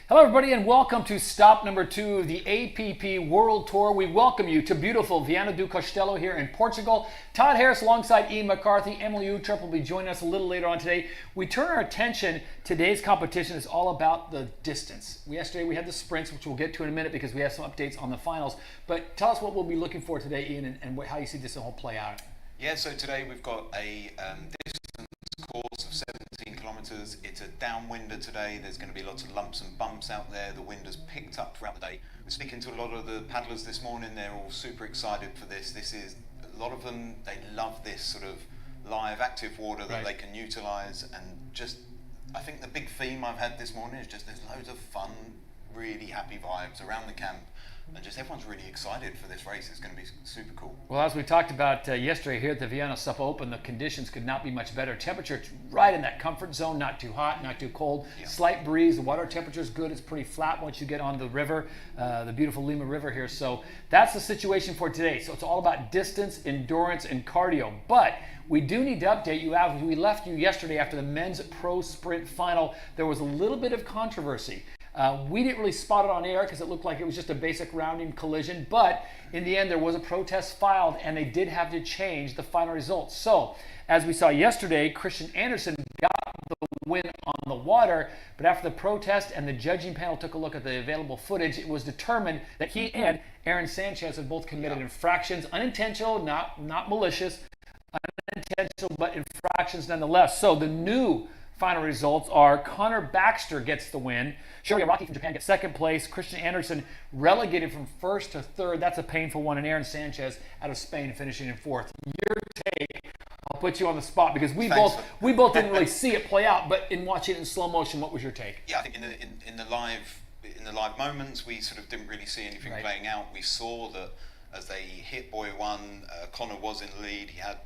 Hello, everybody, and welcome to stop number 2 of the APP World Tour. We welcome you to beautiful Viana do Castelo here in Portugal. Todd Harris alongside Ian McCarthy. Emily Utrecht will be joining us a little later on today. We turn our attention, today's competition is all about the distance. Yesterday we had the sprints, which we'll get to in a minute because we have some updates on the finals. But tell us what we'll be looking for today, Ian, and how you see this whole play out. Yeah, so today we've got a distance course of 17 kilometres. It's a downwinder today. There's going to be lots of lumps and bumps out there. The wind has picked up throughout the day. We're speaking to a lot of the paddlers this morning. They're all super excited for this. This is, a lot of them, they love this sort of live active water that they can utilise, and just, I think the big theme I've had this morning is just there's loads of fun, really happy vibes around the camp. And just everyone's really excited for this race. It's going to be super cool. Well, as we talked about yesterday here at the Viana Sup Open, the conditions could not be much better. Temperature right in that comfort zone, not too hot, not too cold. Yeah. Slight breeze. The water temperature is good. It's pretty flat once you get on the river, the beautiful Lima River here. So that's the situation for today. So it's all about distance, endurance, and cardio. But we do need to update you. We left you yesterday after the men's pro sprint final. There was a little bit of controversy. We didn't really spot it on air because it looked like it was just a basic rounding collision, but in the end there was a protest filed and they did have to change the final results. So, as we saw yesterday, Christian Andersen got the win on the water, but after the protest and the judging panel took a look at the available footage, it was determined that he and Aaron Sanchez had both committed infractions, unintentional, not malicious, unintentional, but infractions nonetheless. So the new final results are Connor Baxter gets the win. Shoya Rocky from Japan gets second place. Christian Andersen relegated from first to third. That's a painful one. And Aaron Sanchez out of Spain finishing in fourth. Your take, I'll put you on the spot because we both didn't really see it play out, but in watching it in slow motion, what was your take? Yeah, I think in the live moments, we sort of didn't really see anything playing out. We saw that as they hit buoy one, Connor was in the lead. He had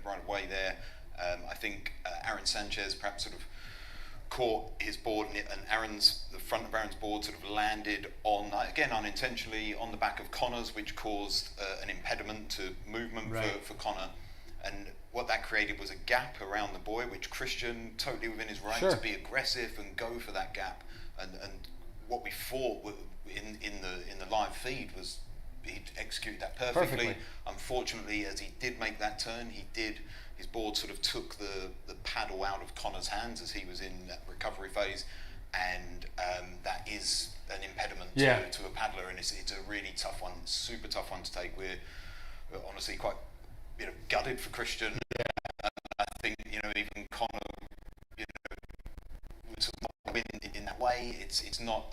right away there. I think Aaron Sanchez perhaps sort of caught his board, and the front of Aaron's board sort of landed on, again unintentionally, on the back of Connor's, which caused an impediment to movement for Connor. And what that created was a gap around the buoy, which Christian, totally within his right to be aggressive and go for that gap. And what we thought in the live feed was he'd executed that perfectly. Unfortunately, as he did make that turn, his board sort of took the paddle out of Connor's hands as he was in that recovery phase, and that is an impediment to a paddler, and it's a really tough one, super tough one to take. We're honestly quite gutted for Christian. I think even Connor would sort of not win in that way. It's not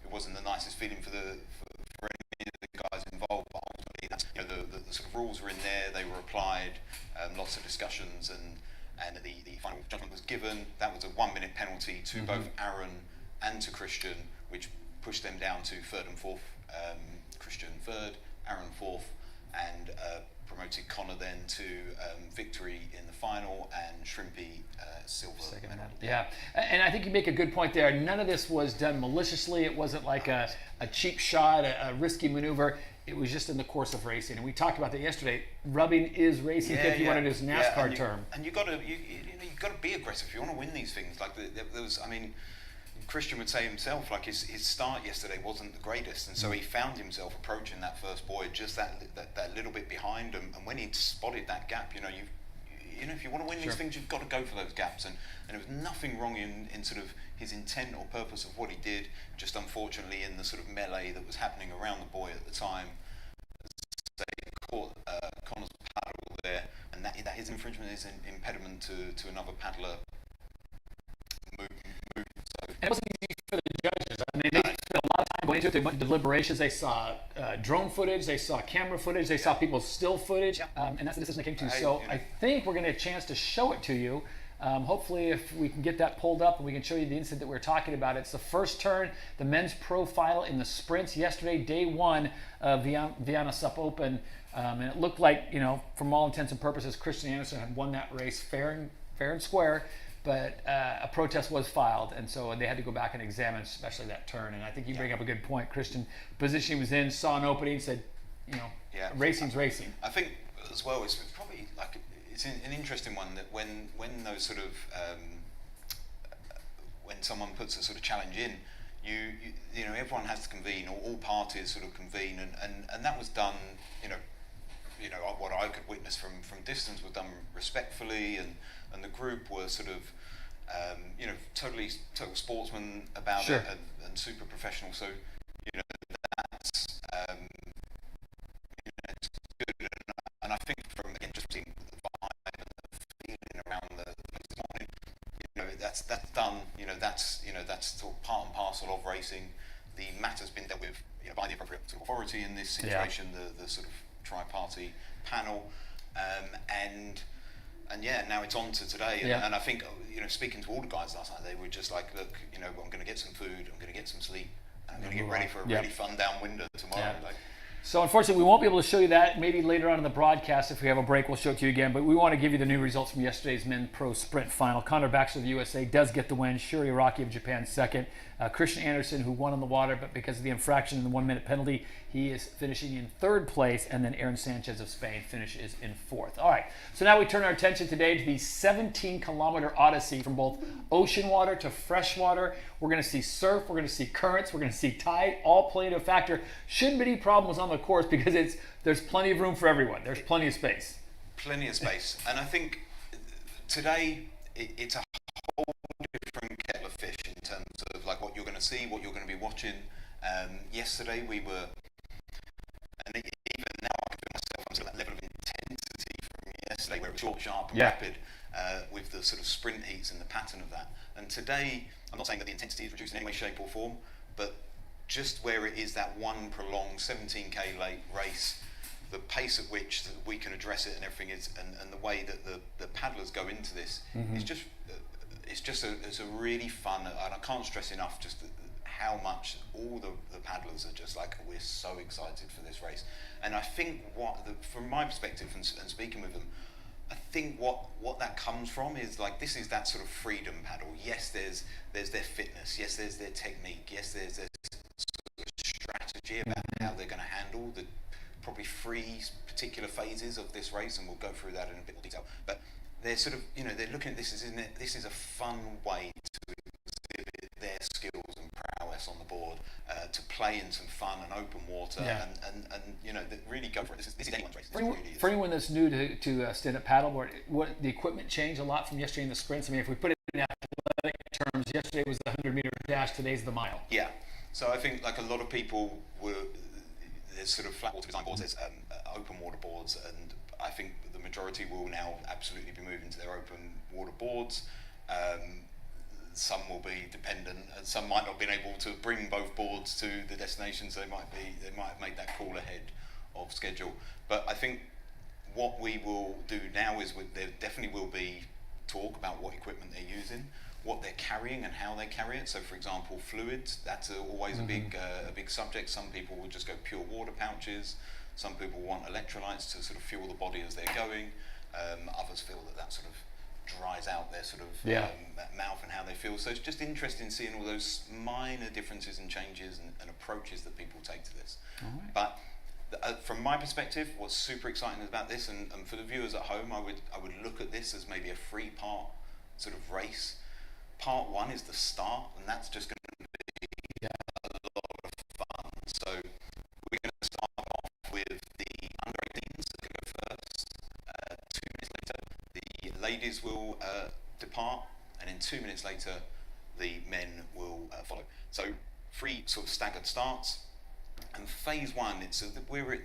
it wasn't the nicest feeling for any of the guys involved, but ultimately that's, the sort of rules were in there, they were applied, lots of discussions, and the final judgment was given. That was a 1 minute penalty to both Aaron and to Christian, which pushed them down to third and fourth. Christian third, Aaron fourth, and promoted Connor then to victory in the final, and Shrimpy silver medal. Yeah, and I think you make a good point there. None of this was done maliciously. It wasn't like a cheap shot, a risky maneuver. It was just in the course of racing, and we talked about that yesterday. Rubbing is racing, if you want to use a NASCAR term. And you got to be aggressive if you want to win these things. Like there was, Christian would say himself, like his start yesterday wasn't the greatest, and so he found himself approaching that first buoy just that little bit behind, and when he'd spotted that gap, if you want to win these things, you've got to go for those gaps, and there was nothing wrong in sort of his intent or purpose of what he did. Just unfortunately in the sort of melee that was happening around the buoy at the time, they caught Connor's paddle there, and that his infringement is an impediment to another paddler movement. So it wasn't easy for the judges. They spent a lot of time going into it. They went to deliberations. They saw drone footage. They saw camera footage. They saw people's still footage. And that's the decision they came to. So I think we're going to get a chance to show it to you. Hopefully, if we can get that pulled up and we can show you the incident that we were talking about. It's the first turn, the men's profile in the sprints yesterday, day one of Viana Sup Open. And it looked like, from all intents and purposes, Christian Andersen had won that race fair and square. But a protest was filed, and so they had to go back and examine, especially that turn. And I think you bring up a good point. Christian, position he was in, saw an opening, said, racing's racing. I think as well, it's probably it's an interesting one that when those sort of when and someone puts a sort of challenge in, you know, everyone has to convene, or all parties sort of convene, and that was done, you know, what I could witness from distance was done respectfully, and the group were sort of, you know, total sportsmen about Sure. it, and super professional. So, you know, that's you know, it's good, and I think from, again, just seeing the vibe and the feeling around the place this morning, you know, that's done. You know, that's sort of part and parcel of racing. The matter's been dealt with, you know, by the appropriate sort of authority in this situation, the sort of tri-party panel, and yeah, now it's on to today. And I think, you know, speaking to all the guys last night, they were just like, look, you know, I'm going to get some food, I'm going to get some sleep, and I'm going to get ready for a really fun downwinder tomorrow. Like, so unfortunately, we won't be able to show you that. Maybe later on in the broadcast, if we have a break, we'll show it to you again. But we want to give you the new results from yesterday's men pro sprint final. Connor Baxter of the USA does get the win. Shuri Araki of Japan second. Christian Anderson, who won on the water, but because of the infraction and the 1 minute penalty, he is finishing in third place. And then Aaron Sanchez of Spain finishes in fourth. All right, so now we turn our attention today to the 17-kilometer odyssey from both ocean water to freshwater. We're going to see surf, we're going to see currents, we're going to see tide, all play into a factor. Shouldn't be any problems on the course because there's plenty of room for everyone. There's plenty of space. Plenty of space. And I think today it's a whole different kettle of fish in terms of like what you're going to see, what you're going to be watching. Yesterday we were, and even now I can feel myself on that level of intensity from yesterday, where it was short, sharp, and rapid, with the sort of sprint heats and the pattern of that. And today, I'm not saying that the intensity is reduced in any way, shape, or form, but just where it is that one prolonged 17k late race, the pace at which we can address it and everything is, and the way that the paddlers go into this is just, it's a really fun, and I can't stress enough just how much all the paddlers are just like, we're so excited for this race. And I think from my perspective and speaking with them, I think what that comes from is like, this is that sort of freedom paddle. Yes, there's their fitness. Yes, there's their technique. Yes, there's their sort of strategy about how they're going to handle the probably 3 particular phases of this race, and we'll go through that in a bit more detail. But they're sort of, you know, they're looking at this as, isn't it? This is a fun way to exhibit their skills and prowess on the board, to play in some fun and open water, and you know, really go for it. This is anyone's race. For anyone that's new to stand-up paddleboard, what the equipment changed a lot from yesterday in the sprints. I mean, if we put it in athletic terms, yesterday was the 100-meter dash, today's the mile. Yeah. So I think like a lot of people there's sort of flat water design boards, there's open water boards, and I think the majority will now absolutely be moving to their open water boards. Some will be dependent, and some might not have been able to bring both boards to the destinations. They might have made that call ahead of schedule. But I think what we will do now is there definitely will be talk about what equipment they're using, what they're carrying and how they carry it. So for example, fluids, that's always a big subject. Some people will just go pure water pouches. Some people want electrolytes to sort of fuel the body as they're going. Others feel that sort of dries out their sort of mouth and how they feel. So it's just interesting seeing all those minor differences and changes and approaches that people take to this. Right. But from my perspective, what's super exciting about this, and for the viewers at home, I would look at this as maybe a 3-part sort of race. Part 1 is the start, and that's just going to be a lot of fun. So we're going to start off with the under 18s that go first. 2 minutes later, the ladies will depart, and then 2 minutes later, the men will follow. So 3 sort of staggered starts. And phase 1,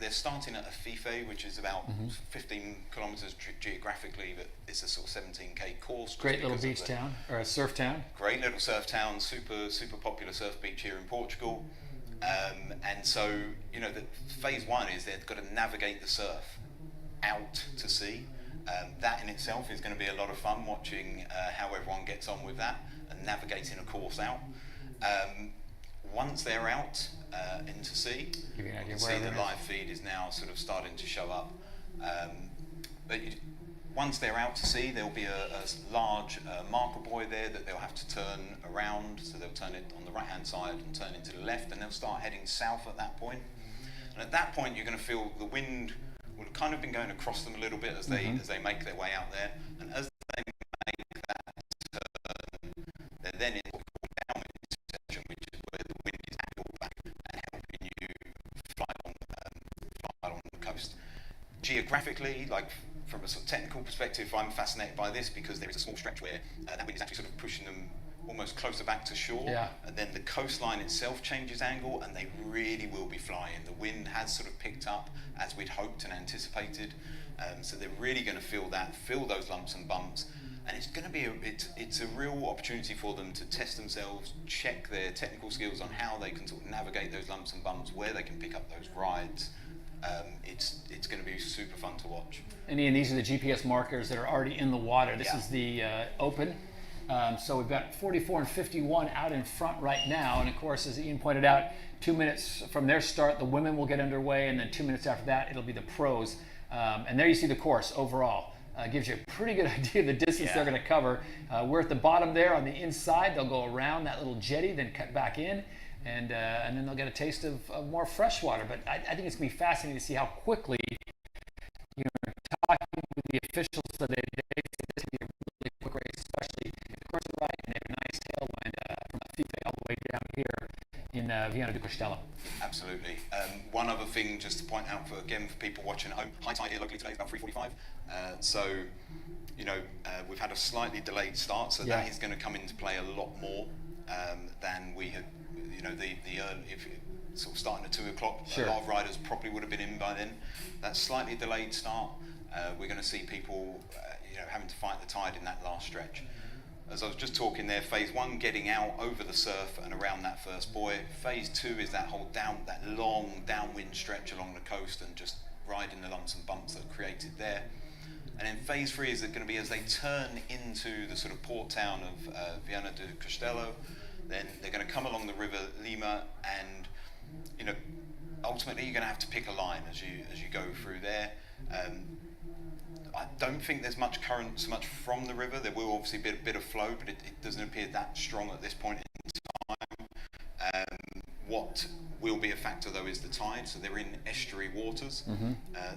they're starting at a Fife, which is about 15 kilometres geographically, but it's a sort of 17k course. Great little beach town, or a surf town. Great little surf town, super popular surf beach here in Portugal. And so, you know, the phase 1 is they've got to navigate the surf out to sea. That in itself is going to be a lot of fun, watching how everyone gets on with that and navigating a course out. Once they're out into sea, you can see the live feed is now sort of starting to show up. But once they're out to sea, there'll be a large marker buoy there that they'll have to turn around. So they'll turn it on the right-hand side and turn it to the left, and they'll start heading south at that point. And at that point, you're going to feel the wind will kind of been going across them a little bit as they make their way out there. And as they make that turn, they're then in what we call geographically, like from a sort of technical perspective, I'm fascinated by this because there is a small stretch where that wind is actually sort of pushing them almost closer back to shore, and then the coastline itself changes angle, and they really will be flying. The wind has sort of picked up as we'd hoped and anticipated, so they're really going to feel those lumps and bumps, and it's going to be it's a real opportunity for them to test themselves, check their technical skills on how they can sort of navigate those lumps and bumps, where they can pick up those rides. It's going to be super fun to watch. And Ian, these are the GPS markers that are already in the water. This is the Open. So we've got 44 and 51 out in front right now. And of course, as Ian pointed out, 2 minutes from their start, the women will get underway. And then 2 minutes after that, it'll be the pros. And there you see the course overall. Gives you a pretty good idea of the distance they're going to cover. We're at the bottom there on the inside. They'll go around that little jetty, then cut back in. And then they'll get a taste of more fresh water. But I think it's going to be fascinating to see how quickly, talking with the officials today, they say this will be a really quick race, especially if the course is right and they have a nice tailwind from FIFA all the way down here in Viana do Castelo. Absolutely. One other thing just to point out for people watching at home, high tide here locally today is about 3:45. So, we've had a slightly delayed start, so that is going to come into play a lot more than we had. The early, if sort of starting at 2 o'clock, a lot of riders probably would have been in by then. That slightly delayed start, we're going to see people, having to fight the tide in that last stretch. As I was just talking there, phase 1 getting out over the surf and around that first buoy. Phase 2 is that whole that long downwind stretch along the coast and just riding the lumps and bumps that are created there. And then phase 3 is going to be as they turn into the sort of port town of Viana do Castelo. Then they're going to come along the river Lima, and ultimately you're going to have to pick a line as you go through there. I don't think there's much current so much from the river. There will obviously be a bit of flow, but it doesn't appear that strong at this point in time. What will be a factor though is the tide. So they're in estuary waters.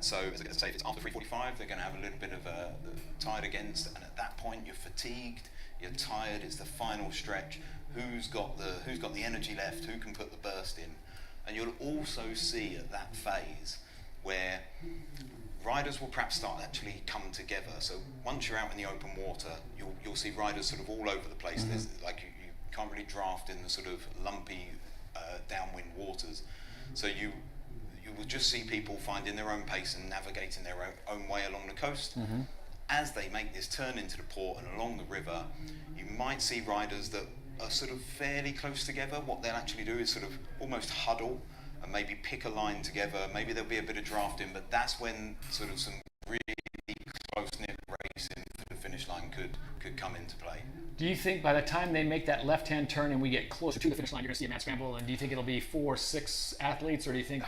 So as I say, if it's after 3:45, they're going to have a little bit of a tide against, and at that point you're fatigued, you're tired. It's the final stretch. Who's got the energy left? Who can put the burst in? And you'll also see at that phase where riders will perhaps start actually come together. So once you're out in the open water, you'll see riders sort of all over the place. There's like you can't really draft in the sort of lumpy downwind waters. So you will just see people finding their own pace and navigating their own way along the coast. As they make this turn into the port and along the river, you might see riders that are sort of fairly close together. What they'll actually do is sort of almost huddle and maybe pick a line together. Maybe there'll be a bit of drafting, but that's when sort of some really close-knit racing for the finish line could come into play. Do you think by the time they make that left-hand turn and we get closer to the finish line, you're going to see a mad scramble? And do you think it'll be 4, 6 athletes, or do you think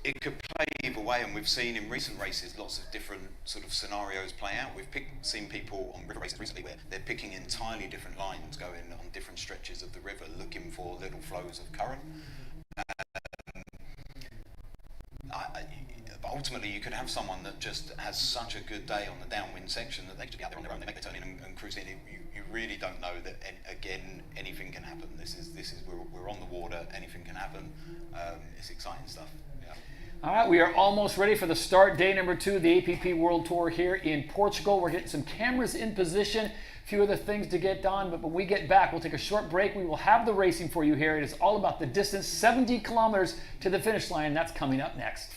it could play either way, and we've seen in recent races lots of different sort of scenarios play out. We've seen people on river races recently where they're picking entirely different lines going on different stretches of the river, looking for little flows of current. But ultimately, you could have someone that just has such a good day on the downwind section that they could be out there on their own. They make the turn in and cruise in. You really don't know that. Again, anything can happen. This is we're on the water. Anything can happen. It's exciting stuff. Yeah. All right, we are almost ready for the start. Day number 2 of the APP World Tour here in Portugal. We're getting some cameras in position. A few other things to get done, but when we get back, we'll take a short break. We will have the racing for you here. It is all about the distance, 70 kilometers to the finish line. That's coming up next.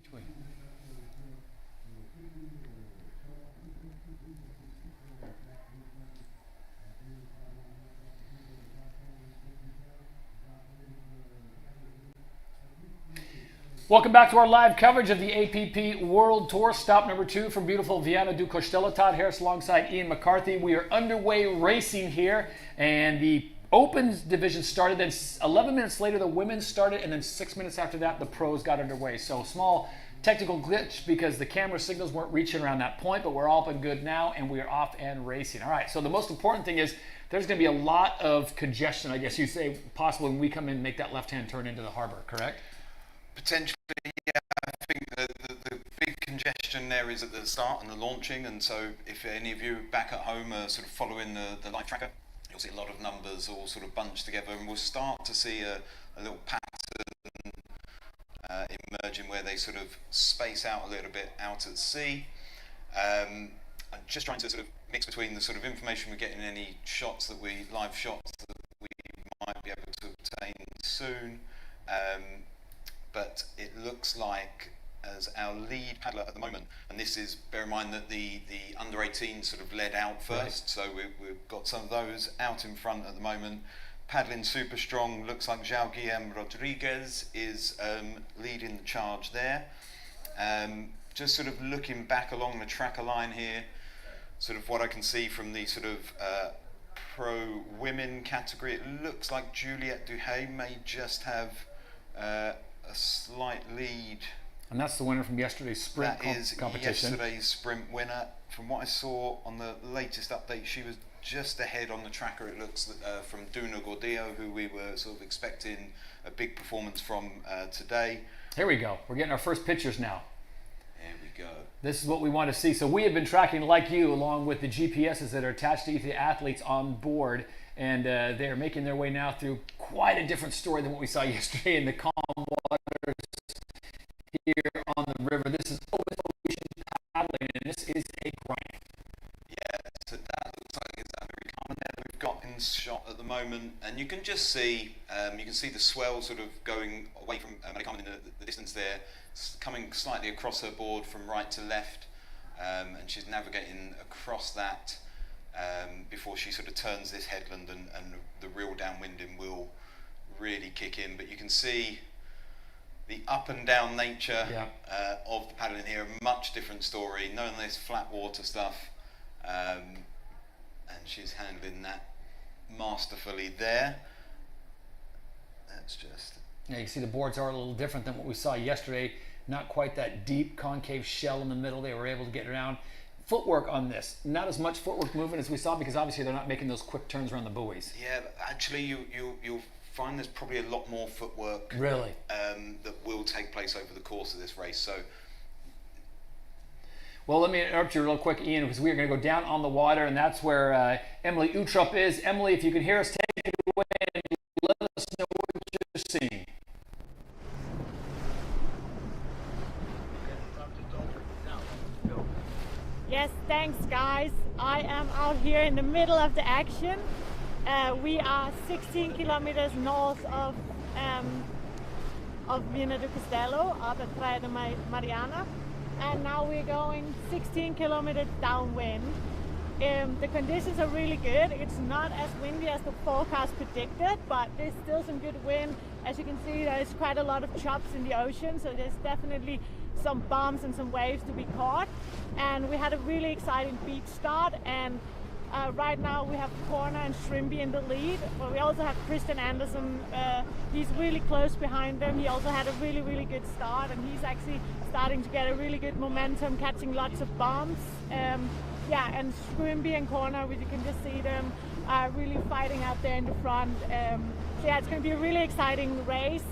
Between. Welcome back to our live coverage of the APP World Tour. Stop number 2 from beautiful Viana do Castelo. Todd Harris alongside Ian McCarthy. We are underway racing here, and the Opens division started. Then 11 minutes later, the women started, and then 6 minutes after that, the pros got underway. So small technical glitch because the camera signals weren't reaching around that point, but we're all up and good now, and we are off and racing. All right, so the most important thing is there's going to be a lot of congestion, I guess you say, possibly when we come in and make that left-hand turn into the harbor, correct? Potentially, yeah. I think the big congestion there is at the start and the launching, and so if any of you back at home are sort of following the live tracker, you'll see a lot of numbers all sort of bunched together, and we'll start to see a little pattern emerging where they sort of space out a little bit out at sea. I'm just trying to sort of mix between the sort of information we're getting, any shots that live shots that we might be able to obtain soon. But it looks like as our lead paddler at the moment, and this is, bear in mind that the under 18 sort of led out first, right. So we've got some of those out in front at the moment, paddling super strong. Looks like João Guilherme Rodrigues is leading the charge there. Just sort of looking back along the tracker line here, sort of what I can see from the sort of pro women category, it looks like Juliette Duhay may just have a slight lead. And that's the winner from yesterday's sprint competition. That is yesterday's sprint winner. From what I saw on the latest update, she was just ahead on the tracker, it looks, from Duna Gordillo, who we were sort of expecting a big performance from today. Here we go. We're getting our first pictures now. There we go. This is what we want to see. So we have been tracking, like you, along with the GPSs that are attached to each of the athletes on board. And they are making their way now through quite a different story than what we saw yesterday in the calm waters here on the river. This is open ocean paddling, and this is a grind. Yeah, so that looks like it's that very common there that we've got in shot at the moment, and you can just see, the swell sort of going away from Maricarmen in the distance there, coming slightly across her board from right to left, and she's navigating across that. Before she sort of turns this headland and the real downwinding will really kick in. But you can see the up and down nature of the paddling here, a much different story, none of this flat water stuff, and she's handling that masterfully there. That's just... Yeah, you see the boards are a little different than what we saw yesterday, not quite that deep concave shell in the middle. They were able to get around. Footwork on this, not as much footwork movement as we saw because obviously they're not making those quick turns around the buoys. Yeah, actually you'll find there's probably a lot more footwork really that will take place over the course of this race. So, well, let me interrupt you real quick, Ian, because we are going to go down on the water, and that's where Emily Utrup is. Emily, if you can hear us, take it away and let us know what you're seeing. Yes, thanks guys. I am out here in the middle of the action. We are 16 kilometers north of Viana do Castelo, up at Praia de Mariana, and now we're going 16 kilometers downwind. The conditions are really good. It's not as windy as the forecast predicted, but there's still some good wind. As you can see, there's quite a lot of chops in the ocean, so there's definitely some bumps and some waves to be caught. And we had a really exciting beach start, and right now we have Corner and Shrimpy in the lead, but we also have Christian Andersen. He's really close behind them. He also had a really good start, and he's actually starting to get a really good momentum, catching lots of bumps. Yeah, and Shrimpy and Corner, you can just see them really fighting out there in the front. So yeah, it's going to be a really exciting race.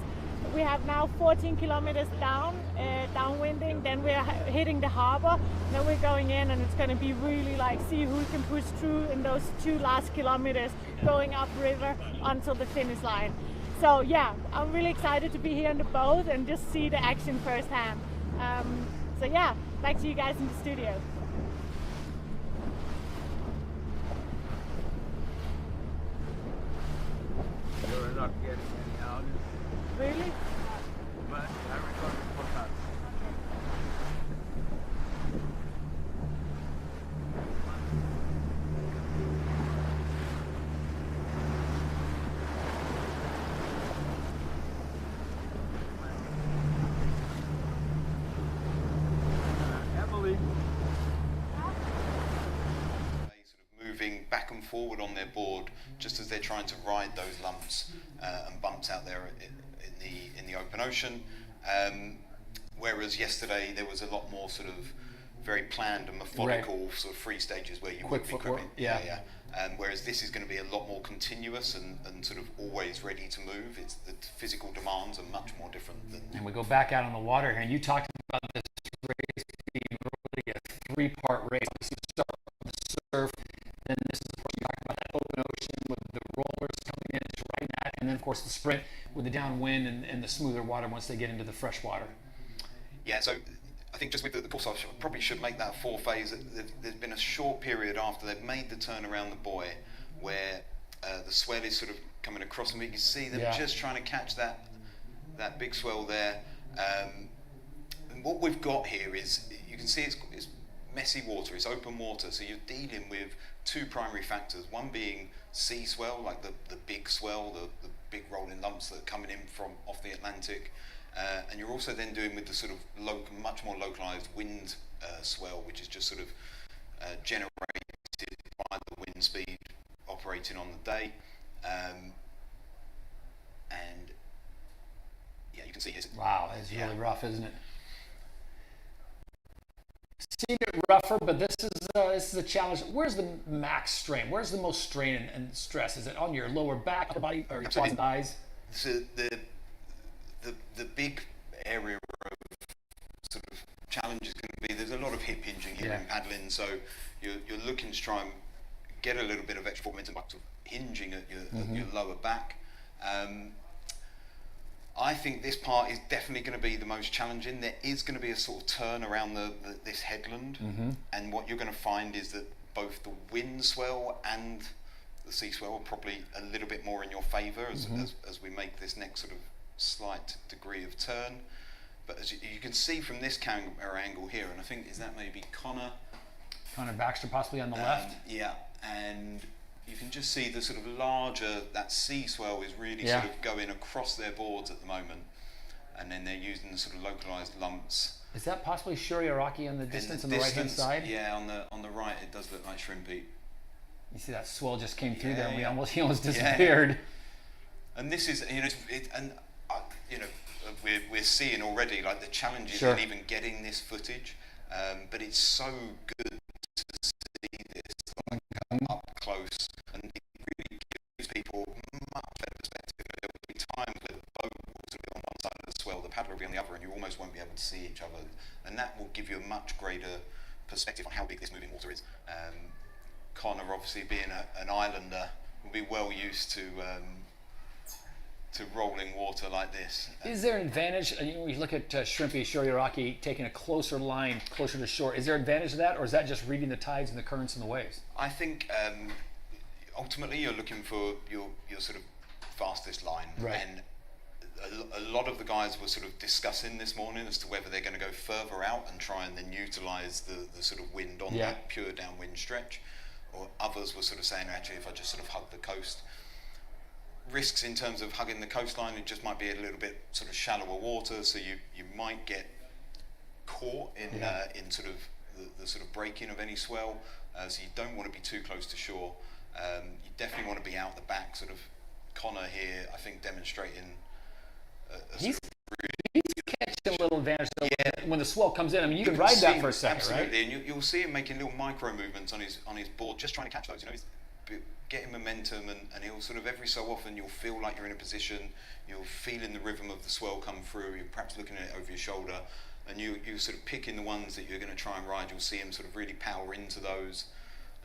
We have now 14 kilometers downwinding, then we're hitting the harbor, then we're going in, and it's going to be really like see who can push through in those 2 last kilometers going upriver until the finish line. So yeah, I'm really excited to be here on the boat and just see the action firsthand. So yeah, back to you guys in the studio. You're not getting any audio. Really? But I recorded podcast. back and forward on their board just as they're trying to ride those lumps and bumps out there in the open ocean. Whereas yesterday there was a lot more sort of very planned and methodical sort of free stages where you quick would be footwork. quick. Whereas this is going to be a lot more continuous and sort of always ready to move. It's the physical demands are much more different than. And we go back out on the water here, and you talked about this race being really a three-part race. Obviously, you start with the surf, then this is, of course, you talked about that open ocean with the rollers coming in, just riding that, and then, of course, the sprint with the downwind and the smoother water once they get into the fresh water. Yeah, so I think just with the course, I probably should make that 4-phase. There's been a short period after they've made the turn around the buoy where the swell is sort of coming across, and you can see them just trying to catch that big swell there. And what we've got here is, you can see it's messy water, it's open water, so you're dealing with two primary factors, one being sea swell, like the big swell, the big rolling lumps that are coming in from off the Atlantic, and you're also then doing with the sort of much more localized wind swell, which is just sort of generated by the wind speed operating on the day. And yeah, you can see here. Wow, it's really rough, isn't it? Seen it rougher, but this is a challenge. Where's the max strain? Where's the most strain and stress? Is it on your lower back, upper body, or your quads and thighs? So the big area of sort of challenge is going to be, there's a lot of hip hinging here in paddling, so you're looking to try and get a little bit of extra momentum back to hinging at your lower back. I think this part is definitely going to be the most challenging. There is going to be a sort of turn around this headland, and what you're going to find is that both the wind swell and the sea swell are probably a little bit more in your favour as we make this next sort of slight degree of turn. But as you can see from this camera angle here, and I think, is that maybe Connor Baxter possibly on the left? Yeah, and you can just see the sort of larger, that sea swell is really sort of going across their boards at the moment, and then they're using the sort of localized lumps. Is that possibly Shuriaraki on the distance on the right hand side? Yeah, on the right it does look like shrimpy. You see that swell just came through there, and he almost disappeared. And this is, we're seeing already like the challenges in even getting this footage, but it's so good to see this up close, and it really gives people much better perspective. There will be times where the boat will sort of be on one side of the swell, the paddler will be on the other, and you almost won't be able to see each other, and that will give you a much greater perspective on how big this moving water is. Connor, obviously being an islander, will be well used to rolling water like this. Is there an advantage? You look at Shrimpy Shuriaraki taking a closer line closer to shore. Is there an advantage to that, or is that just reading the tides and the currents and the waves? I think ultimately you're looking for your sort of fastest line, and a lot of the guys were sort of discussing this morning as to whether they're going to go further out and try and then utilise the sort of wind on that pure downwind stretch, or others were sort of saying, actually, if I just sort of hug the coast. Risks in terms of hugging the coastline, it just might be a little bit sort of shallower water, so you might get caught in sort of the sort of breaking of any swell, so you don't want to be too close to shore. You definitely want to be out the back. Sort of Connor here, I think, demonstrating he's catching a little advantage when the swell comes in. I mean, you can ride that for a second, absolutely, right? And you'll see him making little micro movements on his board, just trying to catch those. He's getting momentum, and he'll sort of every so often you'll feel like you're in a position, you're feeling the rhythm of the swell come through, you're perhaps looking at it over your shoulder, and you sort of picking the ones that you're going to try and ride. You'll see him sort of really power into those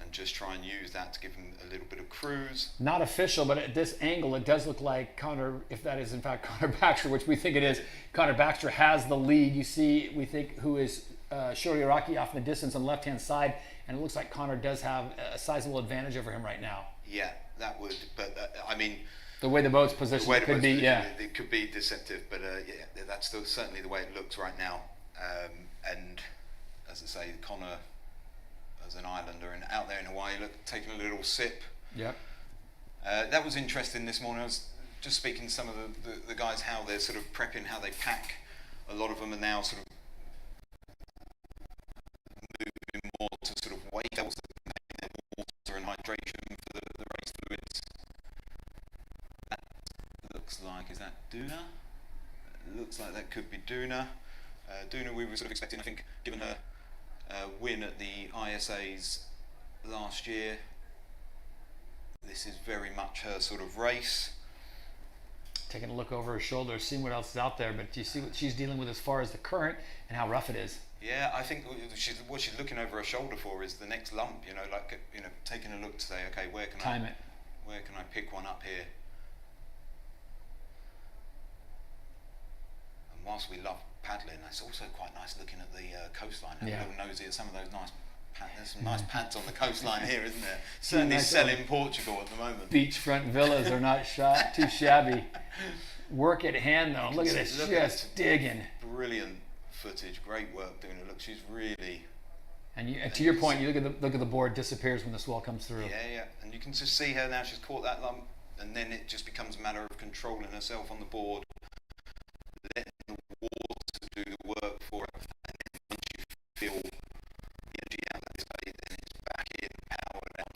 and just try and use that to give him a little bit of cruise. Not official, but at this angle it does look like Connor, if that is in fact Connor Baxter, which we think it is, Connor Baxter has the lead. You see, we think, who is Shuriaraki off in the distance on the left hand side, and it looks like Connor does have a sizable advantage over him right now. Yeah, that would, but I mean, the way the boat's positioned could be, it could be deceptive, but that's certainly the way it looks right now. And as I say, Connor, as an islander and out there in Hawaii, taking a little sip. Yep. That was interesting this morning. I was just speaking to some of the guys, how they're sort of prepping, how they pack. A lot of them are now sort of moving more to sort of weight levels, their water and hydration Is that Duna? It looks like that could be Duna. Duna, we were sort of expecting, I think, given her win at the ISAs last year, this is very much her sort of race. Taking a look over her shoulder, seeing what else is out there, but do you see what she's dealing with as far as the current and how rough it is? Yeah, I think what she's looking over her shoulder for is the next lump, taking a look to say, okay, where can I pick one up here? And whilst we love paddling, it's also quite nice looking at the coastline. Have a little nosy at some of those nice there's some nice pads on the coastline here, isn't there? Certainly selling Portugal at the moment. Beachfront villas are not too shabby. Work at hand though. Look at this, just digging. Brilliant footage, great work doing it. Look, she's really. And to your point, you look at the board, disappears when the swell comes through. Yeah, and you can just see her now. She's caught that lump, and then it just becomes a matter of controlling herself on the board, letting the water do the work for her, and then once you feel the energy out of this way, then it's back in, powered out.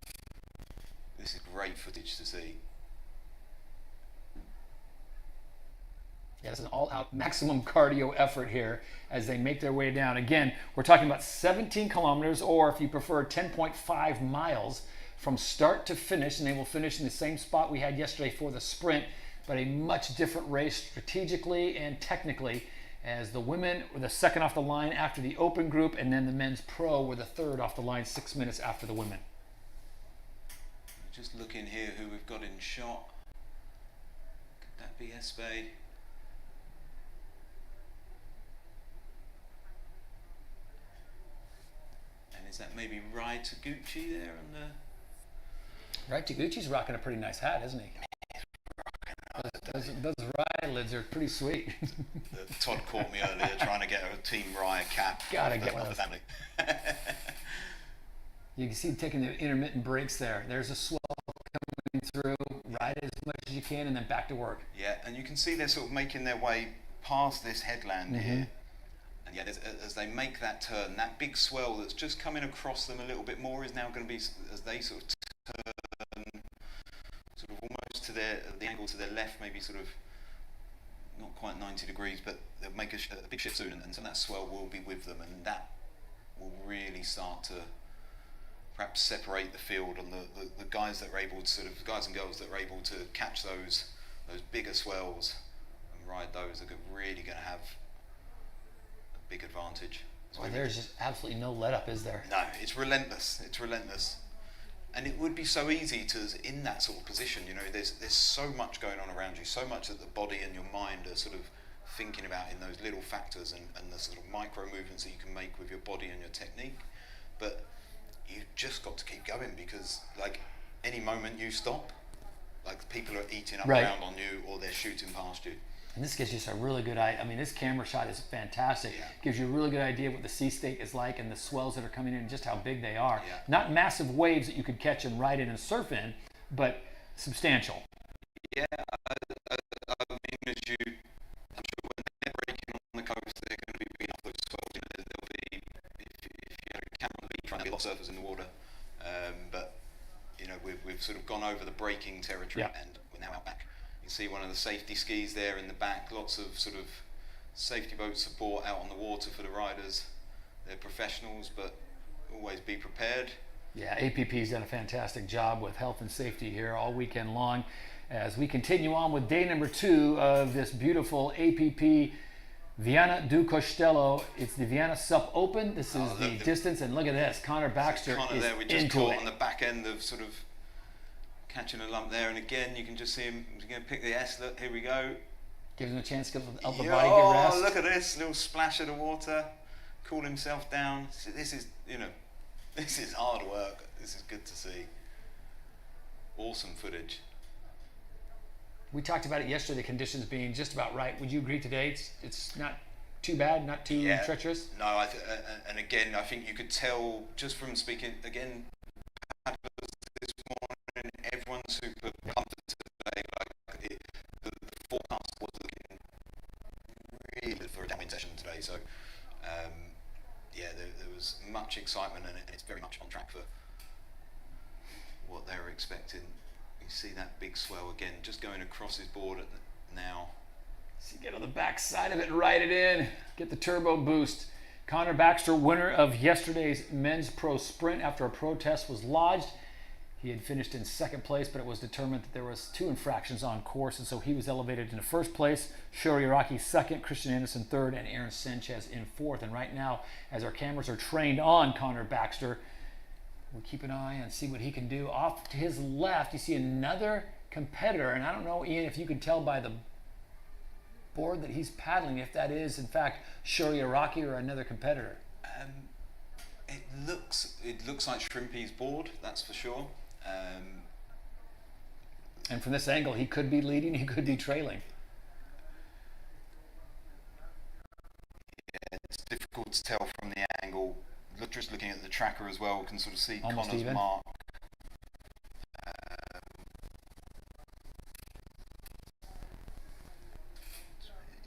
This is great footage to see. Yeah, this is an all-out maximum cardio effort here as they make their way down. Again, we're talking about 17 kilometers, or if you prefer, 10.5 miles from start to finish, and they will finish in the same spot we had yesterday for the sprint, but a much different race strategically and technically, as the women were the second off the line after the open group, and then the men's pro were the third off the line 6 minutes after the women. Just looking here who we've got in shot. Could that be Espe? Is that maybe Rai Taguchi there on the... Rai Taguchi's rocking a pretty nice hat, isn't he? Those Rai lids are pretty sweet. Todd caught me earlier trying to get a Team Rai cap. Gotta get one of the those. family. You can see him taking the intermittent breaks there. There's a swell coming through. Ride as much as you can and then back to work. Yeah, and you can see they're sort of making their way past this headland here. And yet, as they make that turn, that big swell that's just coming across them a little bit more is now going to be, as they sort of turn, sort of almost to the angle to their left, maybe sort of not quite 90 degrees, but they'll make a big shift soon, and so that swell will be with them, and that will really start to perhaps separate the field, and the guys that are able to sort of, guys and girls that are able to catch those bigger swells and ride those are really going to have big advantage. Well, there's just absolutely no let up, is there? No, it's relentless. It's relentless, and it would be so easy to, in that sort of position. There's so much going on around you, so much that the body and your mind are sort of thinking about in those little factors and the sort of micro movements that you can make with your body and your technique. But you've just got to keep going, because like any moment you stop, like people are eating up around on you, or they're shooting past you. And this gives you a really good idea. I mean, this camera shot is fantastic. Yeah. Gives you a really good idea what the sea state is like and the swells that are coming in and just how big they are. Yeah. Not massive waves that you could catch and ride in and surf in, but substantial. Yeah, I mean, I'm sure when they're breaking on the coast, they're going to be big enough those swells. There'll be, if you had a camera on the beach, trying to get a lot of surfers in the water. But we've sort of gone over the breaking territory, and we're now out back. You see one of the safety skis there in the back, lots of sort of safety boat support out on the water for the riders. They're professionals, but always be prepared. Yeah, APP's done a fantastic job with health and safety here all weekend long as we continue on with day number 2 of this beautiful APP Viana do Castelo. It's the Viana Sup Open. This is the distance, and look at this. Connor Baxter is there. We just into caught it. On the back end of sort of catching a lump there, and again you can just see him. He's going to pick the S. Look, here we go. Gives him a chance to get up the body, get rest. Oh, look at this little splash of the water. Cool himself down. This is this is hard work. This is good to see. Awesome footage. We talked about it yesterday, the conditions being just about right. Would you agree today? It's not too bad, not too treacherous? No, and again, I think you could tell just from speaking, again, this morning, everyone's super comfortable today. The forecast was looking really good for a downwind session today. So, there was much excitement, and it's very much on track for what they were expecting. You see that big swell again, just going across his board, and now. So you get on the back side of it and ride it in. Get the turbo boost. Connor Baxter, winner of yesterday's men's pro sprint after a protest was lodged. He had finished in second place, but it was determined that there was 2 infractions on course, and so he was elevated into first place. Shori Araki second, Christian Anderson third, and Aaron Sanchez in fourth. And right now, as our cameras are trained on Connor Baxter, we'll keep an eye and see what he can do. Off to his left, you see another competitor, and I don't know, Ian, if you can tell by the board that he's paddling if that is, in fact, Shori Araki or another competitor. It looks like Shrimpy's board, that's for sure. And from this angle, he could be leading, he could be trailing. Yeah, it's difficult to tell from the angle. Just looking at the tracker as well, we can sort of see Almost Connor's even. mark.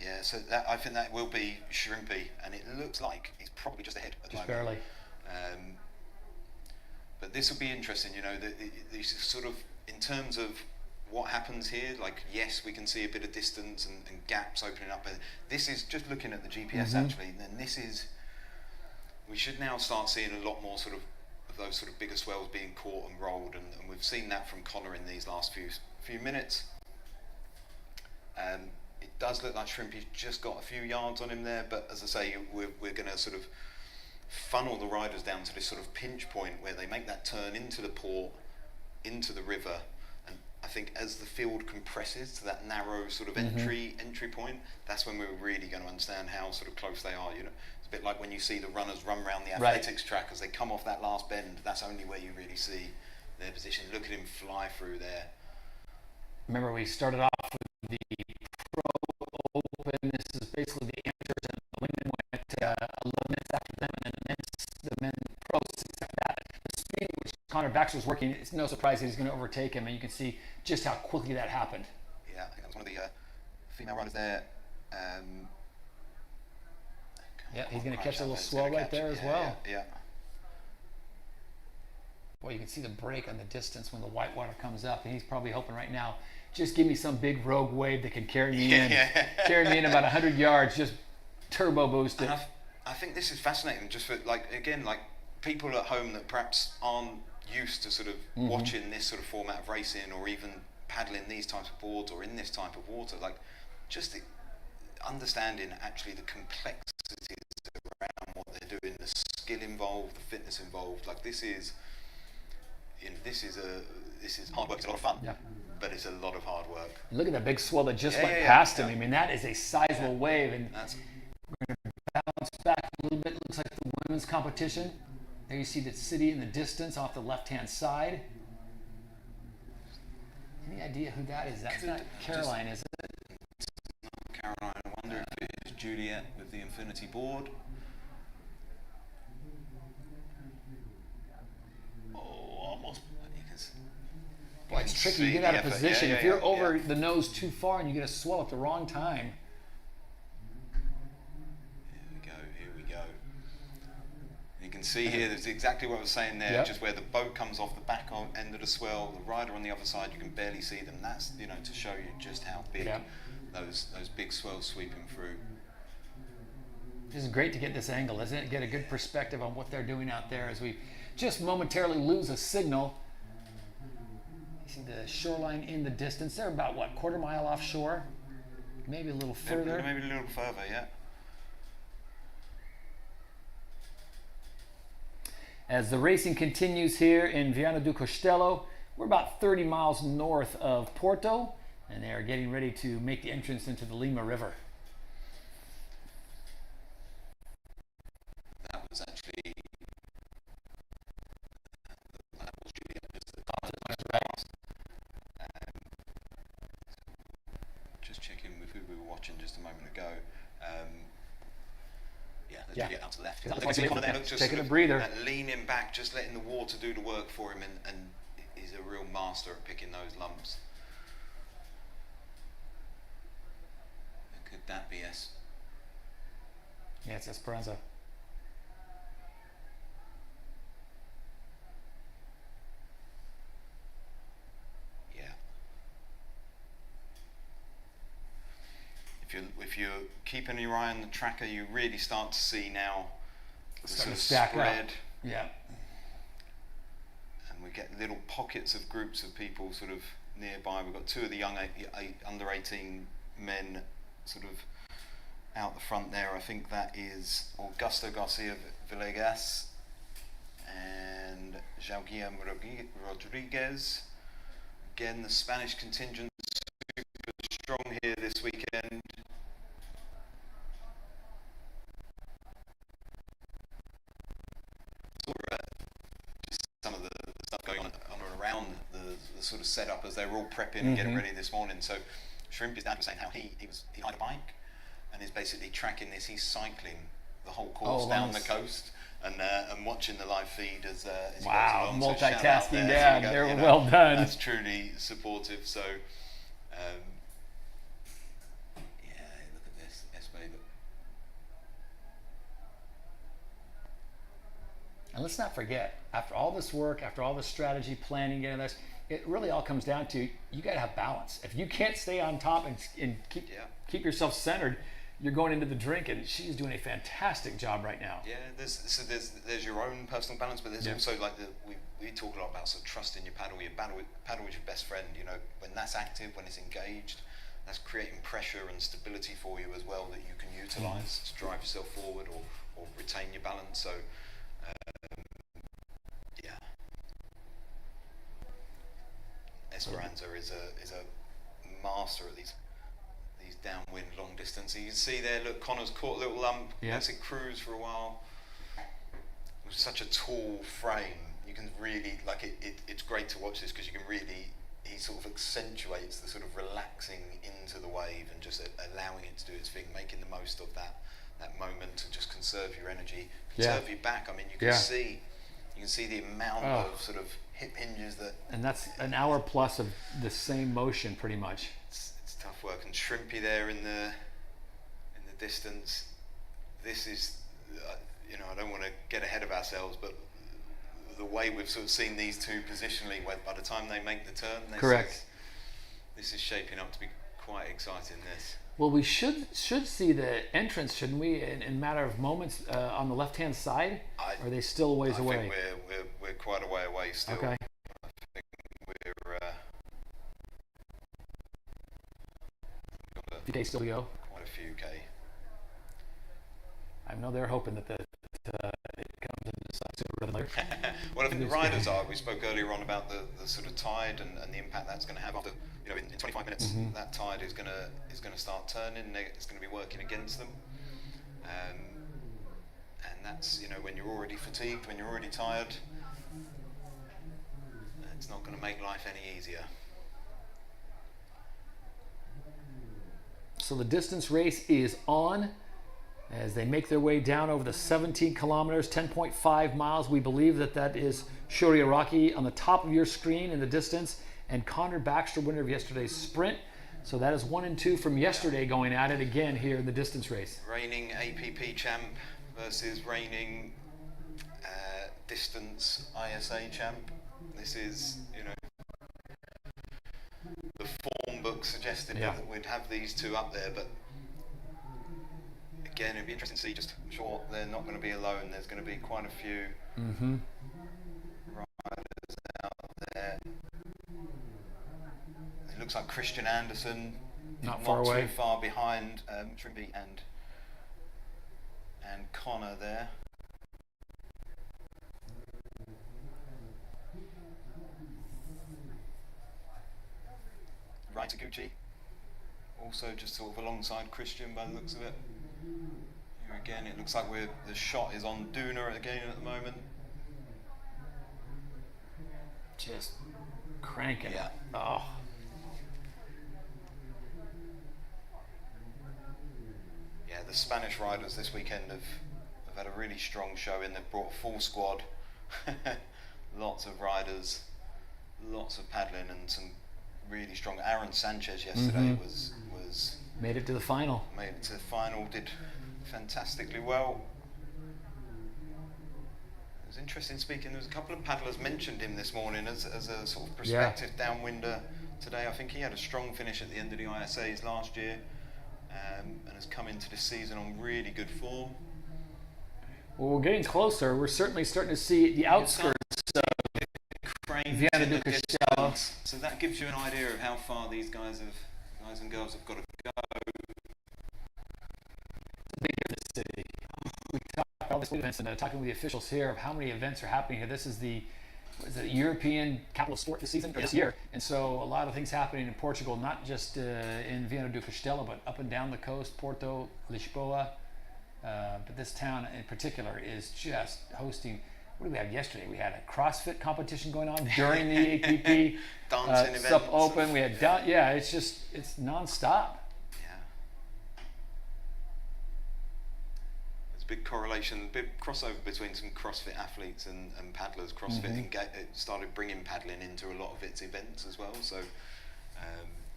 Yeah, so I think that will be Shrimpy, and it looks like he's probably just ahead at the Just moment. barely. But this will be interesting, you know, this is sort of, in terms of what happens here, like, yes, we can see a bit of distance and gaps opening up, but this is just looking at the GPS actually, and then this is, we should now start seeing a lot more sort of those sort of bigger swells being caught and rolled, and we've seen that from Connor in these last few minutes. It does look like Shrimpy's just got a few yards on him there, but as I say, we're going to sort of funnel the riders down to this sort of pinch point where they make that turn into the port, into the river, and I think as the field compresses to that narrow sort of entry point, that's when we're really going to understand how sort of close they are. You know, it's a bit like when you see the runners run around the athletics track as they come off that last bend. That's only where you really see their position. Look at him fly through there. Remember, we started off with the Pro Open. This is basically the amateurs, and the women went 11 minutes after them, and then the men pro 6 after that. The speed at which Connor Baxter was working, it's no surprise that he's going to overtake him, and you can see just how quickly that happened. Yeah, I think that was one of the female riders there. Yeah, he's going to catch a little swell right there as well. Yeah. Boy, you can see the break on the distance when the white water comes up, and he's probably hoping right now, just give me some big rogue wave that can carry me in. Carry me in about 100 yards, just turbo boost it. And I think this is fascinating, just for, like, again, like, people at home that perhaps aren't used to sort of watching this sort of format of racing, or even paddling these types of boards or in this type of water, like, just understanding actually the complexities around what they're doing, the skill involved, the fitness involved. Like, this is, you know, this is hard work. It's a lot of fun, but it's a lot of hard work. Look at that big swell that just went past him. Yeah. I mean, that is a sizable wave, and we're going to bounce back a little bit. Looks like the women's competition. There you see the city in the distance off the left-hand side. Any idea who that is? That's not Caroline, is it? Caroline, I wonder if it is Juliet with the infinity board. Oh, almost. Boy, it's tricky. You get out of position. If you're over the nose too far and you get a swell at the wrong time. Here we go. You can see here, that's exactly what I was saying there, just where the boat comes off the back end of the swell, the rider on the other side, you can barely see them. That's, you know, to show you just how big those big swells sweeping through. This is great to get this angle, isn't it? Get a good perspective on what they're doing out there as we just momentarily lose a signal. You see the shoreline in the distance. They're about, what, quarter mile offshore? Maybe a little further. Maybe a little further, yeah. As the racing continues here in Viana do Castelo, we're about 30 miles north of Porto, and they are getting ready to make the entrance into the Lima River. That was actually just checking with who we were watching just a moment ago. Juliet out to the left. Taking a breather. Leaning back, just letting the water do the work for him, and he's a real master at picking those lumps. Could that be S? Yeah, it's Esperanza. Yeah. if you're keeping your eye on the tracker, you really start to see now the sort of stack spread. up. Yeah. And we get little pockets of groups of people sort of nearby. We've got two of the young under 18 men sort of out the front there. I think that is Augusto Garcia Villegas and João Guilherme Rodriguez. Again, the Spanish contingent super strong here this weekend. Just some of the stuff going on and around the sort of setup as they were all prepping and getting ready this morning. So Shrimp, his dad was saying how he hired a bike and is basically tracking this. He's cycling the whole course down the coast and watching the live feed as he goes along. Multitasking, they're well done. That's truly supportive. So look at this, And let's not forget, after all this work, after all this strategy, planning, and this, it really all comes down to you got to have balance. If you can't stay on top and keep yourself centered, you're going into the drink, and she's doing a fantastic job right now. Yeah, there's your own personal balance, but there's also like we talk a lot about sort of trusting your paddle. Your paddle is your best friend. You know, when that's active, when it's engaged, that's creating pressure and stability for you as well that you can utilize to drive yourself forward or retain your balance. So. Esperanza is a master at these downwind long distance. You can see there, look, Connor's caught a little lump. Lets it cruise for a while. With such a tall frame, you can really it's great to watch this because you can really, he sort of accentuates the sort of relaxing into the wave and just allowing it to do its thing, making the most of that moment to just conserve your energy, conserve your back. I mean, you can see the amount of sort of hip hinges and that's an hour plus of the same motion pretty much. It's tough work. And Shrimpy there in the distance. This is I don't want to get ahead of ourselves, but the way we've sort of seen these two positionally, by the time they make the turn, this is shaping up to be quite exciting. This. Well, we should see the entrance, shouldn't we? In a matter of moments on the left-hand side. Or are they still a ways away? I think we're quite a way away still. Okay. I think we're few days still to go. Quite a few K. I know they're hoping that it comes into sight sooner rather than later. Well, I think the riders are. We spoke earlier on about the sort of tide and the impact that's going to have after. In 25 minutes, that tide is going to start turning. It's going to be working against them, and that's when you're already fatigued, when you're already tired, it's not going to make life any easier. So the distance race is on as they make their way down over the 17 kilometers, 10.5 miles. We believe that is Shuri Araki on the top of your screen in the distance. And Connor Baxter, winner of yesterday's sprint. So that is 1 and 2 from yesterday going at it again here in the distance race. Reigning APP champ versus reigning distance ISA champ. This is, the form book suggested that we'd have these two up there, but again, it'd be interesting to see. I'm sure they're not going to be alone. There's going to be quite a few riders out there. It looks like Christian Anderson, not far away, too far behind Shrimpy and Connor there. Right to Gucci, also just sort of alongside Christian by the looks of it. Here again, it looks like the shot is on Duna again at the moment. Just cranking. Yeah. Oh. Yeah, the Spanish riders this weekend have had a really strong showing. They've brought a full squad, lots of riders, lots of paddling, and some really strong. Aaron Sanchez yesterday was made it to the final. Made it to the final, did fantastically well. It was interesting speaking. There was a couple of paddlers mentioned him this morning as a sort of prospective downwinder today. I think he had a strong finish at the end of the ISAs last year. and has come into this season on really good form. Well, we're getting closer. We're certainly starting to see the outskirts of Cranes Viana in the do Castelo. distance. So that gives you an idea of how far these guys and girls have got to go. Big in the city. We talked about all these events and talking with the officials here of how many events are happening here. This is the European capital of sport this season, or this year, and so a lot of things happening in Portugal, not just in Viana do Castelo, but up and down the coast, Porto, Lisboa. But this town in particular is just hosting. What did we have yesterday? We had a CrossFit competition going on during the APP Dancing Sup events. Open. We had it's nonstop. Big correlation, big crossover between some CrossFit athletes and paddlers. CrossFit it started bringing paddling into a lot of its events as well. So you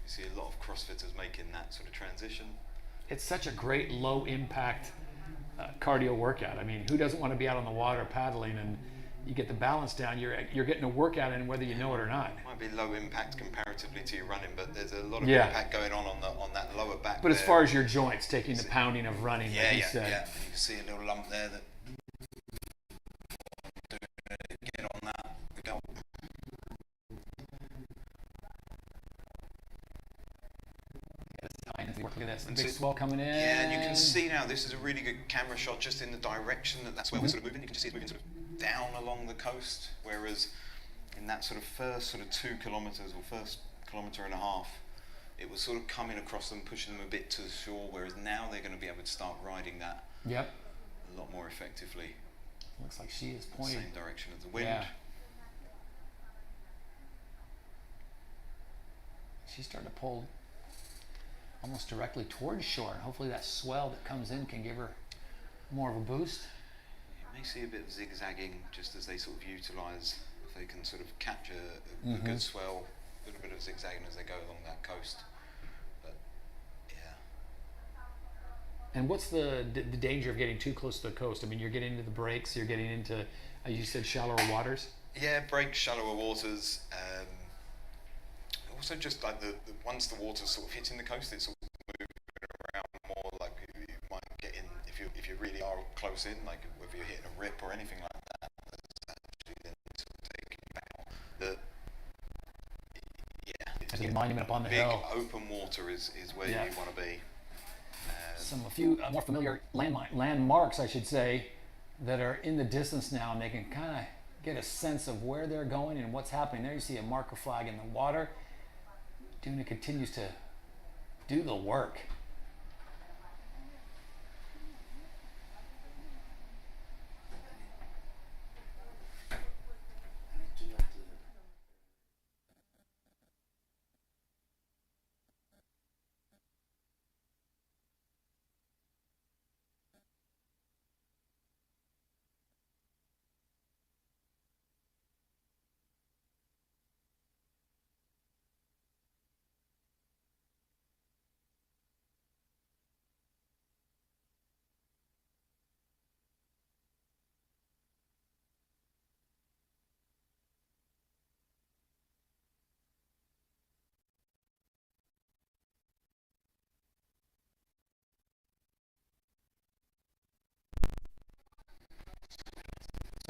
see a lot of CrossFitters making that sort of transition. It's such a great low impact cardio workout. I mean, who doesn't want to be out on the water paddling and you get the balance down? You're getting a workout in whether you know it or not. Might be low impact comparatively to your running, but there's a lot of impact going on that lower back. But as far as your joints, taking the pounding of running, like you said. Yeah. You can see a little lump there that get on that. Go. Look at this, the big swell coming in. Yeah, and you can see now, this is a really good camera shot just in the direction that's where we're sort of moving. You can just see it's moving sort of down along the coast, whereas in that sort of first sort of 2 kilometres or first kilometre and a half, it was sort of coming across them, pushing them a bit to the shore, whereas now they're going to be able to start riding that a lot more effectively. Looks like she is pointing. Same direction as the wind. Yeah. She's starting to pull almost directly towards shore. And hopefully that swell that comes in can give her more of a boost. You may see a bit of zigzagging just as they sort of utilise, if they can sort of capture a good swell, a little bit of zigzagging as they go along that coast. But yeah. And what's the danger of getting too close to the coast? I mean, you're getting into the breaks, you're getting into, you said, shallower waters? Yeah, breaks, shallower waters. Also just like once the water's sort of hitting the coast, it's sort of moving around more, like you might get in if you really are close in, like whether you're hitting a rip or anything like that, that's actually then sort of taking you out. It's a monument up on the big hill. Open water is where you want to be. A few more familiar landmarks, I should say, that are in the distance now, and they can kind of get a sense of where they're going and what's happening. There you see a marker flag in the water. Duna continues to do the work.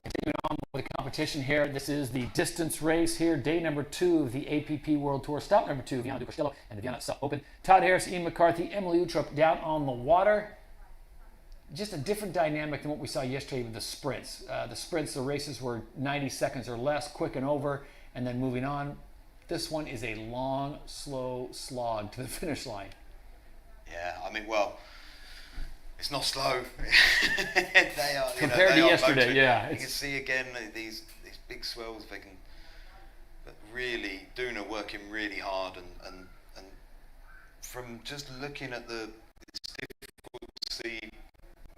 Continuing on with the competition here, this is the distance race here, day number 2 of the APP World Tour, stop number 2, Viana do Castelo and the Viana Sup Open. Todd Harris, Ian McCarthy, Emily Uttrup down on the water. Just a different dynamic than what we saw yesterday with the sprints. The races were 90 seconds or less, quick and over, and then moving on. This one is a long, slow slog to the finish line. Yeah, I mean, well, it's not slow. They are compared to yesterday. Motoring. Yeah, you can see again these big swells. If they can, but really, Duna working really hard, and from just looking at it's difficult to see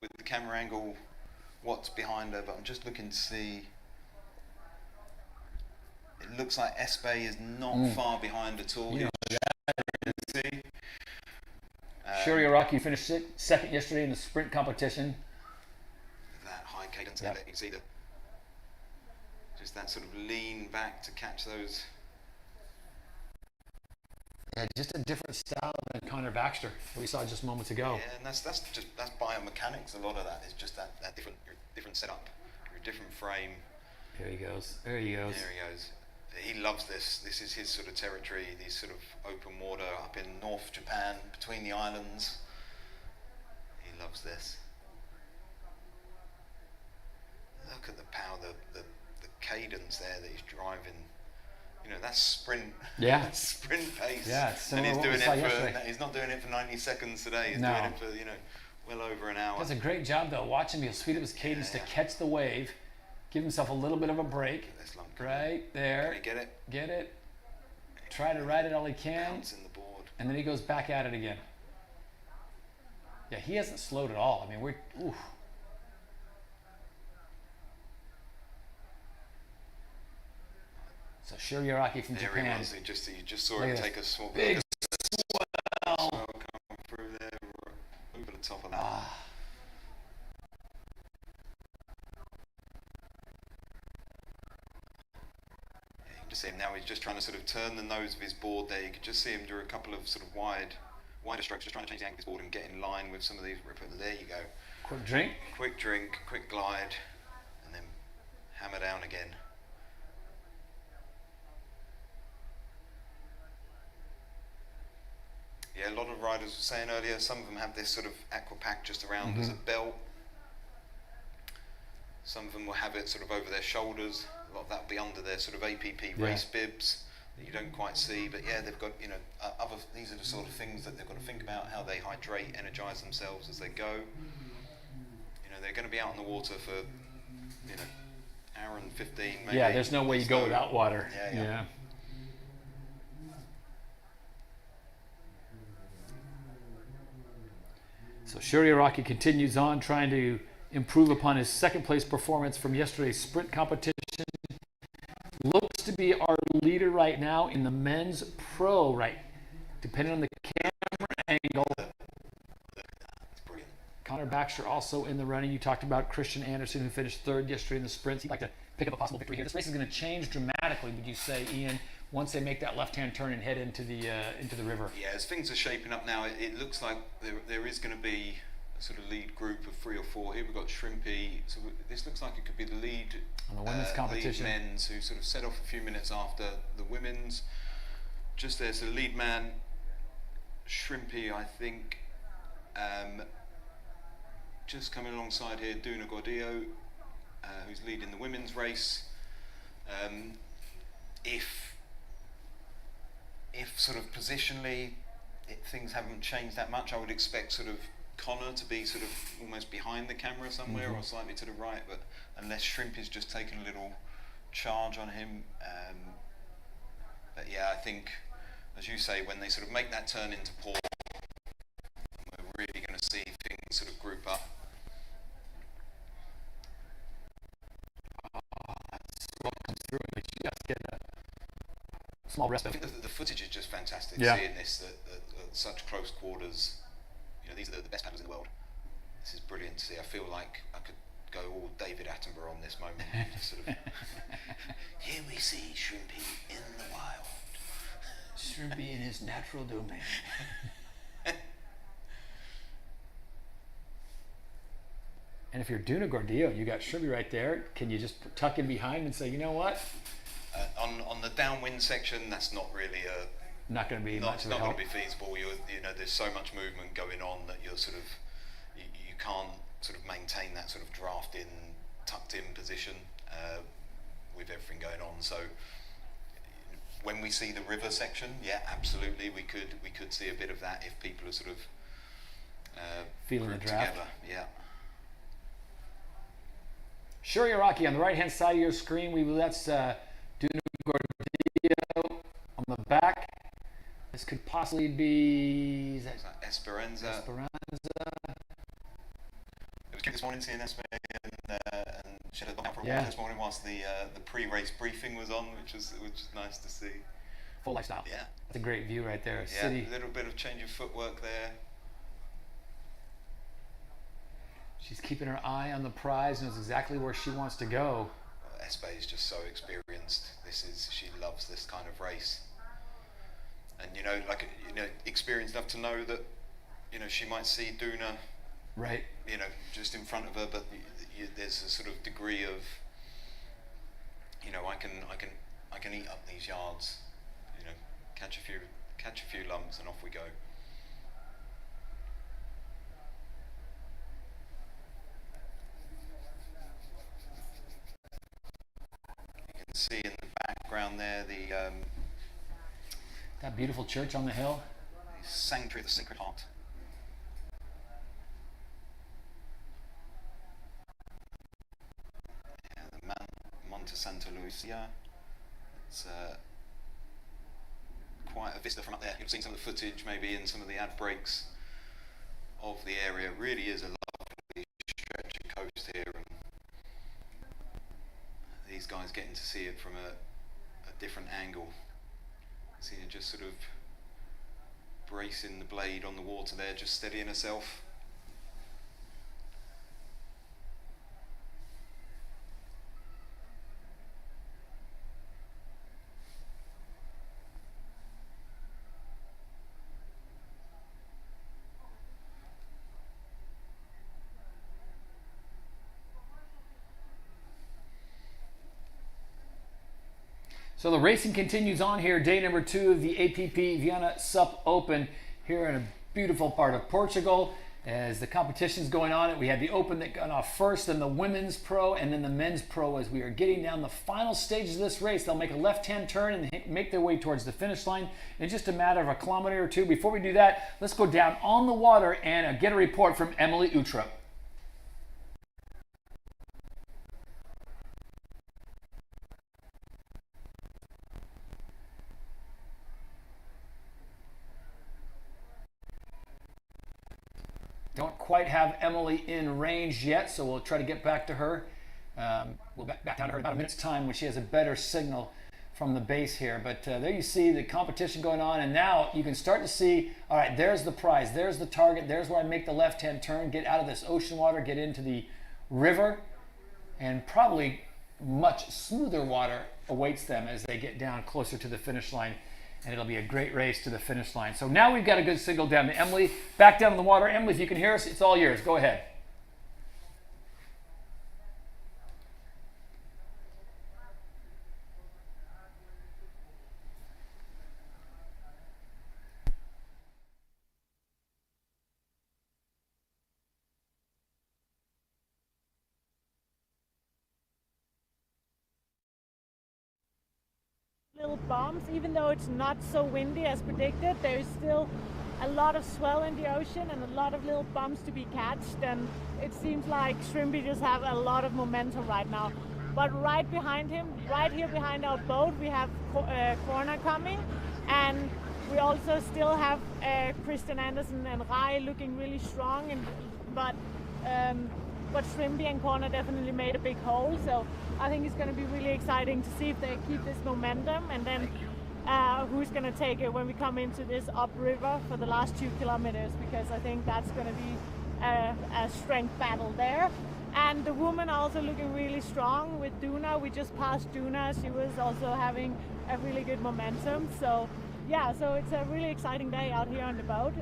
with the camera angle what's behind her. But I'm just looking to see. It looks like Espe is not far behind at all. Shuri Araki finished second yesterday in the sprint competition. That high cadence, yep. You can see just that sort of lean back to catch those. Yeah, just a different style than Connor Baxter that we saw just moments ago. Yeah, and that's biomechanics. A lot of that is just that different setup, your different frame. There he goes. There he goes. There he goes. He loves this. This is his sort of territory. These sort of open water up in North Japan, between the islands. He loves this. Look at the power, the cadence there that he's driving. You know, that's sprint. Yeah. That's sprint pace. Yeah, it's and he's similar to doing what we it saw for. yesterday. He's not doing it for 90 seconds today. He's No. doing it for well over an hour. Does a great job though. Watch him. He'll speed up his cadence to catch the wave, give himself a little bit of a break. This lump. Right there. Can he get it? Get it. Try to ride it all he can, Bounce in the board. and then he goes back at it again. Yeah, he hasn't slowed at all. I mean, oof. So Shuriaraki from There Japan. he was. You just saw Look him at take a small big swell come through there over the top of that. Yeah, you can just see him now. He's just trying to sort of turn the nose of his board there. You can just see him do a couple of sort of wider strokes, just trying to change the angle of his board and get in line with some of these. There you go. Quick drink. Quick drink, quick glide, and then hammer down again. Yeah, a lot of riders were saying earlier, some of them have this sort of aqua pack just around as a belt. Some of them will have it sort of over their shoulders. A lot of that will be under their sort of APP race bibs that you don't quite see. But yeah, they've got, these are the sort of things that they've got to think about, how they hydrate, energize themselves as they go. They're going to be out in the water for, hour and 15 maybe. Yeah, there's no way you go without water. Yeah. So Shuriaraki continues on trying to improve upon his second place performance from yesterday's sprint competition. Looks to be our leader right now in the men's pro, right? Depending on the camera angle. That's brilliant. Connor Baxter also in the running. You talked about Christian Anderson, who finished third yesterday in the sprints. He'd like to pick up a possible victory here. This race is going to change dramatically, would you say, Ian, once they make that left-hand turn and head into the river? Yeah, as things are shaping up now, it looks like there is going to be a sort of lead group of 3 or 4. Here we've got Shrimpy. So this looks like it could be the lead On the women's competition. lead men's, who sort of set off a few minutes after the women's. Just there, so the lead man, Shrimpy, I think. Just coming alongside here, Duna Gordillo, who's leading the women's race. If sort of positionally things haven't changed that much, I would expect sort of Connor to be sort of almost behind the camera somewhere or slightly to the right, but unless Shrimp is just taking a little charge on him. But yeah, I think, as you say, when they sort of make that turn into port, we're really going to see things sort of group up. What comes through, and you guys get a small rest I of think the footage is just fantastic. Yeah. Seeing this at such close quarters. These are the best paddlers in the world. This is brilliant to see. I feel like I could go all David Attenborough on this moment. Just sort of, here we see Shrimpy in the wild. Shrimpy in his natural domain. And if you're Duna Gordillo, you got Shrimpy right there. Can you just tuck in behind and say, you know what? On the downwind section, that's not really Not going to be much of a not help. going to be feasible. There's so much movement going on that you're sort of you can't sort of maintain that sort of draft in, tucked in position with everything going on. So when we see the river section, yeah, absolutely, we could see a bit of that if people are sort of Feeling the grouped draft. together. Yeah. Shuriaraki on the right-hand side of your screen. That's Duna Gordillo on the back. This could possibly be Esperanza. It was good this morning seeing Esme and she had a out for a walk this morning whilst the pre-race briefing was on, which was nice to see. Full lifestyle. Yeah. That's a great view right there. Yeah, City. a little bit of change of footwork there. She's keeping her eye on the prize, knows exactly where she wants to go. Espe is just so experienced. She loves this kind of race. and experienced enough to know that she might see Duna Right. just in front of her, but there's a sort of degree of I can eat up these yards, catch a few lumps and off we go. You can see in the background there That beautiful church on the hill. the Sanctuary of the Sacred Heart. Yeah, the Monte Santa Lucia. It's quite a vista from up there. You've seen some of the footage maybe in some of the ad breaks of the area. It really is a lovely stretch of coast here, and these guys getting to see it from a different angle. See her just sort of bracing the blade on the water there, just steadying herself. So the racing continues on here, day number 2 of the APP Viana Sup Open here in a beautiful part of Portugal. As the competition's going on, we had the Open that got off first, then the Women's Pro, and then the Men's Pro. As we are getting down the final stages of this race, they'll make a left-hand turn and make their way towards the finish line in just a matter of a kilometer or two. Before we do that, let's go down on the water and get a report from Emily Uttrup. Don't quite have Emily in range yet, so we'll try to get back to her. We'll back down to her in about a minute's time when she has a better signal from the base here. But there you see the competition going on, and now you can start to see, all right, there's the prize, there's the target, there's where I make the left-hand turn, get out of this ocean water, get into the river, and probably much smoother water awaits them as they get down closer to the finish line. And it'll be a great race to the finish line. So now we've got a good signal down to Emily. Back down in the water. Emily, if you can hear us, it's all yours. Go ahead. Little bumps, even though it's not so windy as predicted, there's still a lot of swell in the ocean and a lot of little bumps to be catched, and it seems like Shrimpy just have a lot of momentum right now. But right behind him, right here behind our boat, we have Corner coming, and we also still have Christian Andersen and Rai looking really strong, but Shrimpy and Corner definitely made a big hole, so I think it's going to be really exciting to see if they keep this momentum, and then who's going to take it when we come into this upriver for the last 2 kilometers, because I think that's going to be a strength battle there. And the women are also looking really strong with Duna. We just passed Duna. She was also having a really good momentum. So yeah, so it's a really exciting day out here on the boat.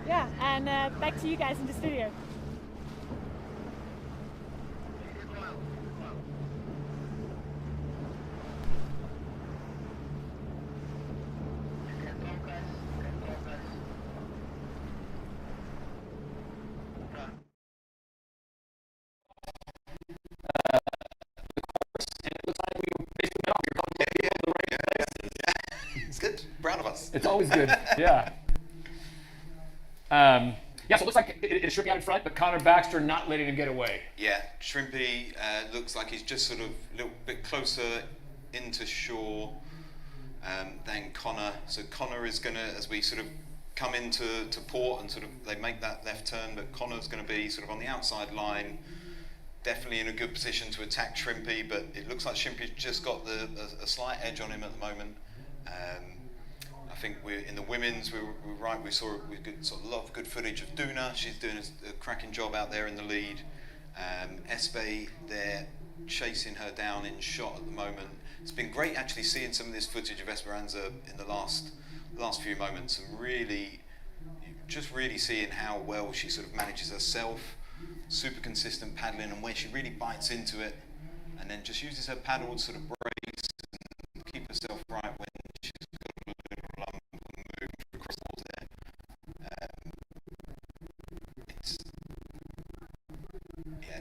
Yeah, and back to you guys in the studio. It's good. Proud of us. It's always good. Yeah. Yeah, so it looks like it's Shrimpy out in front, but Connor Baxter not letting him get away. Yeah, Shrimpy looks like he's just sort of a little bit closer into shore than Connor. So Connor is going to, as we sort of come into port and sort of they make that left turn, but Connor's going to be sort of on the outside line, definitely in a good position to attack Shrimpy, but it looks like Shrimpy's just got a slight edge on him at the moment. I think we're in the women's. We're right. We got sort of a lot of good footage of Duna. She's doing a cracking job out there in the lead. Espe, they're chasing her down in shot at the moment. It's been great actually seeing some of this footage of Esperanza in the last the last few moments, and really seeing how well she sort of manages herself, super consistent paddling, and where she really bites into it, and then just uses her paddle to sort of brace and keep herself right when she's got a little lump and move across the water.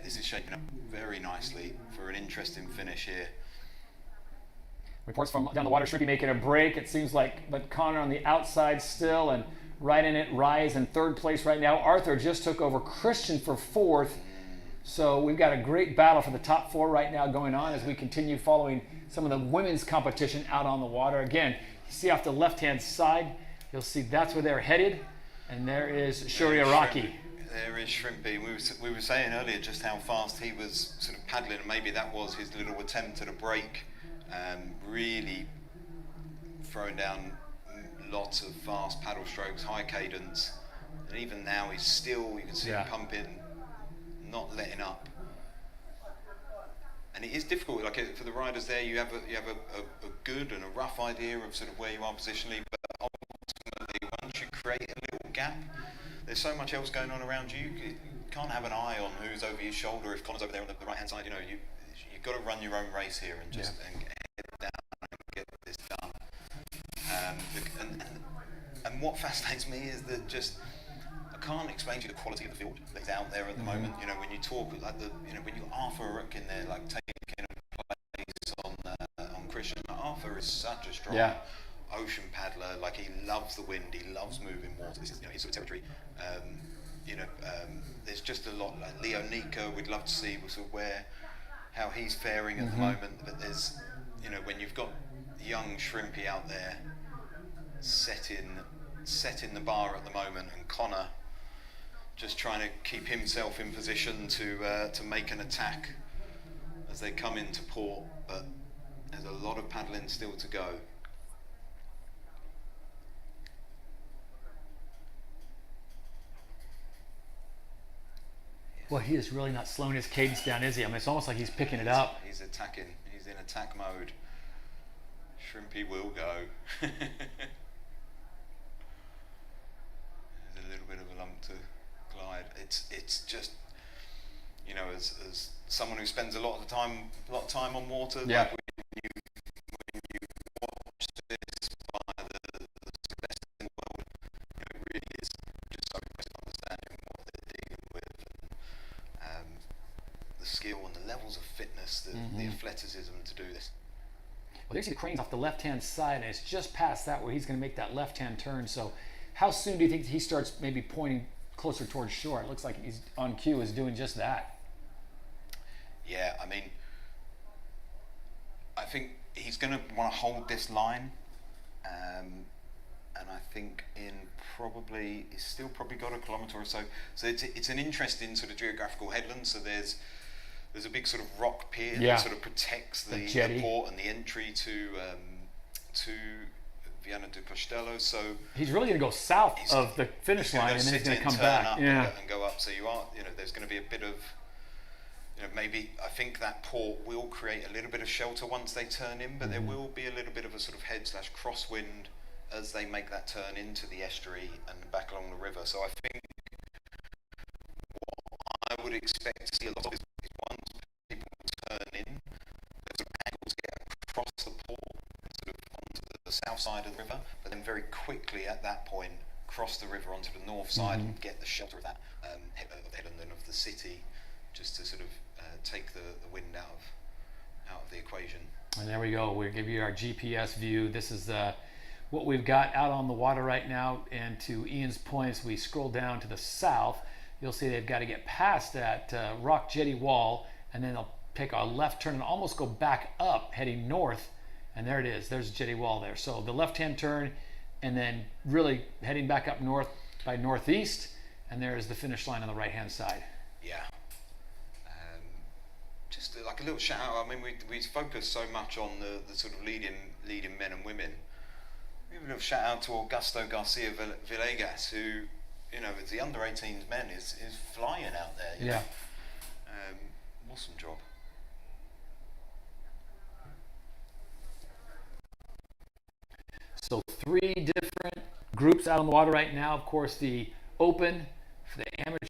This is shaping up very nicely for an interesting finish here. Reports from down the water, Shrimpy making a break. It seems like, but Connor on the outside still, and right in it, Rise in third place right now. Arthur just took over Christian for fourth. So we've got a great battle for the top four right now going on as we continue following some of the women's competition out on the water. Again, you see off the left-hand side, you'll see that's where they're headed. And there is Shuri Araki. There is Shrimpy. We were saying earlier just how fast he was sort of paddling, and maybe that was his little attempt at a break. Really throwing down lots of fast paddle strokes, high cadence, and even now he's still, you can see him pumping, not letting up. And it is difficult, like for the riders there, you have a good and a rough idea of sort of where you are positionally, but ultimately once you create a little gap, there's so much else going on around you. You can't have an eye on who's over your shoulder. If Connor's over there on the right hand side, you've got to run your own race here and just and head down and get this done. And what fascinates me is that I can't explain to you the quality of the field that's out there at the moment. When you talk like when you got Arthur Rook in there, like taking a place on Christian. Arthur is such a strong ocean paddler. Like he loves the wind, he loves moving water. This is his sort of territory. There's just a lot. Like Leo Nika, we'd love to see sort of how he's faring at the moment. But there's when you've got young Shrimpy out there setting the bar at the moment, and Connor just trying to keep himself in position to make an attack as they come into port. But there's a lot of paddling still to go. Well, he is really not slowing his cadence down, is he? I mean, it's almost like he's picking it up. He's attacking. He's in attack mode. Shrimpy will go. There's a little bit of a lump to glide. It's just, as someone who spends a lot of time on water, like when you watch this by the best in the world, it really is just so impressive understanding what they're dealing with, and the skill and the levels of fitness, the athleticism to do this. Well, there's the cranes off the left-hand side, and it's just past that where he's going to make that left-hand turn. So how soon do you think he starts maybe pointing closer towards shore? It looks like he's on cue is doing just that. Yeah, I mean, I think he's going to want to hold this line, and I think he's still probably got a kilometre or so. So it's an interesting sort of geographical headland. So there's a big sort of rock pier that sort of protects the port and the entry to Viana do Castelo. So he's really going to go south of the finish line, and then he's going to come back. And go up. So there's going to be a bit of, maybe I think that port will create a little bit of shelter once they turn in, but there will be a little bit of a sort of head/crosswind as they make that turn into the estuary and back along the river. So I think what I would expect to see a lot of is once people turn in, there's an angle to get across the port, sort of onto the south side of the river, but then very quickly at that point cross the river onto the north side and get the shelter of that headland and of the city, just to sort of take the wind out of the equation. And there we go. We'll give you our GPS view. This is what we've got out on the water right now. And to Ian's point, as we scroll down to the south, you'll see they've got to get past that rock jetty wall, and then they'll take a left turn and almost go back up, heading north. And there it is. There's the jetty wall there. So the left-hand turn, and then really heading back up north by northeast, and there is the finish line on the right-hand side. Yeah. Just like a little shout out. I mean, we focus so much on the sort of leading men and women. Give a little shout out to Augusto Garcia Villegas, who, as the under 18s men is flying out there. You know? Awesome job. So 3 different groups out on the water right now. Of course, the Open for the amateurs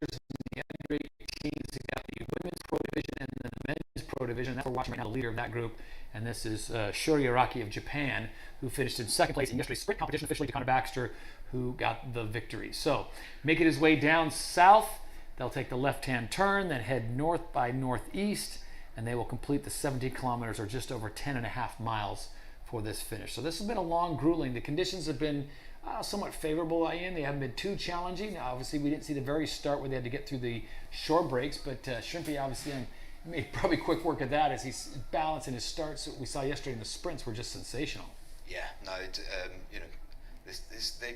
and the under 18s. You got the women's pro division and then the men's pro division. That's what we're watching right now, the leader of that group. And this is Shuri Araki of Japan, who finished in second place in yesterday's sprint competition, officially to Connor Baxter, who got the victory. So making his way down south, they'll take the left-hand turn, then head north by northeast, and they will complete the 17 kilometers, or just over 10.5 miles for this finish. So this has been a long, grueling. The conditions have been somewhat favorable, Ian. They haven't been too challenging. Now, obviously, we didn't see the very start where they had to get through the shore breaks, but Shrimpy obviously made probably quick work of that as he's balancing his starts that we saw yesterday in the sprints were just sensational. Yeah, no, you know, they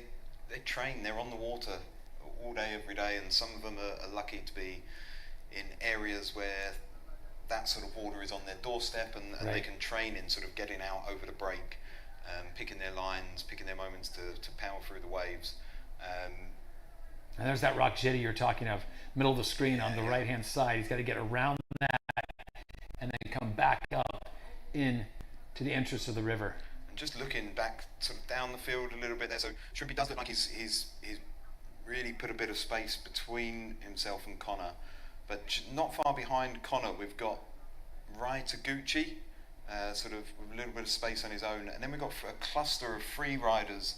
train. They're on the water all day, every day, and some of them are lucky to be in areas where that sort of water is on their doorstep, and Right. they can train in sort of getting out over the break, picking their lines, picking their moments to power through the waves. And there's that rock jetty you're talking of, middle of the screen on the right-hand side. He's got to get around that and then come back up in to the entrance of the river. And just looking back sort of down the field a little bit there, so Shrimpy does look like he's really put a bit of space between himself and Connor, but not far behind Connor we've got Rai Taguchi, sort of with a little bit of space on his own, and then we've got a cluster of free riders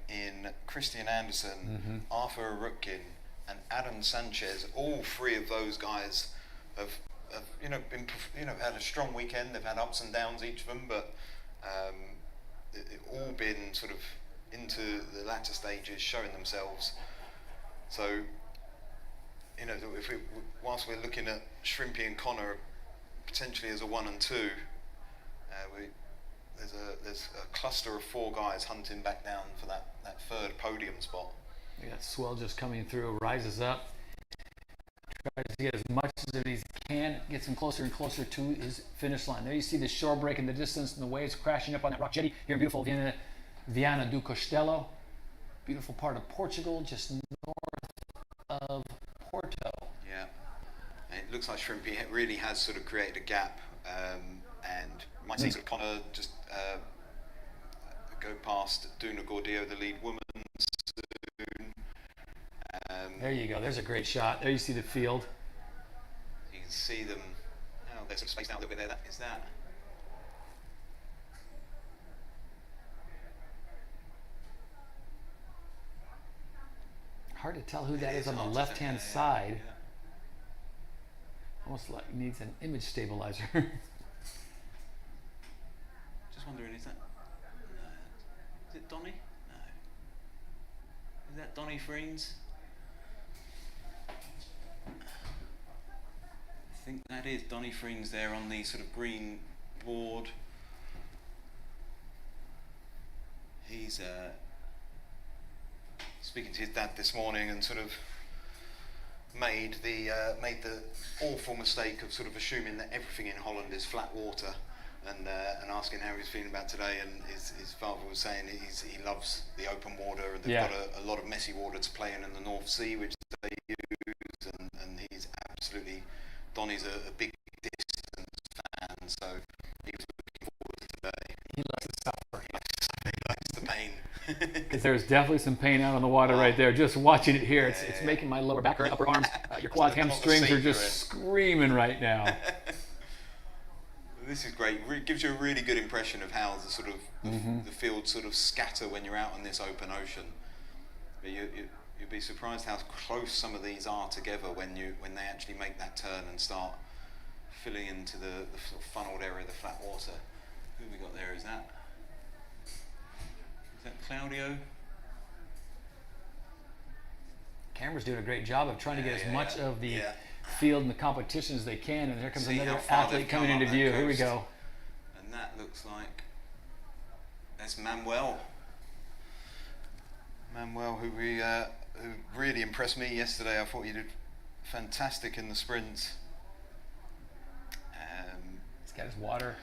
in Christian Andersen, Arthur Rutkin, and Adam Sanchez. All 3 of those guys have had a strong weekend. They've had ups and downs, each of them, but they've all been sort of into the latter stages, showing themselves. So, you know, whilst we're looking at Shrimpy and Connor potentially as a 1 and 2, there's a cluster of 4 guys hunting back down for that 3rd podium spot. We got Swell just coming through, rises up, tries to get as much as he can, gets him closer and closer to his finish line. There you see the shore break in the distance and the waves crashing up on that rock jetty here in beautiful Viana do Castelo. Beautiful part of Portugal, just north of Porto. Yeah, and it looks like Shrimpy really has sort of created a gap, and might see sort of Connor just go past Duna Gordillo, the lead woman, soon. There you go. There's a great shot. There you see the field. You can see them. Oh, there's some space out a little bit there. That is that. Hard to tell who that is on the left-hand side. Yeah. Almost like needs an image stabilizer. Just wondering, is it Donny? No. Is that Donny Freens? I think that is Donny Freens there on the sort of green board. He's speaking to his dad this morning and sort of made the awful mistake of sort of assuming that everything in Holland is flat water, and asking how he was feeling about today, and his father was saying he loves the open water, and they've got a lot of messy water to play in the North Sea, which they use, and he's absolutely, Donny's a big distance fan, so he was looking forward to today. He likes to suffer. He likes the pain. Because there's definitely some pain out on the water right there. Just watching it here, it's making my lower back hurt, upper arms, your quad hamstrings are just screaming right now. This is great. It gives you a really good impression of how the sort of the fields sort of scatter when you're out on this open ocean. But you'd be surprised how close some of these are together when they actually make that turn and start filling into the sort of funneled area of the flat water. Who we got there? Is that Claudio? Camera's doing a great job of trying to get as much of the field and the competition as they can, and there comes another athlete coming into view. Here we go. And that looks like that's Manuel. Manuel, who really impressed me yesterday. I thought he did fantastic in the sprints. He's got his water.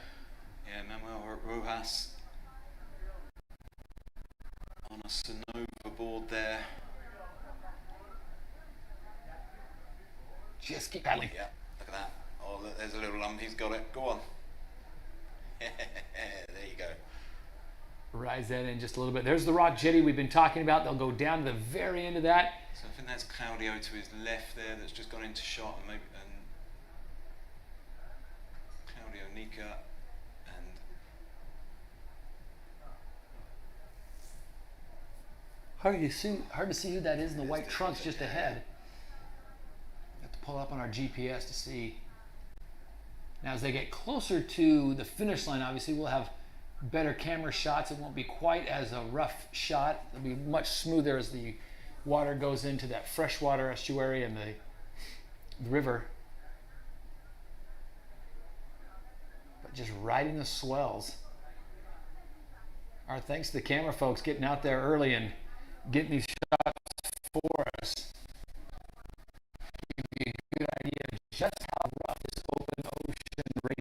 Yeah, Manuel Rojas on a Sonova board there. Just keep paddling. Yeah, look at that. Oh, look, there's a little lump. He's got it. Go on. There you go. rise that in just a little bit. There's the rock jetty we've been talking about. They'll go down to the very end of that. So I think that's Claudio to his left there that's just gone into shot, and Claudio Nika and hard to see who that is in the white trunks just ahead. Have to pull up on our GPS to see. Now as they get closer to the finish line, obviously we'll have better camera shots. It won't be quite as a rough shot. It'll be much smoother as the water goes into that freshwater estuary and the river. But just riding the swells. Our thanks to the camera folks getting out there early and getting these shots for us. Give you a good idea of just how rough this open ocean race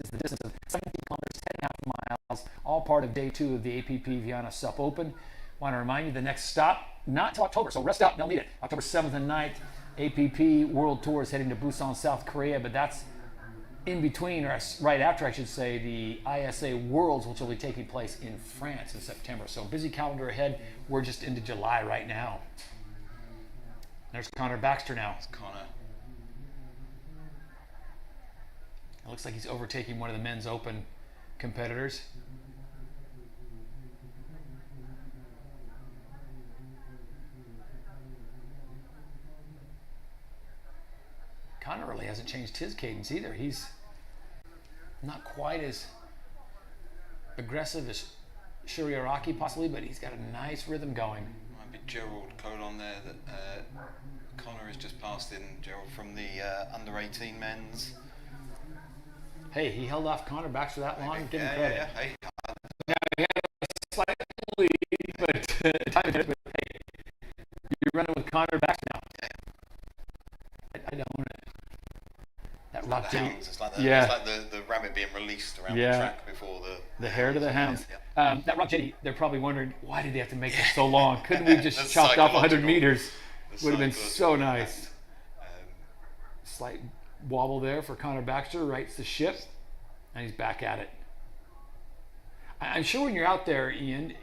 is. The distance of 17 kilometers, 10.5 miles, all part of day 2 of the APP Viana Sup Open. Want to remind you the next stop, not till October, so rest up, don't need it. October 7th and 9th, APP World Tour is heading to Busan, South Korea, but that's in between, or right after I should say, the ISA Worlds, which will be taking place in France in September. So busy calendar ahead. We're just into July right now. There's Connor Baxter now. it's Connor. It looks like he's overtaking one of the men's open competitors. Connor really hasn't changed his cadence either. He's not quite as aggressive as Shuriaraki possibly, but he's got a nice rhythm going. Might be Gerald Colon there that Connor has just passed in. Gerald from the under 18 men's. Hey, he held off Connor Baxter that long. Give him credit. Hey, Now he had a slight lead, but hey, you're running with Connor Baxter now. I don't want it. That rock the jetty. hounds. It's like the, Yeah. it's like the rabbit being released around Yeah. the track before The hair to the hounds. Yeah. That rock jetty, they're probably wondering, why did they have to make this so long? Couldn't we just That's chopped off 100 psychological. meters? The Would have been so psychological nice. impact. Slight wobble there for Connor Baxter, rights the ship, and he's back at it. I'm sure when you're out there, Ian,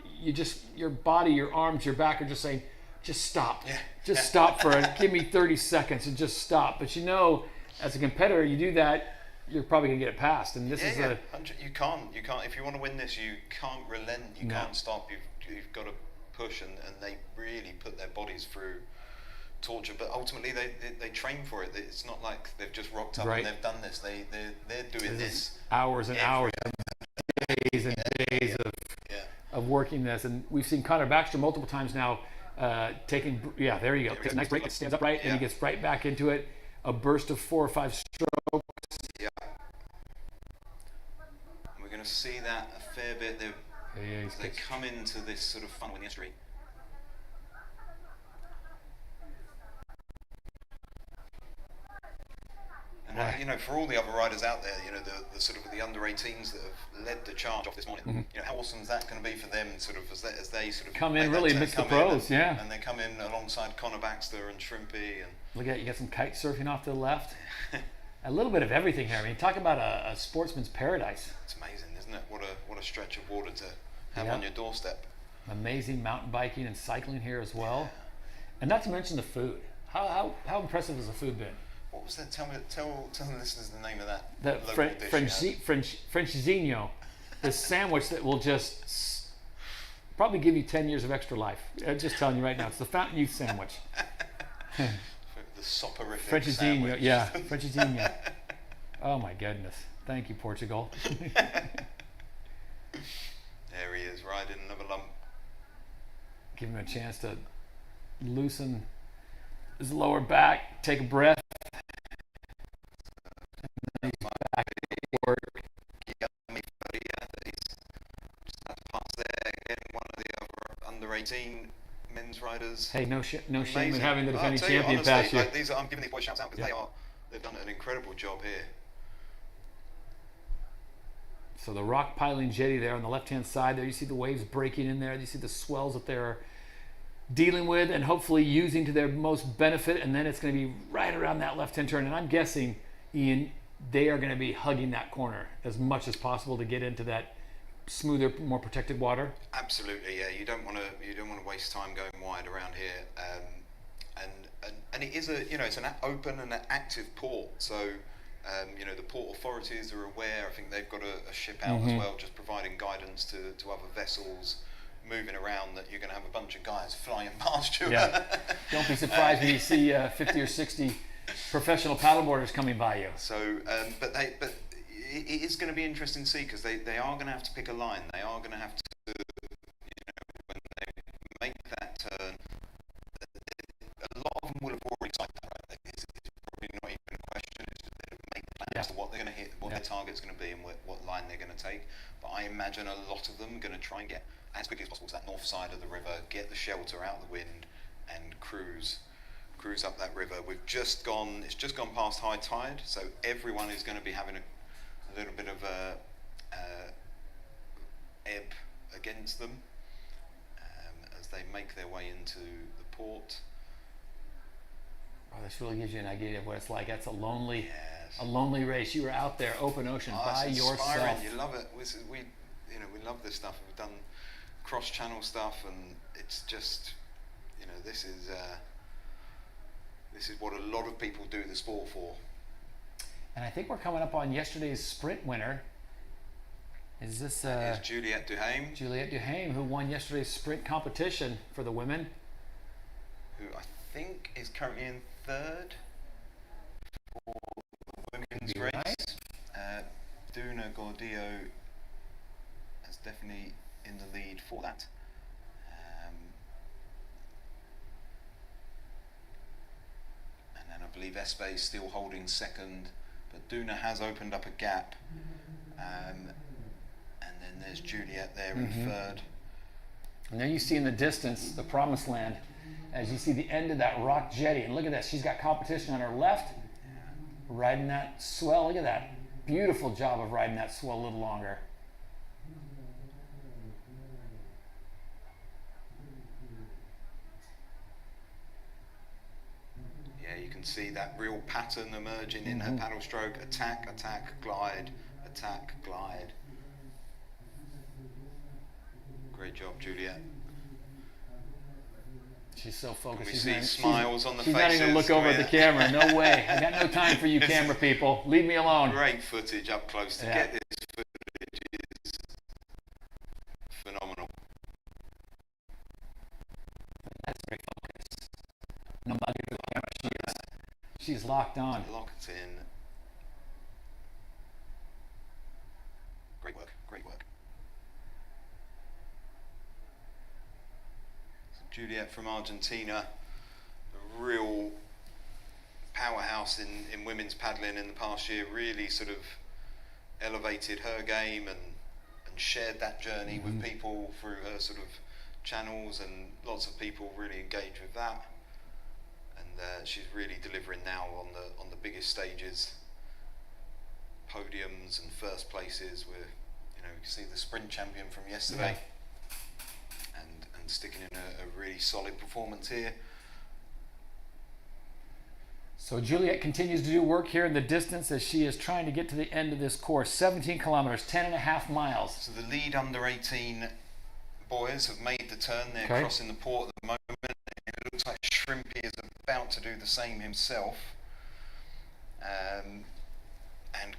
your body, your arms, your back are just saying, just stop. Yeah. Just stop for it. Give me 30 seconds and just stop. But you know, as a competitor, you do that, you're probably gonna get it past. And this is a you can't. If you want to win this, you can't relent. You can't stop. You've got to push, and they really put their bodies through torture. But ultimately, they train for it. It's not like they've just rocked up Right. and they've done this. They're doing this hours and hours, days and days of working this. And we've seen Connor Baxter multiple times now taking. Yeah, there you go. Takes a nice break. It stands upright and he gets right back into it. A burst of 4 or 5 strokes. Yeah. And we're going to see that a fair bit. They come into this sort of fun with the estuary. And for all the other riders out there, the sort of the under 18s that have led the charge off this morning, how awesome is that going to be for them? Sort of as they sort of come in really amidst the pros, and they come in alongside Connor Baxter and Shrimpy and. Look at it, you got some kite surfing off to the left. A little bit of everything here. I mean, talk about a sportsman's paradise. It's amazing, isn't it? What a stretch of water to have on your doorstep. Amazing mountain biking and cycling here as well. And not to mention the food. How impressive has the food been? What was that? Tell the listeners the name of that. The Frenchino, the sandwich that will just probably give you 10 years of extra life. I'm just telling you right now, it's the Fountain Youth sandwich. The soporific Frenchino, sandwich. yeah, Frenchino. Oh my goodness. Thank you, Portugal. There he is, riding another lump. Give him a chance to loosen his lower back, take a breath. And then he's back to work. One of the other under 18 men's riders. Hey, no shame in Amazing. having the defending I'll tell you, champion honestly, pass you. like, I'm giving these boys shouts out because they've done an incredible job here. So the rock piling jetty there on the left-hand side there, you see the waves breaking in there. You see the swells that they're dealing with and hopefully using to their most benefit. And then it's going to be right around that left-hand turn. And I'm guessing, Ian, they are going to be hugging that corner as much as possible to get into that smoother, more protected water? Absolutely, yeah. You don't want to waste time going wide around here. And it is it's an open and an active port. So the port authorities are aware. I think they've got a ship out as well, just providing guidance to other vessels moving around, that you're going to have a bunch of guys flying past you. Yeah. Don't be surprised when you see 50 or 60 professional paddleboarders coming by you. So, but it is going to be interesting to see, because they are going to have to pick a line. They are going to have to, when they make that turn, a lot of them will have already decided that, right? It's probably not even a question. It's just they make plans as to what they're going to hit, what their target's going to be, and what line they're going to take. But I imagine a lot of them are going to try and get as quickly as possible to that north side of the river, get the shelter out of the wind, and cruise up that river. It's just gone past high tide, so everyone is going to be having a little bit of a ebb against them as they make their way into the port. Oh, this really gives you an idea of what it's like. That's a lonely race. You were out there, open ocean, by yourself. You love it. We love this stuff. We've done cross-channel stuff, and it's just, this is what a lot of people do the sport for. And I think we're coming up on yesterday's sprint winner. Is this is Juliette Duhaime? Juliette Duhaime, who won yesterday's sprint competition for the women. Who I think is currently in third for the women's race. Right. Duna Gordillo is definitely in the lead for that. And then I believe Espe is still holding second, but Duna has opened up a gap. And then there's Juliette there in third. And then you see in the distance the promised land, as you see the end of that rock jetty. And look at that, she's got competition on her left, riding that swell. Look at that. Beautiful job of riding that swell a little longer. Yeah, you can see that real pattern emerging in her paddle stroke. Attack, attack, glide, attack, glide. Great job, Juliette. She's so focused. We see smiles on the faces. She's not even look over at the camera. No way. I got no time for you camera people. Leave me alone. Great footage up close to get this footage is phenomenal. That's very focused. No bugger to the camera. She's locked on. Locked in. Great work. Great work. Juliette from Argentina, a real powerhouse in women's paddling in the past year, really sort of elevated her game and shared that journey with people through her sort of channels, and lots of people really engaged with that. And she's really delivering now on the biggest stages, podiums and first places. Where you can see the sprint champion from yesterday. Yeah. And sticking in a really solid performance here. So Juliette continues to do work here in the distance as she is trying to get to the end of this course. 17 kilometers, 10.5 miles. So the lead under 18 boys have made the turn. They're crossing the port at the moment. It looks like Shrimpy is about to do the same himself. And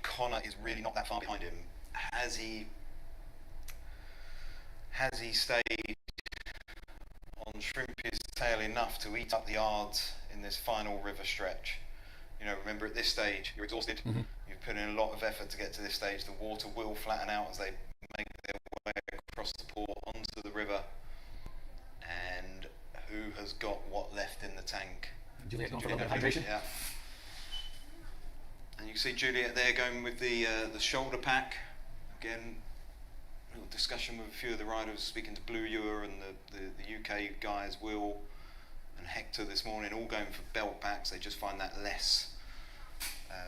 Connor is really not that far behind him. Has he stayed on Shrimpy's tail enough to eat up the yards in this final river stretch? Remember, at this stage you're exhausted. You've put in a lot of effort to get to this stage. The water will flatten out as they make their way across the port onto the river. And who has got what left in the tank? Juliette's going for a little bit of hydration. Yeah. And you can see Juliette there going with the shoulder pack. Again, little discussion with a few of the riders, speaking to Blue Ewer and the UK guys, Will and Hector this morning, all going for belt packs. They just find that less,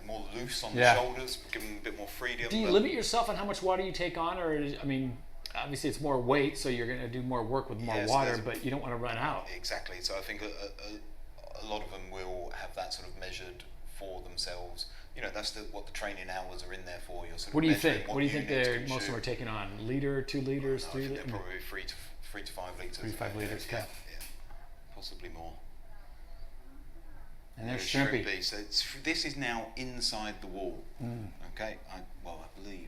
more loose on the shoulders, give them a bit more freedom. Do you limit yourself on how much water you take on, or obviously it's more weight, so you're going to do more work with more water, but you don't want to run out. Exactly. So I think a lot of them will have that sort of measured for themselves. you know, that's what the training hours are in there for. You're sort of What do you measuring think? what What do you think units most of them are taking on? Liter, 2 liters, I 3 think liters? they're probably 3 to 5 litres. 3 to 5 liters, okay. Yeah, possibly more. And there's shrimpy. So this is now inside the wall. Okay, I believe.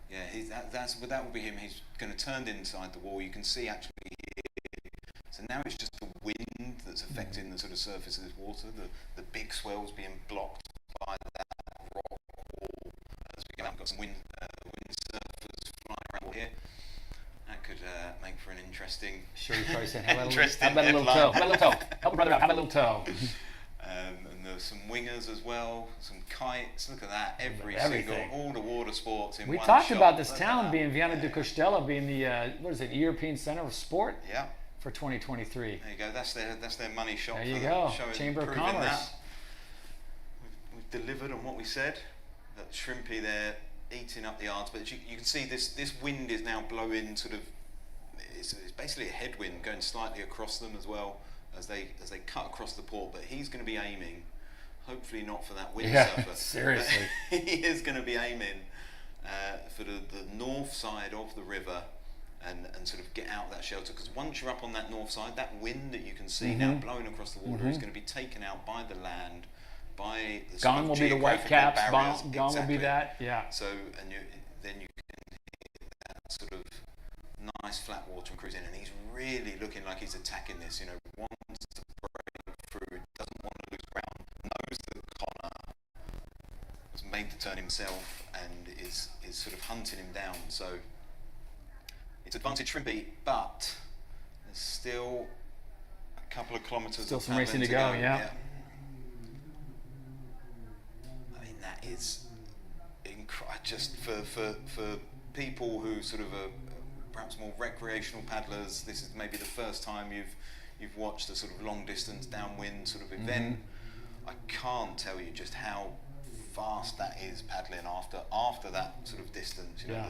Yeah, that will be him. He's going to turn inside the wall. You can see actually here. So now it's just the wind that's affecting the sort of surface of this water. The big swells being blocked by that rock wall. As we go out, we've got some windsurfers flying around here. That could make for an interesting. Sure, you probably said, how about interesting a little toe? How about a little toe? Help a brother out. How about a little toe? And there's some wingers as well, some kites. Look at that! Everything. All the water sports in We one talked shot. about this Look town at being Viana that. do Castelo being the European Center of Sport Yeah. for 2023. There you go. That's their money shot. There you for go. showing, Chamber of proving Commerce. that. We've delivered on what we said. That shrimpy there eating up the yards, but you can see this wind is now blowing sort of. It's basically a headwind going slightly across them as well as they cut across the port. But he's going to be aiming. Hopefully not for that windsurfer. Yeah, seriously. He is going to be aiming for the north side of the river and sort of get out of that shelter, because once you're up on that north side, that wind that you can see now blowing across the water is going to be taken out by the land, by the Gone will be the white caps. barriers. Gone will be Exactly. that. Yeah. So then you can hit that sort of nice flat water and cruise in, and he's really looking like he's attacking this. You know, wants to break through, doesn't want to lose ground, knows that Connor has made the turn himself and is sort of hunting him down. So it's advantage shrimpy, but there's still a couple of kilometres. Still of some racing paddling to go, yeah. I mean, that is just for people who sort of are perhaps more recreational paddlers. This is maybe the first time you've watched a sort of long distance downwind sort of event. I can't tell you just how fast that is paddling after that sort of distance. You know,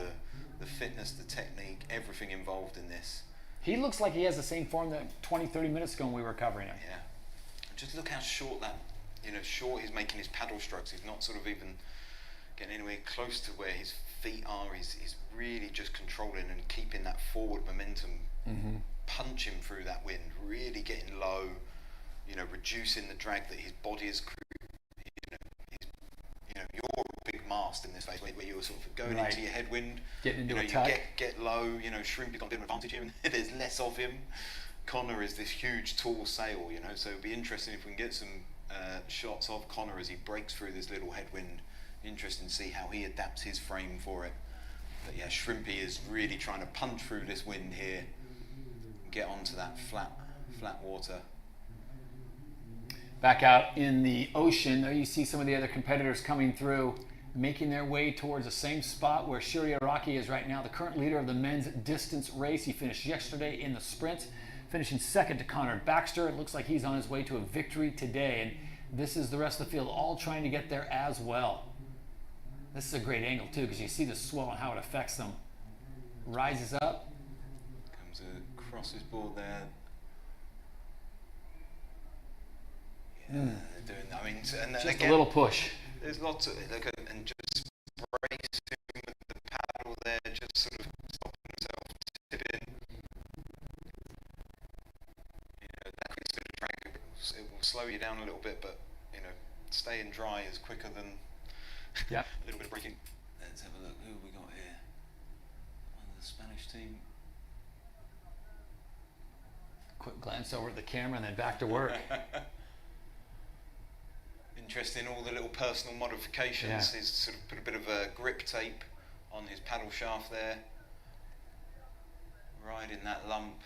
the fitness, the technique, everything involved in this. He looks like he has the same form that 20, 30 minutes ago when we were covering him. Yeah. Just look how short short he's making his paddle strokes. He's not sort of even getting anywhere close to where his feet are. He's really just controlling and keeping that forward momentum, punching through that wind, really getting low, reducing the drag that his body is you're a big mast in this phase where you're sort of going into your headwind, getting into a you tuck. get low, Shrimpy got a bit of advantage here, and there's less of him. Connor is this huge tall sail, so it'll be interesting if we can get some shots of Connor as he breaks through this little headwind. Interesting to see how he adapts his frame for it. But yeah, Shrimpy is really trying to punch through this wind here, get onto that flat water. Back out in the ocean, there you see some of the other competitors coming through, making their way towards the same spot where Shuri Araki is right now, the current leader of the men's distance race. He finished yesterday in the sprint, finishing second to Connor Baxter. It looks like he's on his way to a victory today, and this is the rest of the field all trying to get there as well. This is a great angle too, because you see the swell and how it affects them. Rises up. Comes across his board there. Yeah, they're doing that. I mean, and Just again, a little push. There's lots of and just bracing with the paddle there, just sort of stopping himself tipping. That quick sort of drag, it will slow you down a little bit, but staying dry is quicker than Yep. a little bit of braking. Let's have a look. Who have we got here? One of the Spanish team. Quick glance over at the camera and then back to work. Interesting, all the little personal modifications. Yeah. He's sort of put a bit of a grip tape on his paddle shaft there, riding that lump.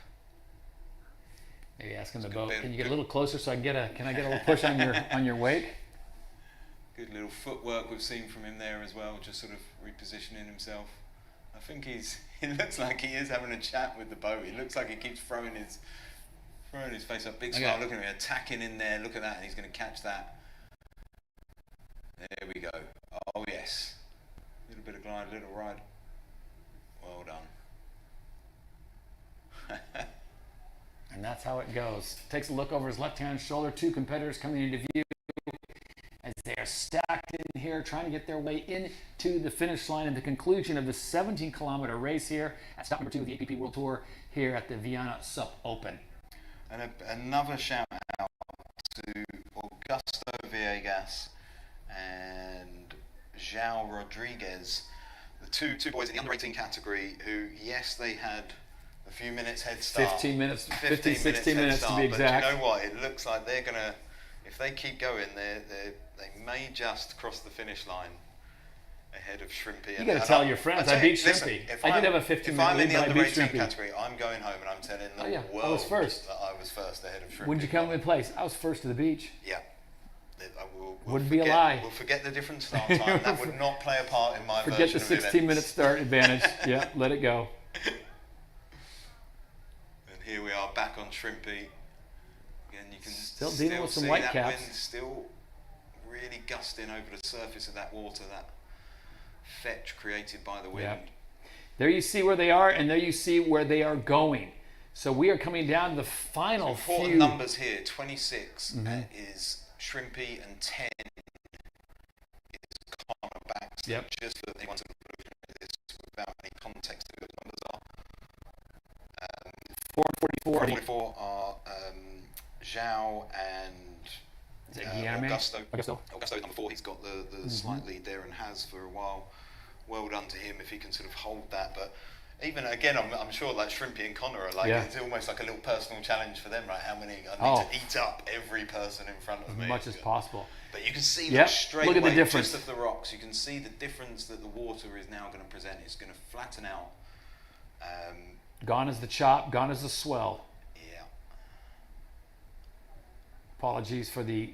Maybe asking the It's boat, good. can you get a little closer so I can I get a little push on your wake? Good little footwork we've seen from him there as well, just sort of repositioning himself. I think it looks like he is having a chat with the boat. He looks like he keeps throwing his face up. Big smile, looking at him, attacking in there. Look at that, and he's going to catch that. There we go. Oh yes. A little bit of glide, little ride. Well done. And that's how it goes. Takes a look over his left-hand shoulder. Two competitors coming into view as they are stacked in here, trying to get their way into the finish line and the conclusion of the 17-kilometer race here at stop number 2 of the APP World Tour here at the Viana Sup Open. And another shout out to Augusto Villegas and João Rodriguez, the two boys in the under 18 category who, yes, they had a few minutes head start. 16 minutes to be exact. But you know what? It looks like they're going to, if they keep going, they may just cross the finish line ahead of Shrimpy. You got to tell your friends, I beat Shrimpy. I did have a 15-minute lead, If I'm in the under 18 Shrimpy category, I'm going home and I'm telling the world I was first. that I was first ahead of Shrimpy. When did you come in place? I was first to the beach. Yeah. Wouldn't be a lie. We'll forget the different start time. That would not play a part in my Forget version the of 16-minute start advantage. Yeah, let it go. And here we are back on Shrimpy. Again, you can still dealing with some see white that caps. wind still really gusting over the surface of that water, that fetch created by the wind. Yep. There you see where they are, and there you see where they are going. So we are coming down to the final important few numbers here. 26 is Shrimpy and 10 is Connor back. So yep. Just for anyone to look at this without any context of those numbers are. 4 and 44. 44 are João and Augusto number 4. He's got the slight lead there and has for a while. Well done to him if he can sort of hold that. But even again, I'm sure like Shrimpy and Connor are like, it's almost like a little personal challenge for them, right? How many I need to eat up every person in front of me. As much as possible. But you can see that straight Look at away, the difference. just of the rocks. You can see the difference that the water is now going to present. It's going to flatten out. Gone is the chop, gone is the swell. Yeah. Apologies for the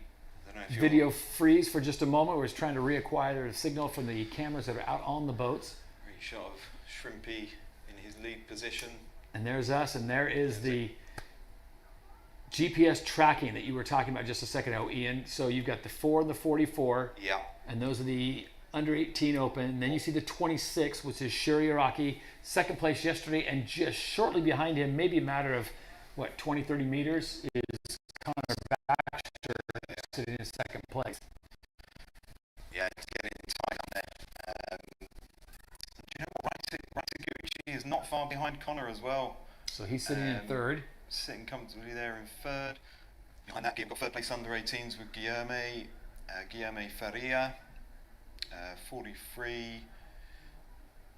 video freeze for just a moment. We're just trying to reacquire the signal from the cameras that are out on the boats. Great shot of Shrimpy in his lead position. And there's us, and there is the GPS tracking that you were talking about just a second ago, Ian. So you've got the 4 and the 44. Yeah. And those are the under 18 open. And then you see the 26, which is Shuri Araki, second place yesterday, and just shortly behind him, maybe a matter of, 20, 30 meters, is Connor Baxter sitting in second place. Yeah, it's getting tight on there. Do you know what? Raitaguchi is not far behind Connor as well. So he's sitting in third. Sitting comfortably there in third. Behind that, you've got third place under 18s with Guilherme Faria, 43.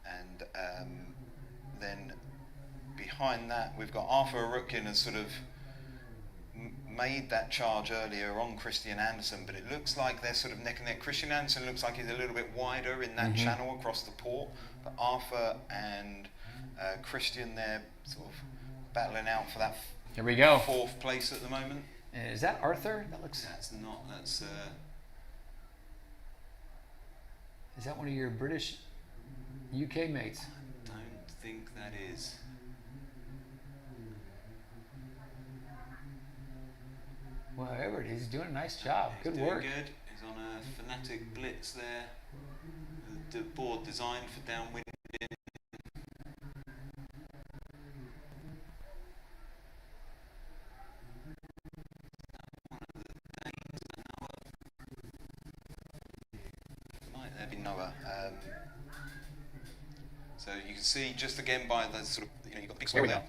And then behind that, we've got Arthur Arukin has sort of made that charge earlier on Christian Andersen, but it looks like they're sort of neck and neck. Christian Andersen looks like he's a little bit wider in that channel across the port, but Arthur and Christian, they're sort of battling out for that Here we go. fourth place at the moment. And is that Arthur? That looks. That's not. That's. Is that one of your British UK mates? Don't think that is. Whatever it is, he's doing a nice job. He's Good doing work. Good. He's on a Fanatic Blitz there. The board designed for downwind. Might there be Noah? So you can see just again by the sort of, you've got a big square there.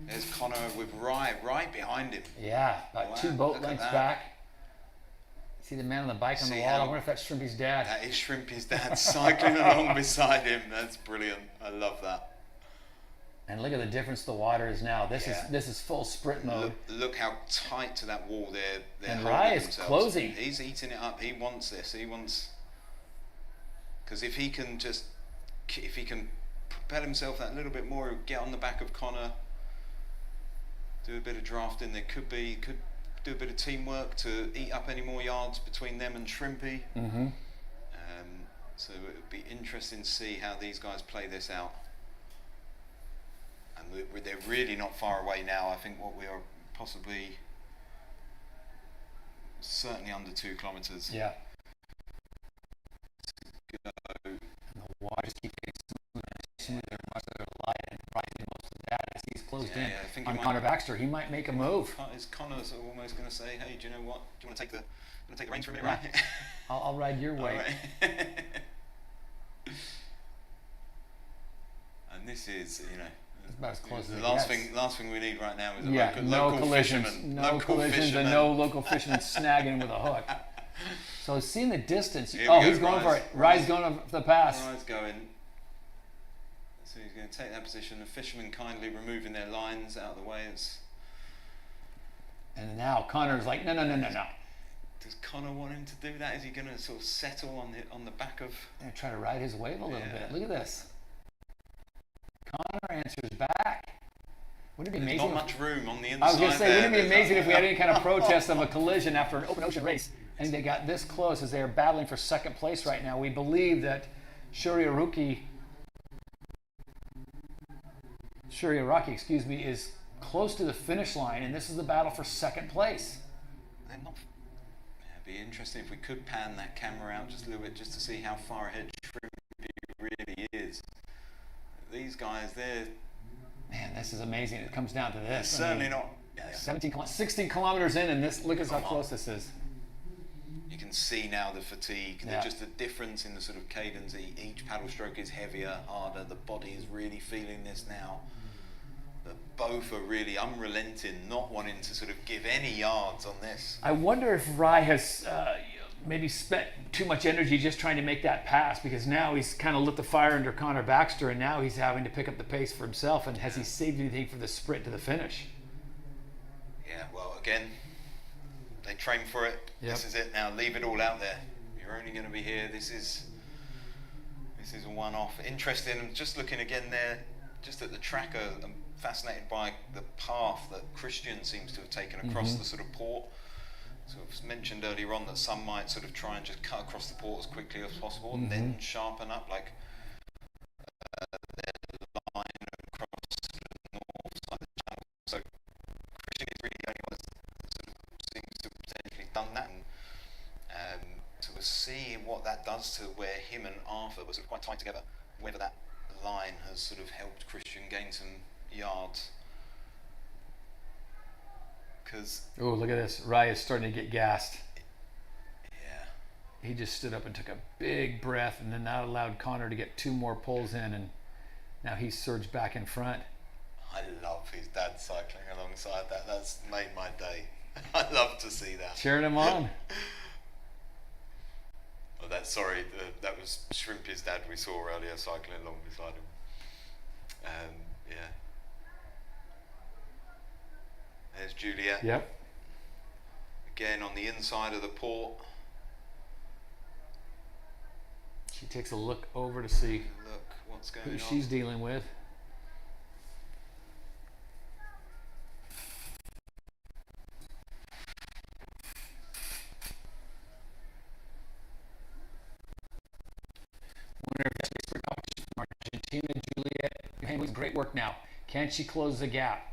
There's Connor with right behind him. Yeah, about 2 boat lengths back. See the man on the bike on the wall? I wonder if that's Shrimpy's dad. That is Shrimpy's dad cycling along beside him. That's brilliant. I love that. And look at the difference the water is now. This is full sprint mode. Look how tight to that wall they're and holding Rai is themselves. closing. He's eating it up. He wants this. He wants, because if he can propel himself that little bit more, get on the back of Connor, do a bit of drafting. There could do a bit of teamwork to eat up any more yards between them and Shrimpy. So it would be interesting to see how these guys play this out. And they're really not far away now. I think what we are possibly certainly under 2 kilometers. Yeah. Go. And the water just keeps getting smoother and smoother, much light, and rising most of that as he's closed Yeah, in yeah, I think he on might- Connor Baxter. He might make a move. Is Connor sort of almost going to say, hey, do you know what? Do you want to take the reins from me, Yeah. right? I'll ride your way. All right. And this is, About as close as the it last gets. thing we need right now is a Yeah, no local collisions, fisherman. no Local collisions, fisherman. and no local fishermen snagging with a hook. So seeing the distance. Here we Oh, go, he's going for Rise. it. Rise going for the pass. Rise going. So he's going to take that position. The fishermen kindly removing their lines out of the way. And now Connor's like, no. Does Connor want him to do that? Is he going to sort of settle on the back of? Gonna try to ride his wave a little Yeah. bit. Look at this. Connor answers back. Wouldn't it be There's amazing? not much room on the inside. I was going to say, there. wouldn't it be There's amazing if we had any kind of protest of a collision after an open ocean race and they got this close as they are battling for second place right now? We believe that Shuriaraki, is close to the finish line, and this is the battle for second place. It'd be interesting if we could pan that camera out just a little bit, just to see how far ahead Shrimpy really is. These guys, Man, this is amazing. It comes down to they're this. certainly not. Yeah. 16 kilometers in, and this, look at how close this is. You can see now the fatigue, Yeah. just the difference in the sort of cadence. Each paddle stroke is heavier, harder. The body is really feeling this now. But both are really unrelenting, not wanting to sort of give any yards on this. I wonder if Rye has maybe spent too much energy just trying to make that pass, because now he's kind of lit the fire under Connor Baxter, and now he's having to pick up the pace for himself. And has he saved anything for the sprint to the finish? Yeah, well, again, they train for it. Yep. This is it now. Leave it all out there. You're only going to be here. This is a one-off. Interesting. I'm just looking again there, just at the tracker. I'm fascinated by the path that Christian seems to have taken across the sort of port. So it was mentioned earlier on that some might sort of try and just cut across the port as quickly as possible and then sharpen up, like their line across the north side of the channel. So Christian is really the only one that sort of seems to have potentially done that. And so we'll see what that does to where him and Arthur were sort of quite tight together, whether that line has sort of helped Christian gain some yards. Oh, look at this. Rye is starting to get gassed. Yeah. He just stood up and took a big breath, and then that allowed Connor to get 2 more pulls in, and now he's surged back in front. I love his dad cycling alongside that. That's made my day. I love to see that. Cheering him on. Oh, that was Shrimpy's dad we saw earlier cycling along beside him. Yeah. There's Juliet. Yep. Again on the inside of the port. She takes a look over to see Look what's going who on. she's dealing with. Winner of yesterday's sprint competition from Argentina, Juliet. Handling great work now. Can she close the gap?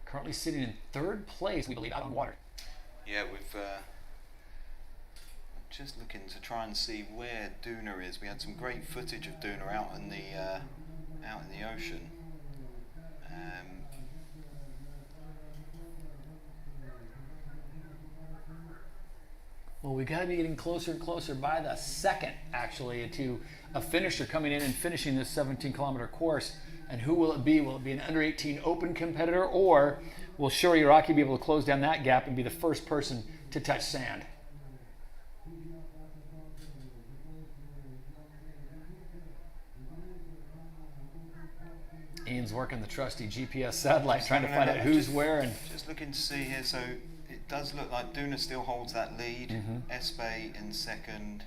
Currently sitting in 3rd place, we believe, out on water. Yeah, we've just looking to try and see where Duna is. We had some great footage of Duna out in the ocean. Well, we got to be getting closer and closer by the second, actually, to a finisher coming in and finishing this 17-kilometer course. And who will it be? Will it be an under-18 open competitor, or will Shuriaraki be able to close down that gap and be the first person to touch sand? Ian's working the trusty GPS satellite, trying to find out who's where. And just looking to see here, so it does look like Duna still holds that lead. Espe in 2nd.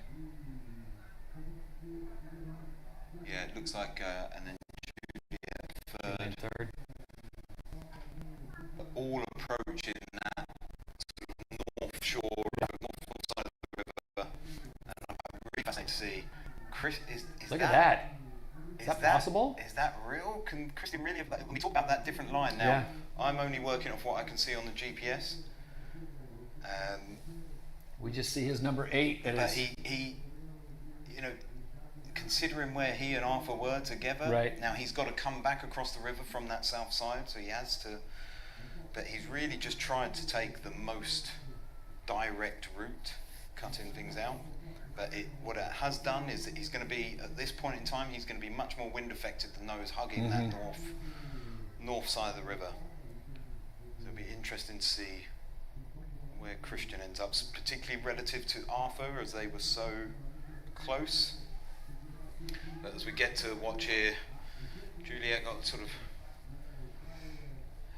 Yeah, it looks like, and then Juliet in 3rd. All approaching that sort of north shore, north side of the river. And I'm really fascinated to see. Chris, is Look at that. Is that possible? Is that real? Can Christian really have that? When we talk about that different line now, Yeah. I'm only working off what I can see on the GPS. We just see his number 8. But he, considering where he and Arthur were together, Right. now he's got to come back across the river from that south side, so he has to. But he's really just tried to take the most direct route, cutting things out. But what it has done is that he's going to be, at this point in time, he's going to be much more wind affected than those hugging that north side of the river. So it'll be interesting to see where Christian ends up, particularly relative to Arthur, as they were so close. But as we get to watch here, Juliet got sort of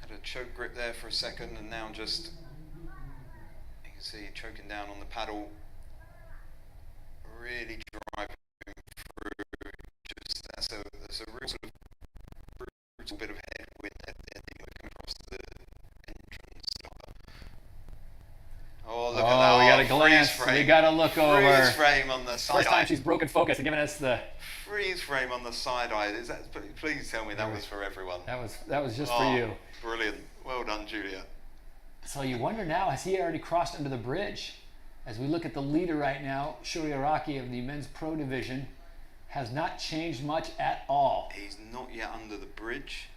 had a choke grip there for a second, and now just, you can see choking down on the paddle, really driving through. Just that's a real sort of brutal bit of headwind there. We're coming across the entrance. Oh, look at that! We got a glance. We got to look over. Freeze frame on the side. First time she's broken focus and given us the freeze frame on the side eye. Is that? Please tell me that was for everyone. That was just for you. Brilliant. Well done, Julia. So you wonder now, has he already crossed under the bridge? As we look at the leader right now, Shuriaraki of the men's pro division has not changed much at all. He's not yet under the bridge,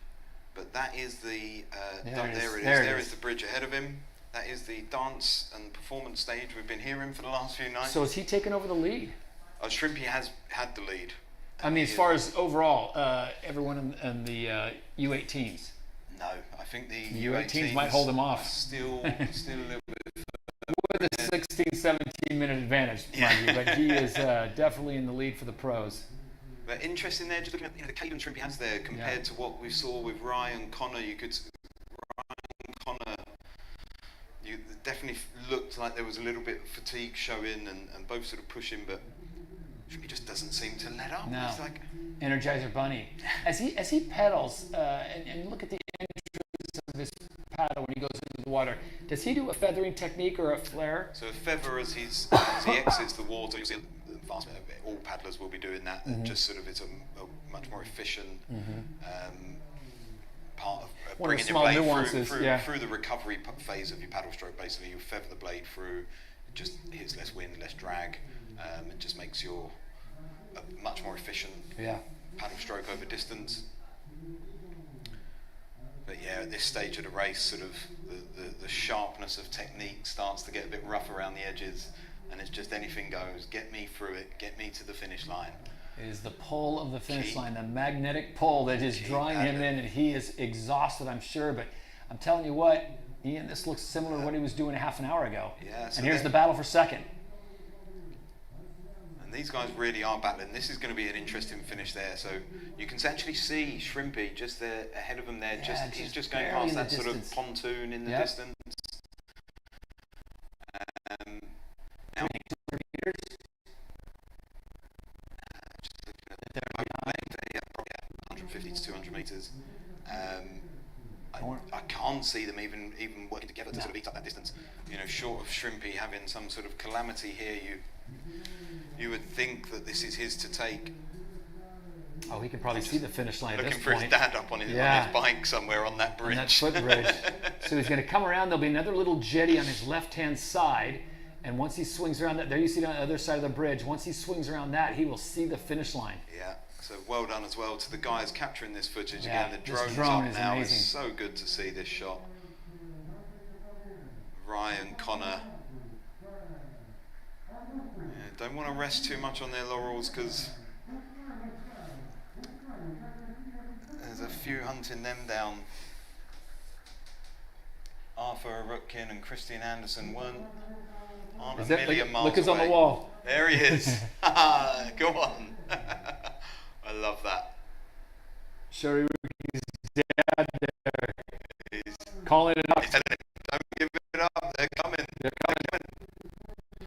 but that is the There there is the bridge ahead of him. That is the dance and performance stage we've been hearing for the last few nights. So is he taking over the lead? Shrimpy has had the lead. I mean, as far as overall, everyone in the U18s. No, I think the U18s might hold him off. Still a little bit. With a 16, 17 minute advantage, mind you, but he is definitely in the lead for the pros. But interesting there, just looking at the cadence Shrimpy has there compared to what we saw with Ryan Connor. Ryan Connor, you definitely looked like there was a little bit of fatigue showing, and both sort of pushing, but Shrimpy just doesn't seem to let up. No. It's like Energizer Bunny. As he pedals, and look at the entrance of his paddle when he goes into the water, does he do a feathering technique or a flare? So a feather as he exits the water, you'll see all paddlers will be doing that. And just sort of it's a much more efficient part of One of bringing the your small blade nuances, through the recovery phase of your paddle stroke. Basically, you feather the blade through, it just hits less wind, less drag. It just makes your a much more efficient paddle stroke over distance. But yeah, at this stage of the race, sort of the sharpness of technique starts to get a bit rough around the edges, and it's just anything goes. Get me through it. Get me to the finish line. It is the pull of the finish line, the magnetic pull that is drawing him in, and he is exhausted, I'm sure. But I'm telling you what, Ian, this looks similar to what he was doing a half an hour ago. Yeah, so and here's the battle for second. And these guys really are battling. This is going to be an interesting finish there. So you can actually see Shrimpy just there ahead of him there. He's just going past that sort of pontoon in the distance. Now, just looking at the probably 150 to 200 meters. I can't see them even working together to sort of eat up that distance. You know, short of Shrimpy having some sort of calamity here, you would think that this is his to take. Oh, he can probably see the finish line at this point. Looking for his dad up on his bike somewhere on that bridge. On that footbridge. So he's going to come around. There'll be another little jetty on his left-hand side. And once he swings around that, there you see it on the other side of the bridge. Once he swings around that, he will see the finish line. Yeah. So well done as well to the guys capturing this footage. Yeah, again, the drone's drone up is now. amazing. It's so good to see this shot. Ryan, Connor. Don't want to rest too much on their laurels because there's a few hunting them down. Arthur Rutkin and Christian Anderson aren't a million miles look who's away. on the wall. There he is. Go on. I love that. Shuri's dad there. He's calling it up. He's telling him, don't give it up. They're coming. They're coming.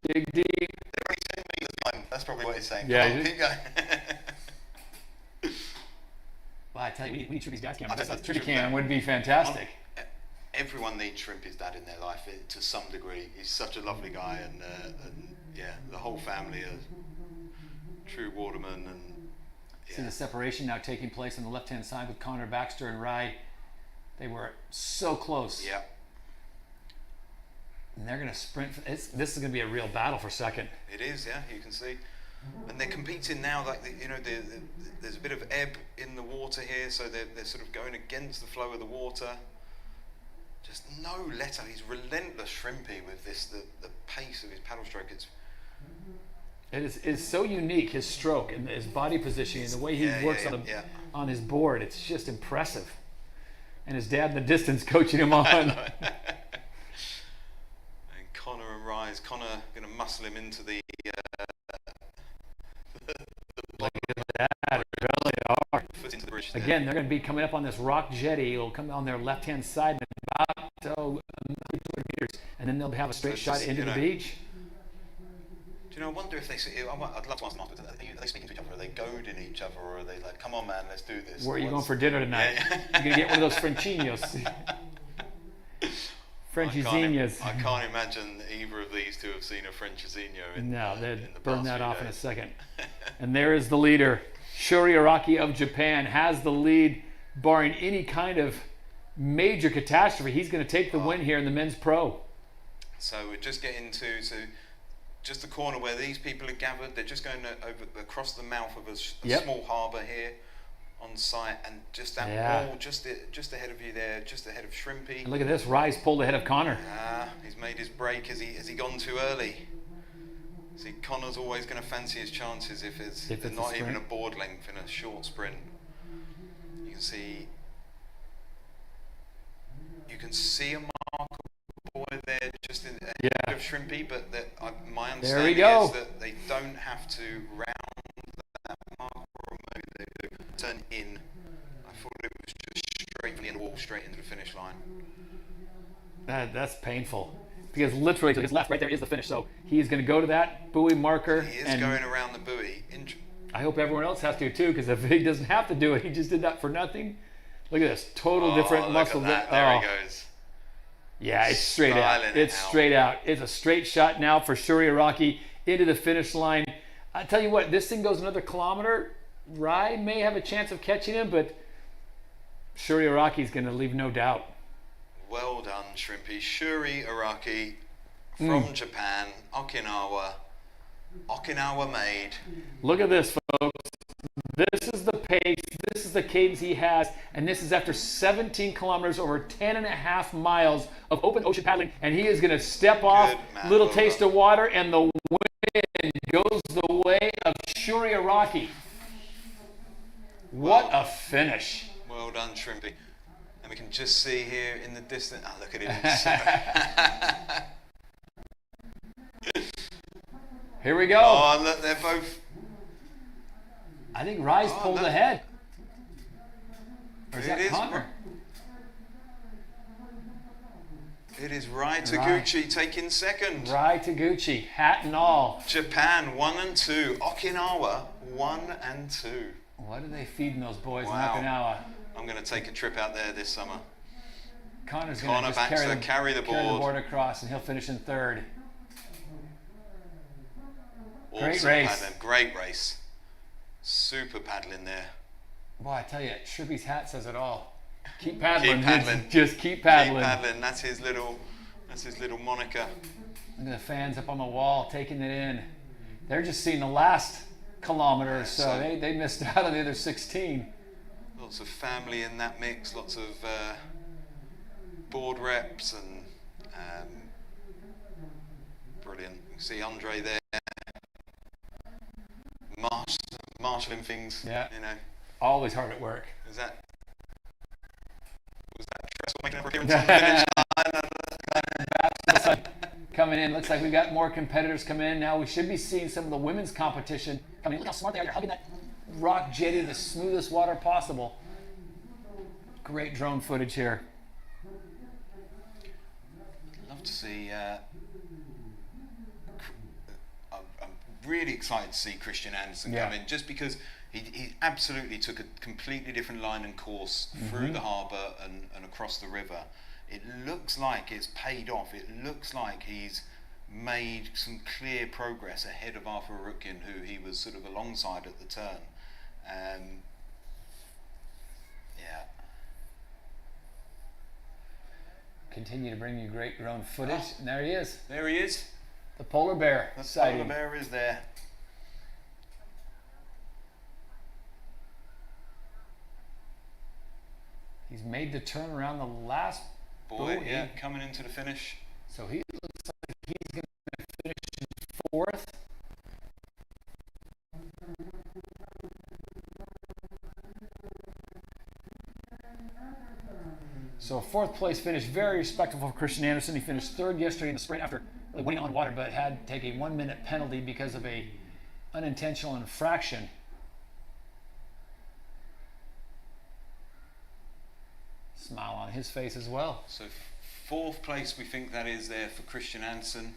Dig deep. They're only 10 meters behind. That's probably what he's saying. Yeah, Come on, keep going. Well, I tell you, we need Shrimpy's dad's camera. That Shrimpy cam would be fantastic. Everyone needs Shrimpy's dad in their life to some degree. He's such a lovely guy, and yeah, the whole family are true watermen. And yeah. See the separation now taking place on the left-hand side with Connor Baxter and Rye. They were so close. Yeah. And they're going to sprint. This is going to be a real battle for second. It is, yeah. You can see. And they're competing now, like there's a bit of ebb in the water here, so they're sort of going against the flow of the water. Just no let up. He's relentless, Shrimpy, with the pace of his paddle stroke. It's so unique, his stroke and his body positioning and the way he works on his board. It's just impressive. And his dad in the distance coaching him on. And Connor and Rise. Connor going to muscle him into the Look at that, really are. foot into the bridge there. Again, they're going to be coming up on this rock jetty. It'll come on their left-hand side in about 200 meters, and then they'll have a straight shot into the beach. Do you know, I wonder if they see, I'd love to ask them afterwards, are they speaking to each other, are they goading each other, or are they like, come on man, let's do this? Where are you going for dinner tonight? Yeah. You're going to get one of those Frenchinos. Frenchizinas. I can't imagine either of these two have seen a Frenchizinho No, they'd in the burn past that few off in a days. second. And there is the leader. Shuri Araki of Japan has the lead, barring any kind of major catastrophe. He's going to take the win here in the men's pro. So we're just getting to just the corner where these people are gathered. They're just going across the mouth of a small harbour here on site, and just that wall just ahead of you there, just ahead of Shrimpy. And look at this, Rise pulled ahead of Connor. He's made his break. Has he gone too early? See, Connor's always going to fancy his chances if it's not even a board length in a short sprint. You can see a mark boy there just ahead of Shrimpy, but my understanding is that they don't have to round that mark, or maybe they do turn in. I thought it was just straight from the end of the wall, straight into the finish line. That's painful. Because literally to his left right there is the finish. So he's going to go to that buoy marker. He is going around the buoy. I hope everyone else has to too, because if he doesn't have to do it, he just did that for nothing. Look at this. Total different muscle. There he goes. Yeah, it's straight out. It's straight out. It's a straight shot now for Shuri Araki into the finish line. I tell you what, this thing goes another kilometer. Rai may have a chance of catching him, but Shuri Araki is going to leave no doubt. Well done, Shrimpy. Shuri Araki from Japan, Okinawa made. Look at this, folks. This is the pace, this is the cadence he has, and this is after 17 kilometers, over 10 and a half miles of open ocean paddling, and he is going to step off, little taste of water, and the wind goes the way of Shuri Araki. What a finish. Well done, Shrimpy. And we can just see here in the distance, look at him. Here we go. Oh, look, they're both. I think Rise pulled ahead. Or is that Connor? It is Rai Taguchi taking second. Rai Taguchi, hat and all. Japan 1 and 2. Okinawa 1 and 2. What are they feeding those boys in Wow. Okinawa? I'm going to take a trip out there this summer. Connor's going to just carry the board across, and he'll finish in third. Awesome Great race. paddling. Great race. Super paddling there. Boy, I tell you, Shrimpy's hat says it all. Keep paddling. Keep paddling. Just keep paddling. Keep paddling. That's his little moniker. Look at the fans up on the wall taking it in. They're just seeing the last kilometer or so. They missed out on the other 16. Lots of family in that mix. Lots of board reps and brilliant. You can see Andre there. Marshalling things. Yeah. You know. Always hard at work. Was that Tressel making an appearance on the finish line? Coming in, looks like we've got more competitors coming in. Now we should be seeing some of the women's competition coming in. Look how smart they are. They're hugging that rock jetty, the smoothest water possible. Great drone footage here. I'd love to see. I'm really excited to see Christian Andersen come in, just because he absolutely took a completely different line and course through the harbour and across the river. It looks like it's paid off. It looks like he's made some clear progress ahead of Arthur Rutkin, who he was sort of alongside at the turn. Continue to bring you great drone footage. And there he is. There he is. The polar bear. The sighting. polar bear is there. He's made the turn around the last Boy, buoy. yeah, coming into the finish. So he looks like he's going to finish in fourth. So fourth place finish, very respectable for Christian Andersen. He finished third yesterday in the sprint after really winning on water, but had to take a 1 minute penalty because of a unintentional infraction. Smile on his face as well. So fourth place we think that is there for Christian Andersen.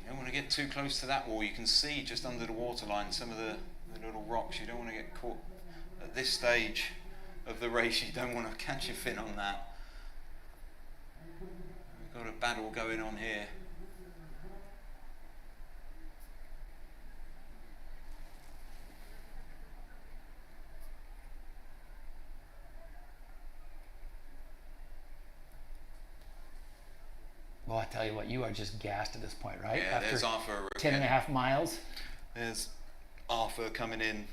You don't want to get too close to that wall. You can see just under the waterline some of the little rocks. You don't want to get caught at this stage of the race. You don't want to catch your fin on that. We've got a battle going on here. Well, I tell you what, you are just gassed at this point, right? Yeah, After there's Arthur. 10 and a half miles. There's Arthur coming in.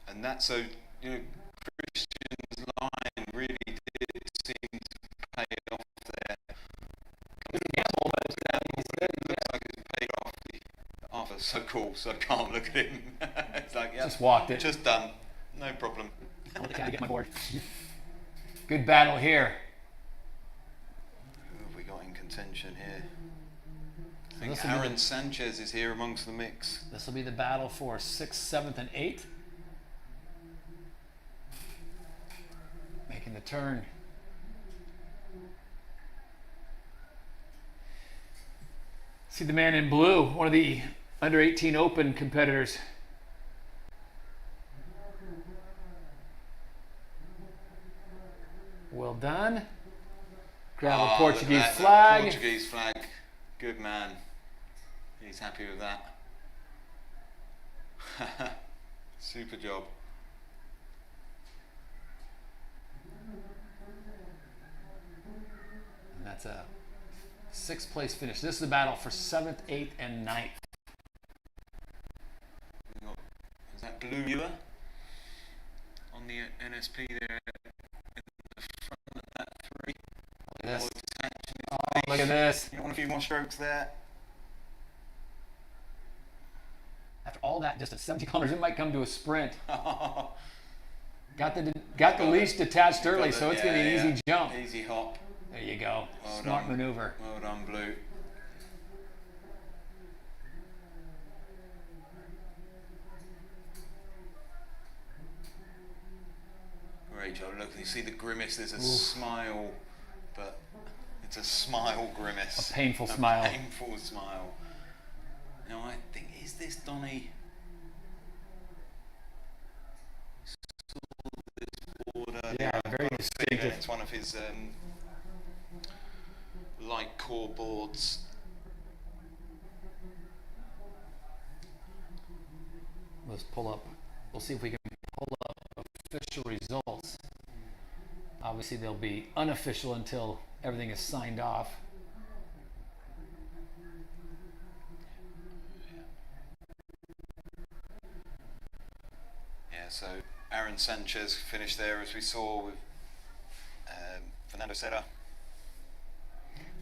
And that's so, you know, Christian's line really did seem to pay off there. Looks like it's paid off. Arthur's so cool, so calm. Look at him. It's like, yeah, Just walked it. just done. No problem. I'll get my board. Good battle here. Who have we got in contention here? I This think will be Aaron Sanchez is here amongst the mix. This will be the battle for 6th, 7th, and 8th. Making the turn. See the man in blue, one of the under 18 Open competitors. Well done. Grab a Portuguese look at that, flag. Portuguese flag. Good man. He's happy with that. Super job. And that's a 6th place finish. This is the battle for 7th, 8th, and 9th. Is that Blue Ewer on the NSP there in the front of that three? This. Attaching his Oh, face. look at this. You want a few more strokes there? After all that distance, 70 kilometers, it might come to a sprint. Got Got the leash detached early, so it's going to be an easy jump. Easy hop. There you go. Well Smart done. maneuver. Well done, Blue. Great job. Look, you see the grimace. There's a smile, but it's a smile grimace. A painful smile. Painful smile. Now I think, is this Donny? Saw this board earlier. Yeah, very I've got a feeling distinctive. It's one of his light core boards. Let's pull up. We'll see if we can pull up official results. Obviously, they'll be unofficial until everything is signed off. Yeah, so Aaron Sanchez finished there, as we saw, with Fernando Serra.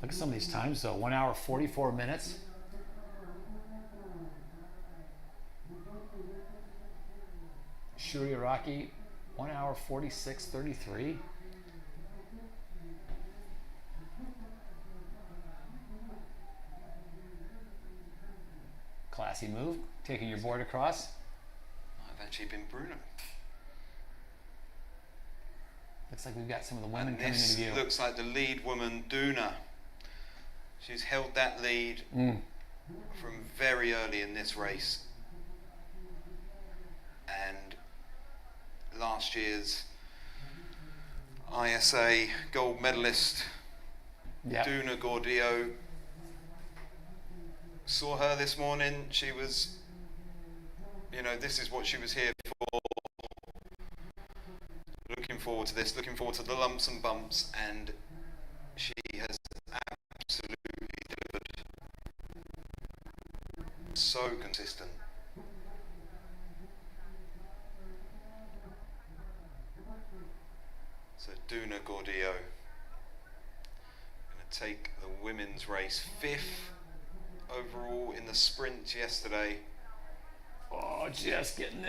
Look at some of these times, though. 1 hour, 44 minutes. Shuri Araki, 1 hour, 46:33. Classy move, taking your board across. I've actually been Bruno. Looks like we've got some of the women And coming this into view. looks like the lead woman, Duna. She's held that lead from very early in this race. And last year's ISA gold medalist, Yep. Duna Gordillo. Saw her this morning. She was, you know, this is what she was here for. Looking forward to this, looking forward to the lumps and bumps, and she has absolutely delivered. So consistent. So Duna Gordillo going to take the women's race 5th overall in the sprint yesterday. Oh, just getting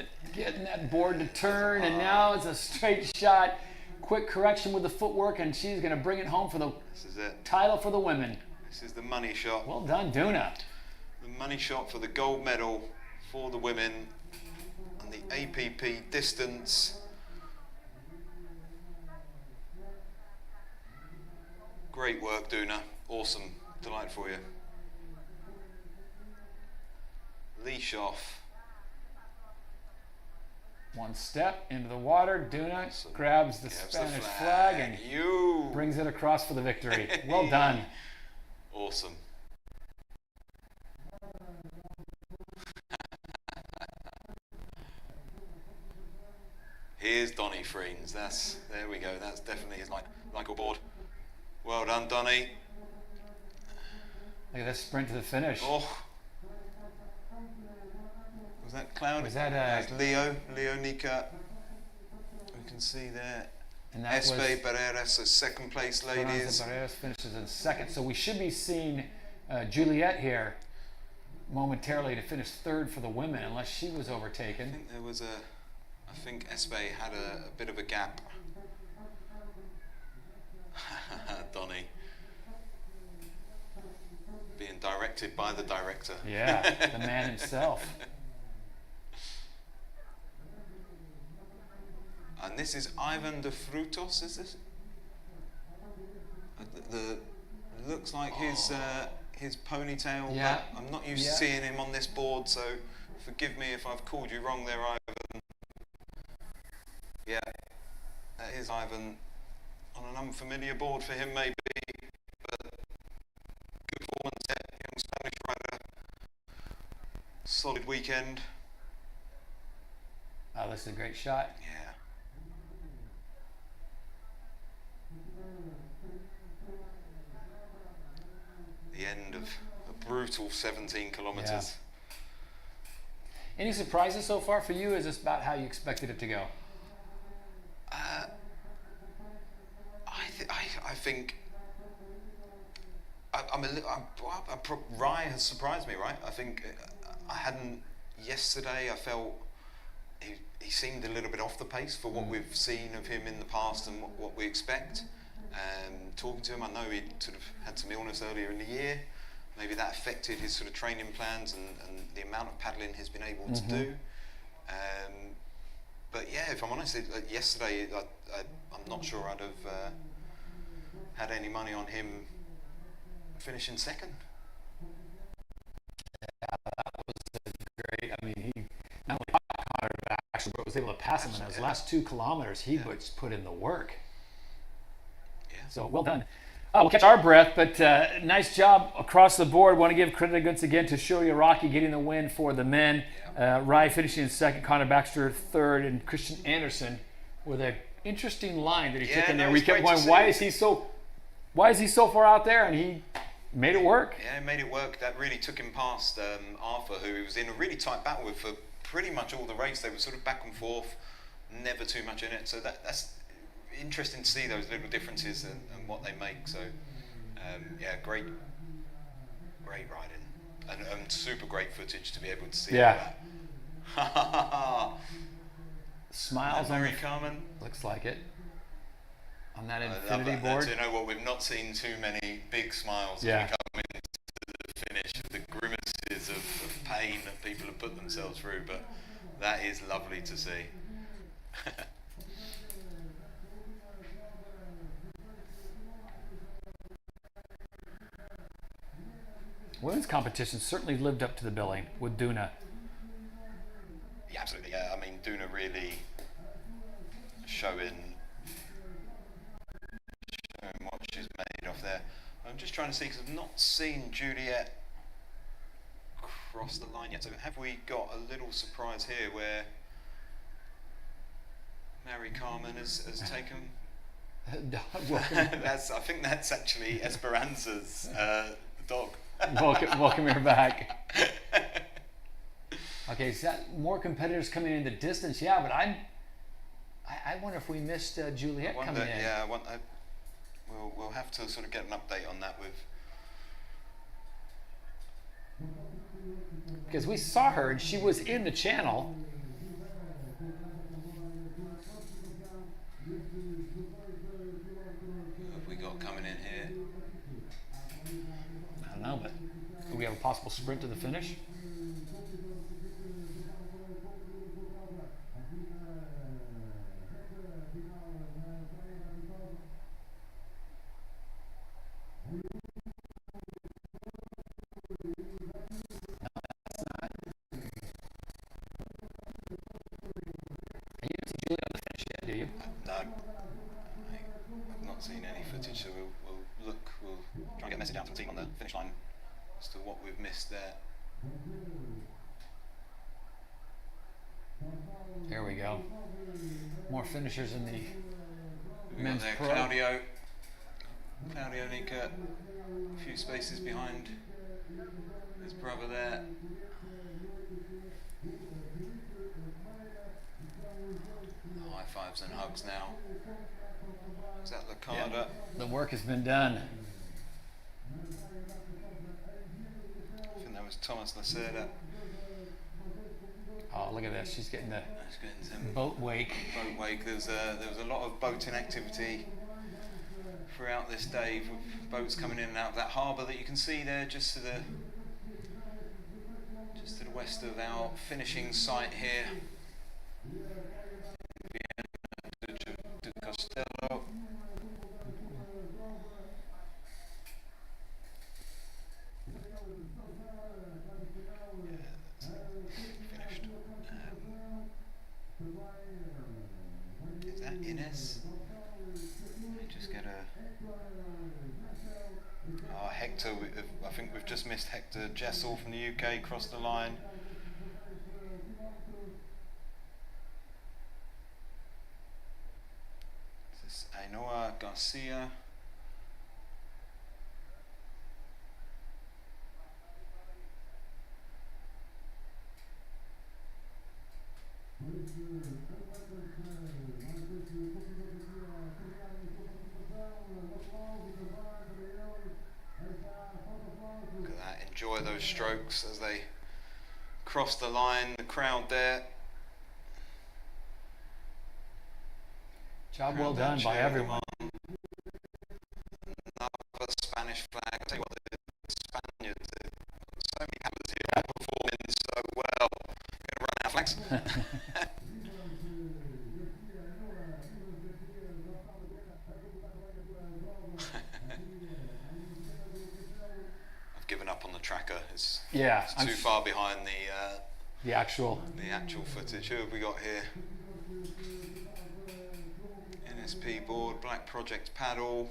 that board to turn, and now it's a straight shot. Quick correction with the footwork, and she's going to bring it home for the title for the women. This is the money shot. Well done, Duna. The money shot for the gold medal for the women on the APP distance. Great work, Duna. Awesome. Delight for you. Leash off. One step into the water. Duna grabs the Spanish flag and brings it across for the victory. Well done. Awesome. Here's Donny Freens. There we go. That's definitely his Michael board. Well done, Donny. Look at this sprint to the finish. Oh. Was that Cloud? Was that that's Leo Nika? We can see there. And that Espe Barreras, so second place ladies. Barreras finishes in second. So we should be seeing Juliet here momentarily to finish 3rd for the women, unless she was overtaken. I think there was I think Espe had a bit of a gap. Donny. Being directed by the director. Yeah, the man himself. And this is Ivan de Frutos, is this? Looks like his ponytail. Yeah. I'm not used to seeing him on this board, so forgive me if I've called you wrong there, Ivan. Yeah, that is Ivan on an unfamiliar board for him, maybe. But good performance there, young Spanish rider. Solid weekend. Oh, this is a great shot. Yeah. The end of a brutal 17 kilometers. Yeah. Any surprises so far for you? Is this about how you expected it to go? I think Rye has surprised me, right? I think I hadn't yesterday. I felt he seemed a little bit off the pace for what we've seen of him in the past and what we expect. Talking to him, I know he sort of had some illness earlier in the year. Maybe that affected his sort of training plans and the amount of paddling he's been able to do. But yeah, if I'm honest, yesterday I'm not sure I'd have had any money on him finishing second. Yeah, that was great. I mean, he not only caught Connor, but actually was able to pass him in those last 2 kilometers. He was put in the work. Yeah. So well done. We'll catch our breath, but nice job across the board. Want to give credit once again to Shoya Rocky getting the win for the men. Rye finishing in second, Connor Baxter third, and Christian Anderson with an interesting line that he took in there. We kept going, why is he so far out there? And he made it work. Yeah, he made it work. That really took him past Arthur, who he was in a really tight battle with for pretty much all the race. They were sort of back and forth, never too much in it. So that's interesting to see those little differences and what they make. So yeah, great riding and super great footage to be able to see. Yeah. That. Smiles on Mary Carmen. Looks like it. On that infinity board. You know what? We've not seen too many big smiles as we come into the finish. The grimaces of pain that people have put themselves through, but that is lovely to see. Women's competition certainly lived up to the billing with Duna. Yeah, absolutely. Yeah, I mean, Duna really showing what she's made of there. I'm just trying to see because I've not seen Juliet cross the line yet. So have we got a little surprise here where Mary Carmen has taken? I think that's actually Esperanza's dog. Welcome her back. Okay, so more competitors coming in the distance. Yeah, but I wonder if we missed Juliet I wonder, coming in. yeah, we'll have to sort of get an update on that with. Because we saw her and she was in the channel. Who have we got coming in here? I don't know, but do we have a possible sprint to the finish? Do you? No, I've not seen any footage, so we'll try and get a message out to the team on the finish line as to what we've missed there. There we go. More finishers in the We've men's got pro. there Claudio Nica, a few spaces behind his brother there. High fives and hugs now. Is that Licata? Yeah, the work has been done. I think that was Thomas Lacerda. Oh, look at this. She's getting the That's getting some boat wake. boat wake. There was a lot of boating activity throughout this day, with boats coming in and out of that harbour that you can see there, just to the west of our finishing site here. Viana de Costello. Finished. Is that Ines? Let me just get a. Hector, I think we've just missed Hector Jessel from the UK, crossed the line. This is Ainhoa Garcia. Look at that, enjoy those strokes as they cross the line, the crowd there. Job well done by everyone. Another Spanish flag. I'll tell you what, the Spaniards, so many campers here are performing so well. Going to run out of flags. I've given up on the tracker. It's too far behind the actual footage. Who have we got here? NSP board, Black Project paddle.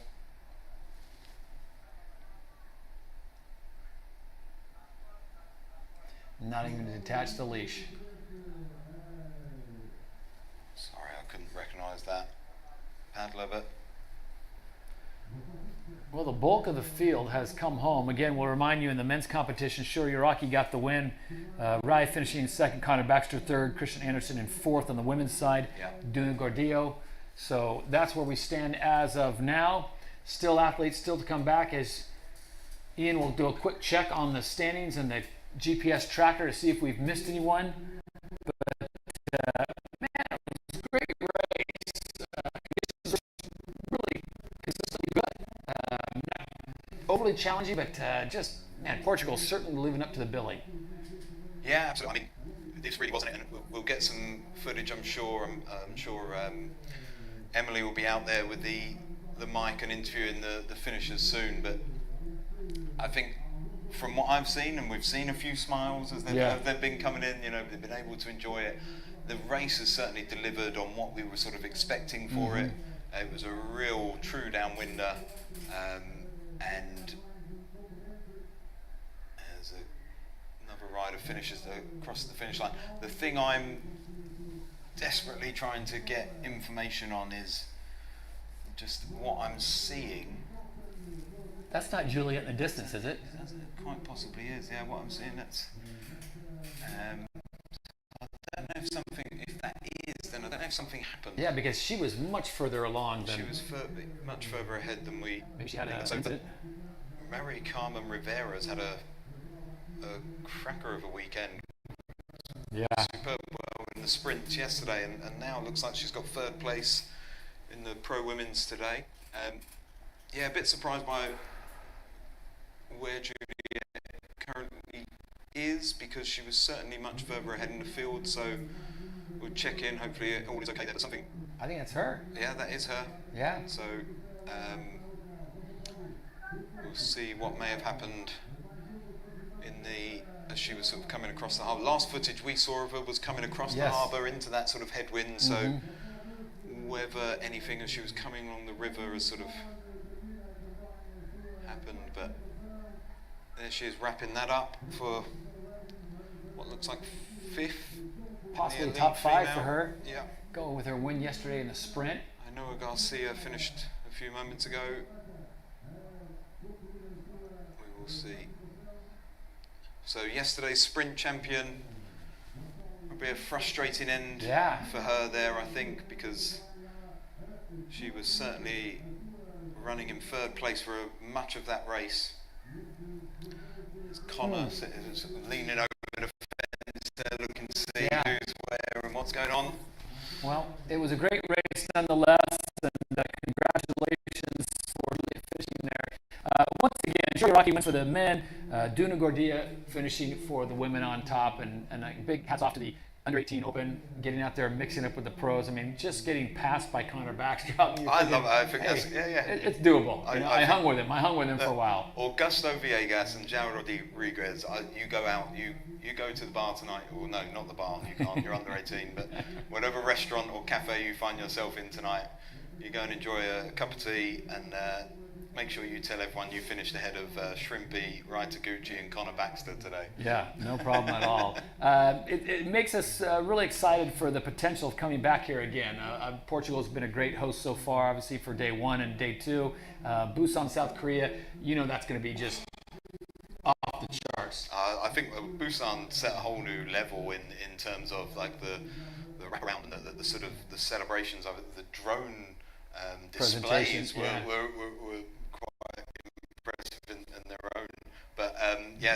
Not even detached the leash. Sorry, I couldn't recognise that paddler, but well, the bulk of the field has come home. Again, we'll remind you in the men's competition, Shuriaraki got the win. Rai finishing in second, Connor Baxter third, Christian Anderson in fourth on the women's side, Duna Gordillo. So that's where we stand as of now. Still athletes still to come back, as Ian will do a quick check on the standings and the GPS tracker to see if we've missed anyone. But man, it was a great race. Conditions were really consistently good. Not overly challenging, but just, man, Portugal's certainly living up to the billing. yeah, absolutely. I mean, this really wasn't it, and we'll get some footage. I'm sure. Emily will be out there with the mic and interviewing the finishers soon. But I think, from what I've seen, and we've seen a few smiles as they've been coming in, you know, they've been able to enjoy it. The race has certainly delivered on what we were sort of expecting for it. It was a real true downwinder, and there's another rider finishes across the finish line. The thing I'm desperately trying to get information on is just what I'm seeing. That's not Juliet in the distance, is it? It quite possibly is, yeah, what I'm seeing. That's I don't know if that is, then I don't know if something happened. Yeah, because she was much further along than... She was much further ahead than we... Maybe she had an so incident. Mary Carmen Rivera's had a cracker of a weekend. Yeah. Superb well in the sprints yesterday, and now looks like she's got third place in the pro women's today. Yeah, a bit surprised by where Juliet currently is, because she was certainly much further ahead in the field, so we'll check in, hopefully all is okay there. But something... I think that's her. Yeah, that is her. Yeah. So we'll see what may have happened as she was sort of coming across the harbour. Last footage we saw of her was coming across the harbour into that sort of headwind, so whether anything as she was coming along the river has sort of happened, but there she is wrapping that up for what looks like 5th. Possibly top 5 for her. Yeah. Going with her win yesterday in the sprint. I know Garcia finished a few moments ago. We will see. So yesterday's sprint champion will be a frustrating end for her there, I think, because she was certainly running in 3rd place for much of that race. As Connor is leaning over the fence there, looking to see who's where and what's going on. Well, it was a great race nonetheless, and congratulations for finishing there. Once again, Rocky wins for the men, Duna Gordia finishing for the women on top, and a big hats off to the Under-18 Open, getting out there, mixing up with the pros. I mean, just getting passed by Connor Baxter. I love it. I think that's, it's doable. I hung with him. I hung with him for a while. Augusto Villegas and João Rodriguez, you go out, you go to the bar tonight. Well, no, not the bar. You can't. You're under 18. But whatever restaurant or cafe you find yourself in tonight, you go and enjoy a cup of tea, and make sure you tell everyone you finished ahead of Shrimpy, Ryder Gucci, and Connor Baxter today. Yeah, no problem at all. It makes us really excited for the potential of coming back here again. Portugal's been a great host so far, obviously for day 1 and day 2. Busan, South Korea, that's going to be just off the charts. I think Busan set a whole new level in terms of like the wraparound and the sort of the celebrations of it. The drone displays were quite impressive in their own. But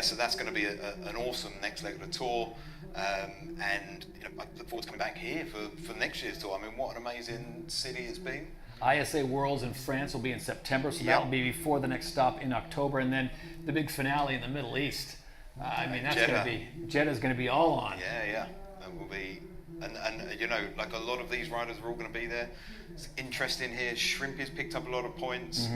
so that's going to be an awesome next leg of the tour, and I look forward to coming back here for next year's tour. I mean, what an amazing city it's been. ISA Worlds in France will be in September, so that will be before the next stop in October, and then the big finale in the Middle East. I mean, that's going to be Jeddah's going to be all on. Yeah, that will be. And like a lot of these riders are all going to be there. It's interesting here. Shrimpy's picked up a lot of points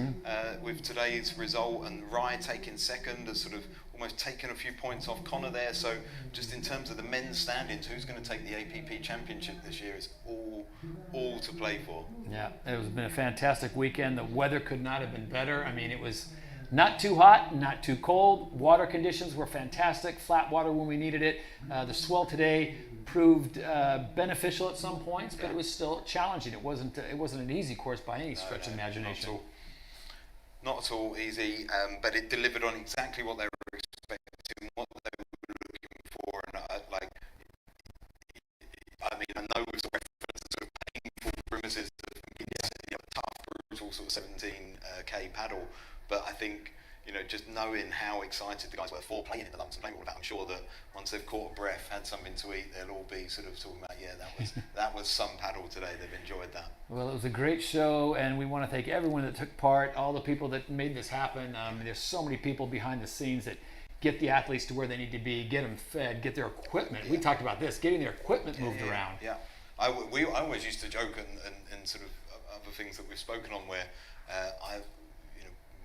with today's result, and Rye taking second has sort of almost taken a few points off Connor there. So just in terms of the men's standings, who's going to take the APP Championship this year is all to play for. Yeah, it has been a fantastic weekend. The weather could not have been better. I mean, it was not too hot, not too cold. Water conditions were fantastic. Flat water when we needed it. The swell today proved beneficial at some points, but it was still challenging. It wasn't an easy course by any stretch of imagination. Not at all easy, but it delivered on exactly what they were expecting, what they were looking for, and I know it was a reference to sort of painful premises, tough, brutal sort of 17k paddle, but I think just knowing how excited the guys were for playing in the lumps and playing all of that, I'm sure that once they've caught a breath, had something to eat, they'll all be sort of talking about, that was some paddle today. They've enjoyed that. Well, it was a great show, and we want to thank everyone that took part, all the people that made this happen. There's so many people behind the scenes that get the athletes to where they need to be, get them fed, get their equipment. We talked about this, getting their equipment moved around. Yeah, I always used to joke and sort of other things that we've spoken on where I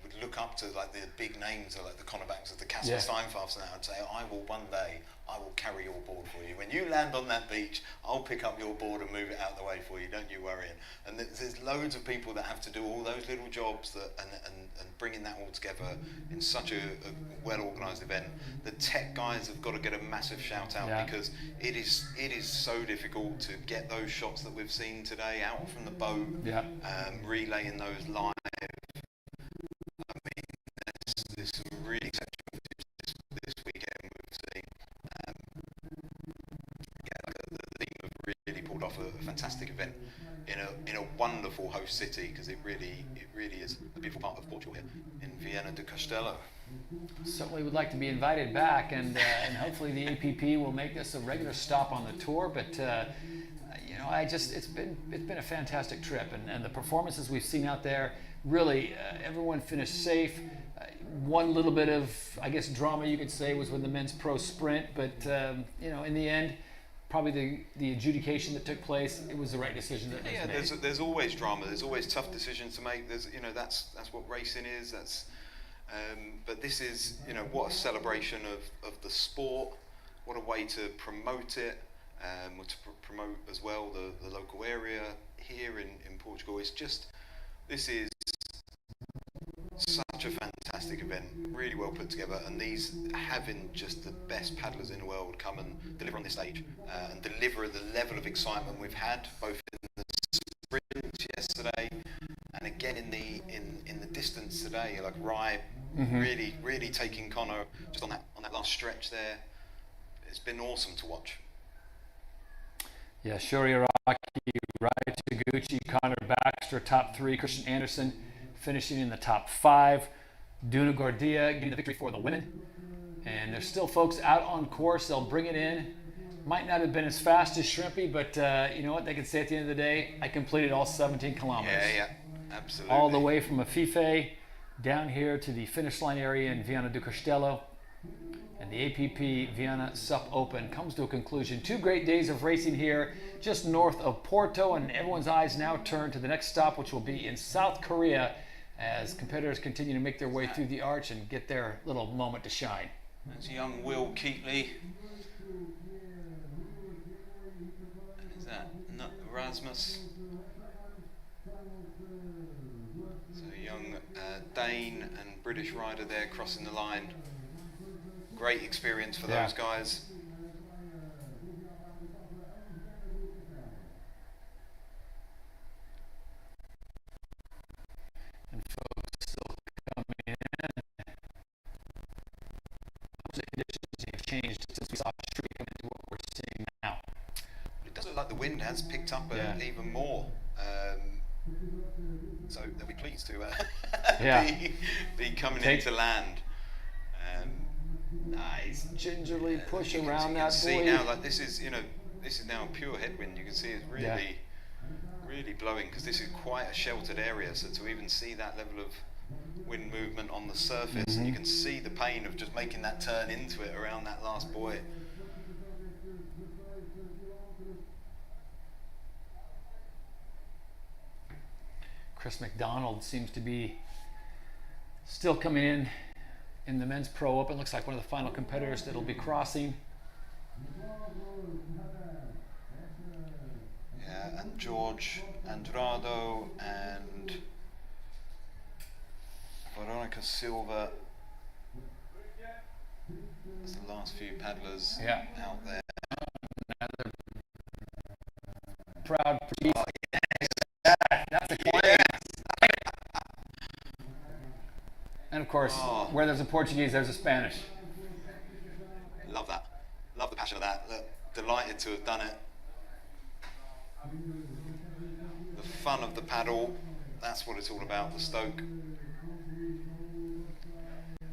would look up to like the big names like the Connor Baxter, the Casper Steinfaths, and I'd say, one day I will carry your board for you. When you land on that beach, I'll pick up your board and move it out of the way for you. Don't you worry. And there's loads of people that have to do all those little jobs and bringing that all together in such a well-organised event. The tech guys have got to get a massive shout out because it is so difficult to get those shots that we've seen today out from the boat, relaying those live. There's some really exceptional footage this weekend we've seen. The team have really pulled off a a fantastic event in a wonderful host city, because it really is a beautiful part of Portugal here in Viana do Castelo. Certainly would like to be invited back, and hopefully the APP will make this a regular stop on the tour. But you know, it's been a fantastic trip, and the performances we've seen out there, really everyone finished safe. One little bit of, I guess, drama you could say was with the men's pro sprint, but you know, in the end, probably the adjudication that took place, it was the right decision that was made. There's always drama. There's always tough decisions to make. There's, you know, that's what racing is. That's but this is, you know, what a celebration of the sport. What a way to promote it, to promote as well the local area here in Portugal. It's just, this is such a fantastic event, really well put together, and these, having just the best paddlers in the world come and deliver on this stage, and deliver the level of excitement we've had both in the sprint yesterday and again in the distance today. Like Rai really taking Connor just on that last stretch there. It's been awesome to watch. Yeah, Shuri Araki, Rai Taguchi, Connor Baxter, top 3, Christian Anderson finishing in the top 5, Duna Gordia getting the victory for the women. And there's still folks out on course. They'll bring it in. Might not have been as fast as Shrimpy, but you know what? They can say at the end of the day, I completed all 17 kilometers. Yeah, absolutely. All the way from Afife down here to the finish line area in Viana do Castelo. And the APP Viana Sup Open comes to a conclusion. 2 great days of racing here just north of Porto, and everyone's eyes now turn to the next stop, which will be in South Korea, as competitors continue to make their way through the arch and get their little moment to shine. That's young Will Keatley. And is that Rasmus? So young Dane and British rider there crossing the line. Great experience for those guys. And folks still coming in. The conditions have changed since we saw Shri come into what we're seeing now. It does look like the wind has picked up even more. So they'll be pleased to be coming into land. Nice, gingerly push around that buoy. buoy. See now, like this is now a pure headwind. You can see it's really blowing, because this is quite a sheltered area. So to even see that level of wind movement on the surface, and you can see the pain of just making that turn into it around that last buoy. Chris McDonald seems to be still coming in the men's pro open. Looks like one of the final competitors that'll be crossing. Yeah, and George Andrado and Veronica Silva. That's the last few paddlers out there. Another proud piece. Oh, that's a claim. And of course, where there's a Portuguese, there's a Spanish. Love that. Love the passion of that. Look, delighted to have done it. The fun of the paddle, that's what it's all about, the Stoke.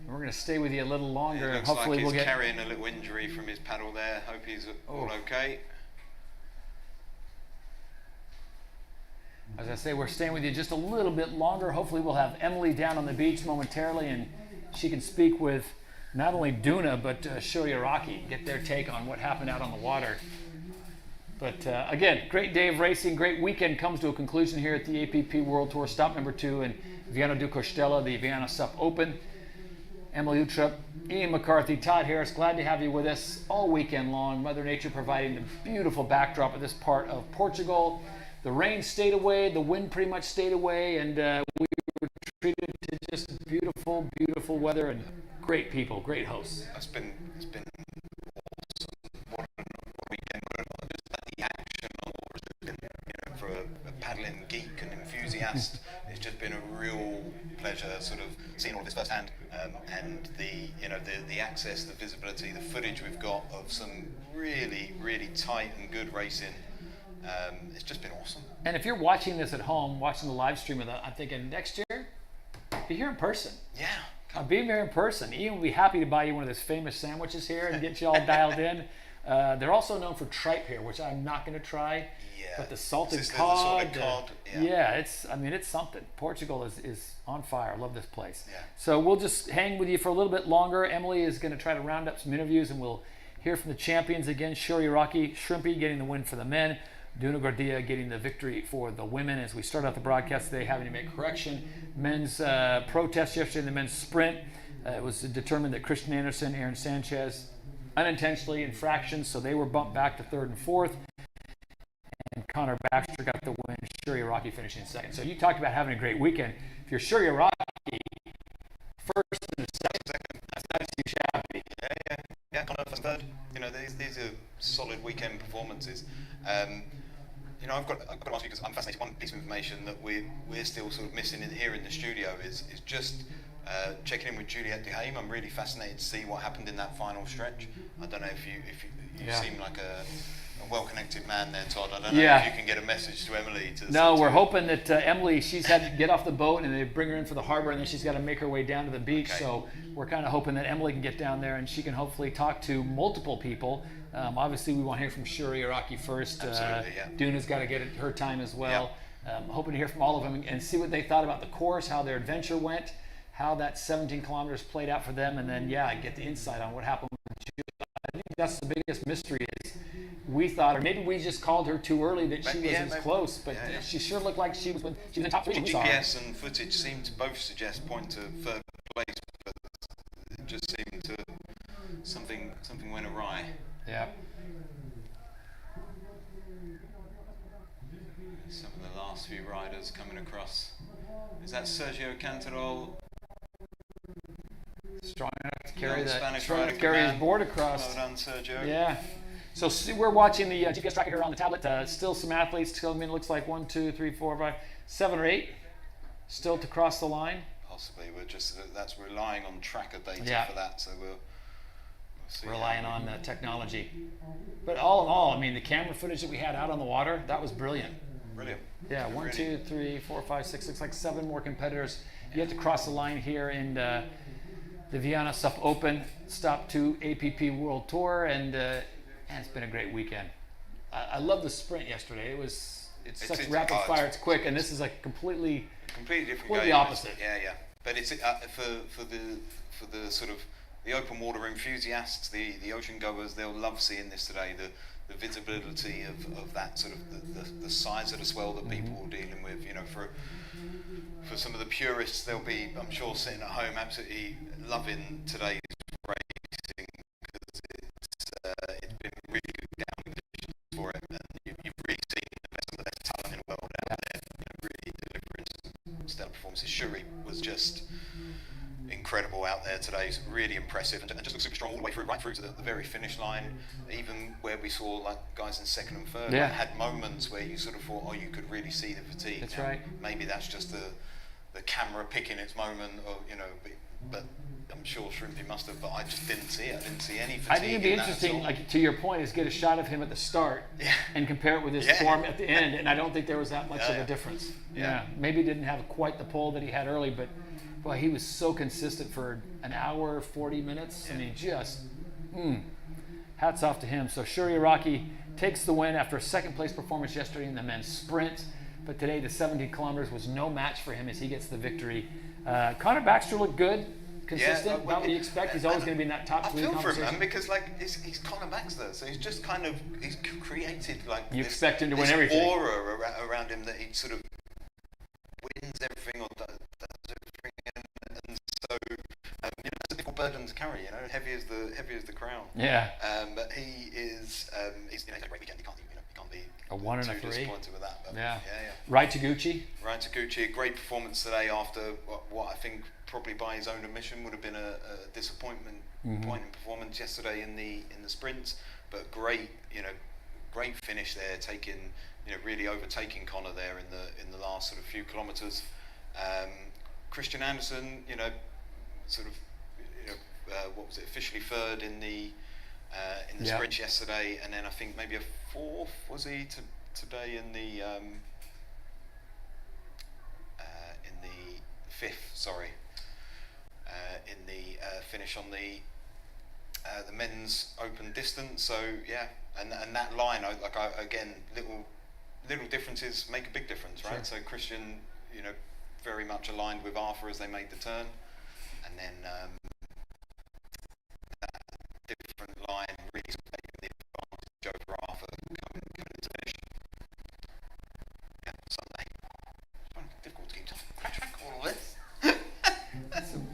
We're going to stay with you a little longer. It looks hopefully like he's we'll get carrying a little injury from his paddle there. Hope he's all okay. As I say, we're staying with you just a little bit longer. Hopefully we'll have Emily down on the beach momentarily, and she can speak with not only Duna, but Shuri Araki, get their take on what happened out on the water. But again, great day of racing, great weekend comes to a conclusion here at the APP World Tour, stop number 2 in Viana do Castelo, the Viana Sup Open. Emily Uttrup, Ian McCarthy, Todd Harris, glad to have you with us all weekend long. Mother Nature providing the beautiful backdrop of this part of Portugal. The rain stayed away, the wind pretty much stayed away, and we were treated to just beautiful, beautiful weather and great people, great hosts. It's been awesome. What a weekend. Not just about the action, or it's been, for a paddling geek and enthusiast, it's just been a real pleasure sort of seeing all of this firsthand, and the access, the visibility, the footage we've got of some really, really tight and good racing. It's just been awesome. And if you're watching this at home, watching the live stream of that, I'm thinking next year, be here in person. Yeah. Be here in person. Ian will be happy to buy you one of those famous sandwiches here and get you all dialed in. They're also known for tripe here, which I'm not going to try. Yeah. But the salted The cod. salted cod. Yeah, it's something. Portugal is on fire. I love this place. Yeah. So we'll just hang with you for a little bit longer. Emily is going to try to round up some interviews, and we'll hear from the champions again. Shuri Iraqi, Shrimpy getting the win for the men. Duna Gordia getting the victory for the women. As we start out the broadcast today, having to make correction. Men's protest yesterday in the men's sprint. It was determined that Christian Anderson, Aaron Sanchez, unintentionally infractions, so they were bumped back to third and fourth. And Connor Baxter got the win. Shuri Iraqi finishing second. So you talked about having a great weekend. If you're Shuri Iraqi, first and second, that's not too shabby. Yeah, Connor for third. You know, these are solid weekend performances. You know, I've got to ask you because I'm fascinated. One piece of information that we're still sort of missing here in the studio is just checking in with Juliette Duhaime. I'm really fascinated to see what happened in that final stretch. I don't know if you seem like a well-connected man there, Todd. I don't know if you can get a message to Emily. We're hoping that Emily, she's had to get off the boat and they bring her in for the harbor, and then she's got to make her way down to the beach. Okay. So we're kind of hoping that Emily can get down there and she can hopefully talk to multiple people. Obviously, we want to hear from Shuri Iraqi first. Absolutely, yeah. Duna's got to get her time as well. Yeah. Hoping to hear from all of them and see what they thought about the course, how their adventure went, how that 17 kilometers played out for them, and then, get the insight on what happened with Julia. I think that's the biggest mystery is we thought, or maybe we just called her too early that she wasn't as close, but she sure looked like she was in the top three. GPS and footage seem to both point to third place, but it just seemed to something went awry. Yeah. Some of the last few riders coming across. Is that Sergio Cantarol? Strong enough to carry carry his board across. Well done, Sergio. Yeah. So we're watching the GPS tracker here on the tablet. Still some athletes. Still, it looks like 1, 2, 3, 4, 5, 7 or 8 still to cross the line. Possibly. That's relying on tracker data for that. So we'll see. Relying on technology. But all in all, I mean, the camera footage that we had out on the water, that was brilliant. Brilliant. Yeah, 1, 2, 3, 4, 5, 6, looks like 7 more competitors. You have to cross the line here in the Viana Sup Open, Stop 2 APP World Tour, and it's been a great weekend. I love the sprint yesterday. It's such rapid fire. It's quick, and this is like completely different. Completely opposite. Yeah. But it's for the sort of the open water enthusiasts, the ocean goers. They'll love seeing this today. The visibility of that sort of the size of the swell that people are dealing with. You know, for some of the purists, they'll be, I'm sure, sitting at home absolutely loving today's racing because it's been really good down conditions for it, and you've really seen the best of the best talent in the world out there, really delivering some stellar performances. Shuri was just incredible out there today. It's really impressive and just looks super strong all the way through, right through to the very finish line. Even where we saw like guys in second and third had moments where you sort of thought, you could really see the fatigue. That's now, right. Maybe that's just the camera picking its moment, or but I'm sure Shrimpy must have, but I just didn't see it. I didn't see any fatigue. I think it'd be interesting, like to your point, is get a shot of him at the start and compare it with his form at the end, and I don't think there was that much of a difference. Yeah, maybe he didn't have quite the pull that he had early, but boy, he was so consistent for an hour, 40 minutes. I mean, just hats off to him. So Shuri Iraqi takes the win after a second place performance yesterday in the men's sprint. But today, the 17 kilometers was no match for him as he gets the victory. Connor Baxter looked good, consistent, about what you expect. He's always going to be in that top three conversation. I feel for him, man, because he's Connor Baxter, so he's just he's created you expect him to win everything. Aura around him that he sort of wins everything or does everything, and so that's a difficult burden to carry. Heavy as the crown. Yeah. But he is he's had a great weekend. He can't be a 1 and a 3. Disappointed with that. But yeah. Right to Gucci, a great performance today after what I think probably by his own admission would have been a disappointment point in performance yesterday in the sprint, but great finish there, really overtaking Connor there in the last sort of few kilometres. Christian Anderson, what was it, officially third in the sprint yesterday, and then I think maybe a fourth was he today in the fifth, sorry, in the finish on the men's open distance. So yeah, and that line, again, little differences make a big difference, right? Sure. So Christian, very much aligned with Arthur as they made the turn, and then that different line really taking the advantage over Arthur coming into the finish. Yeah, Sunday. It's difficult to keep track of all of this.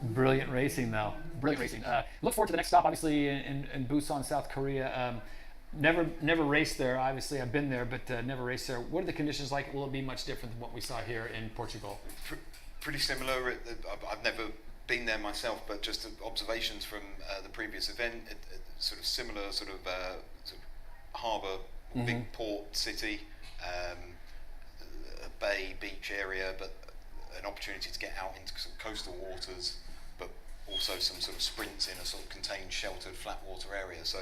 Brilliant racing, though. Brilliant racing. Look forward to the next stop, obviously, in Busan, South Korea. Never raced there. Obviously, I've been there, but never raced there. What are the conditions like? Will it be much different than what we saw here in Portugal? Pretty similar. I've never been there myself, but just observations from the previous event. Sort of similar, sort of harbour, big port city, a bay, beach area, but an opportunity to get out into some coastal waters, but also some sort of sprints in a sort of contained, sheltered, flat water area. So